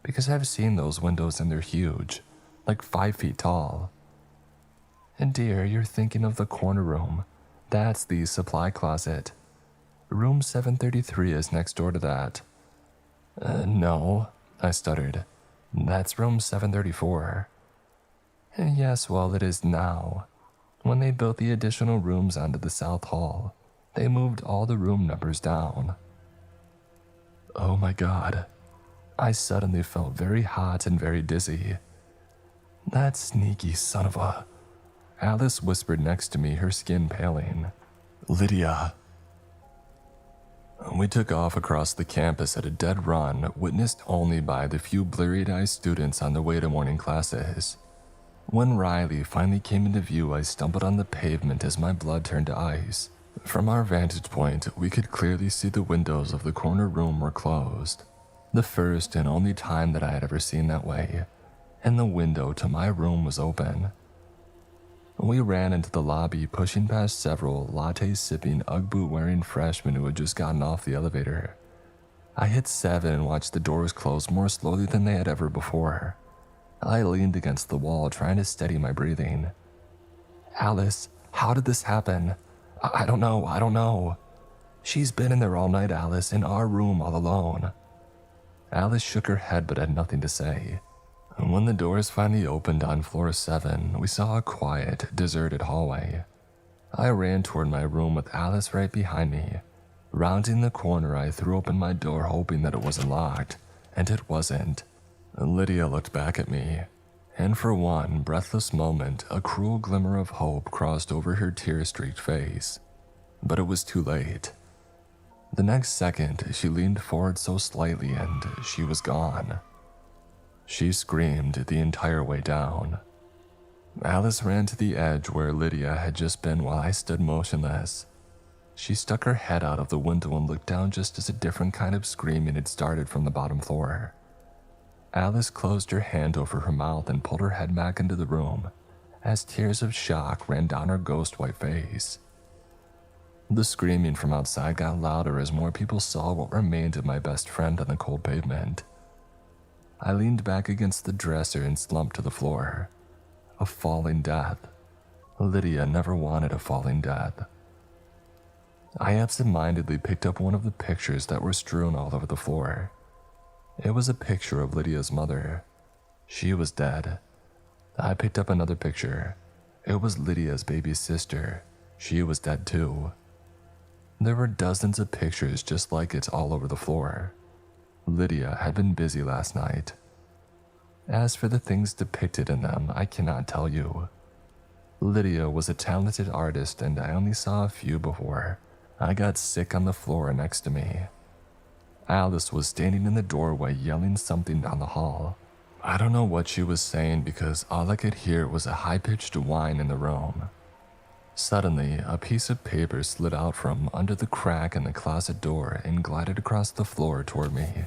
Speaker 1: Because I've seen those windows and they're huge, like 5 feet tall. And dear, you're thinking of the corner room. That's the supply closet. Room 733 is next door to that. No, I stuttered. That's room 734. Yes, well, it is now. When they built the additional rooms onto the south hall, they moved all the room numbers down. Oh my God. I suddenly felt very hot and very dizzy. That sneaky son of a... Alice whispered next to me, her skin paling. Lydia. We took off across the campus at a dead run, witnessed only by the few blurry-eyed students on their way to morning classes. When Riley finally came into view, I stumbled on the pavement as my blood turned to ice. From our vantage point, we could clearly see the windows of the corner room were closed. The first and only time that I had ever seen that way, and the window to my room was open. We ran into the lobby, pushing past several latte-sipping, Ugg boot-wearing freshmen who had just gotten off the elevator. I hit 7 and watched the doors close more slowly than they had ever before. I leaned against the wall, trying to steady my breathing. Alice, how did this happen? I don't know. She's been in there all night, Alice, in our room all alone. Alice shook her head but had nothing to say. When the doors finally opened on floor 7, we saw a quiet, deserted hallway. I ran toward my room with Alice right behind me. Rounding the corner, I threw open my door hoping that it wasn't locked, and it wasn't. Lydia looked back at me, and for one breathless moment, a cruel glimmer of hope crossed over her tear-streaked face. But it was too late. The next second, she leaned forward so slightly and she was gone. She screamed the entire way down. Alice ran to the edge where Lydia had just been while I stood motionless. She stuck her head out of the window and looked down just as a different kind of screaming had started from the bottom floor. Alice closed her hand over her mouth and pulled her head back into the room as tears of shock ran down her ghost-white face. The screaming from outside got louder as more people saw what remained of my best friend on the cold pavement. I leaned back against the dresser and slumped to the floor. A falling death. Lydia never wanted a falling death. I absent-mindedly picked up one of the pictures that were strewn all over the floor. It was a picture of Lydia's mother. She was dead. I picked up another picture. It was Lydia's baby sister. She was dead too. There were dozens of pictures just like it all over the floor. Lydia had been busy last night. As for the things depicted in them, I cannot tell you. Lydia was a talented artist and I only saw a few before I got sick on the floor next to me. Alice was standing in the doorway yelling something down the hall. I don't know what she was saying because all I could hear was a high-pitched whine in the room. Suddenly, a piece of paper slid out from under the crack in the closet door and glided across the floor toward me.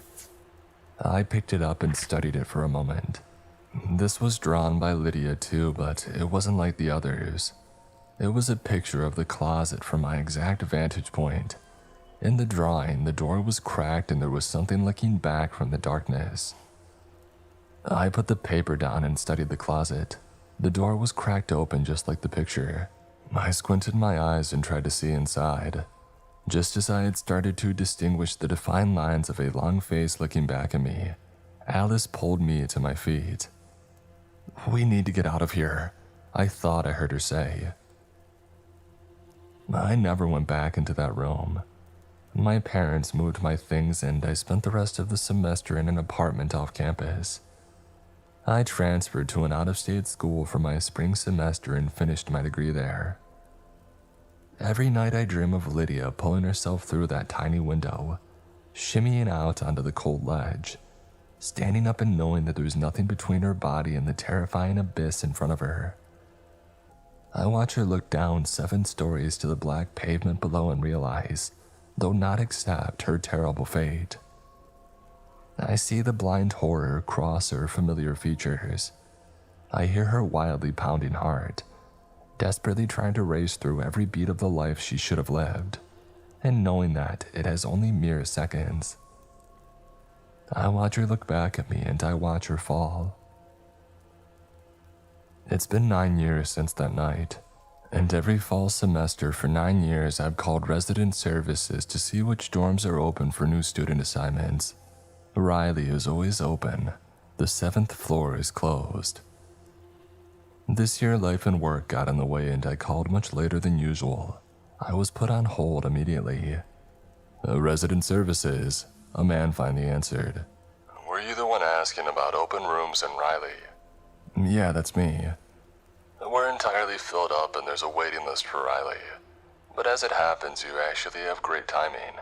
Speaker 1: I picked it up and studied it for a moment. This was drawn by Lydia too, but it wasn't like the others. It was a picture of the closet from my exact vantage point. In the drawing, the door was cracked and there was something looking back from the darkness. I put the paper down and studied the closet. The door was cracked open just like the picture. I squinted my eyes and tried to see inside. Just as I had started to distinguish the defined lines of a long face looking back at me, Alice pulled me to my feet. "We need to get out of here," I thought I heard her say. I never went back into that room. My parents moved my things and I spent the rest of the semester in an apartment off campus. I transferred to an out-of-state school for my spring semester and finished my degree there. Every night I dream of Lydia pulling herself through that tiny window, shimmying out onto the cold ledge, standing up and knowing that there's nothing between her body and the terrifying abyss in front of her. I watch her look down 7 stories to the black pavement below and realize, though not accept, her terrible fate. I see the blind horror cross her familiar features. I hear her wildly pounding heart, desperately trying to race through every beat of the life she should have lived, and knowing that it has only mere seconds. I watch her look back at me and I watch her fall. It's been 9 years since that night, and every fall semester for 9 years I've called resident services to see which dorms are open for new student assignments. Riley is always open. The 7th floor is closed. This year life and work got in the way and I called much later than usual. I was put on hold immediately. "Resident services," a man finally answered. "Were you the one asking about open rooms in Riley?" "Yeah, that's me." "We're entirely filled up and there's a waiting list for Riley. But as it happens, you actually have great timing.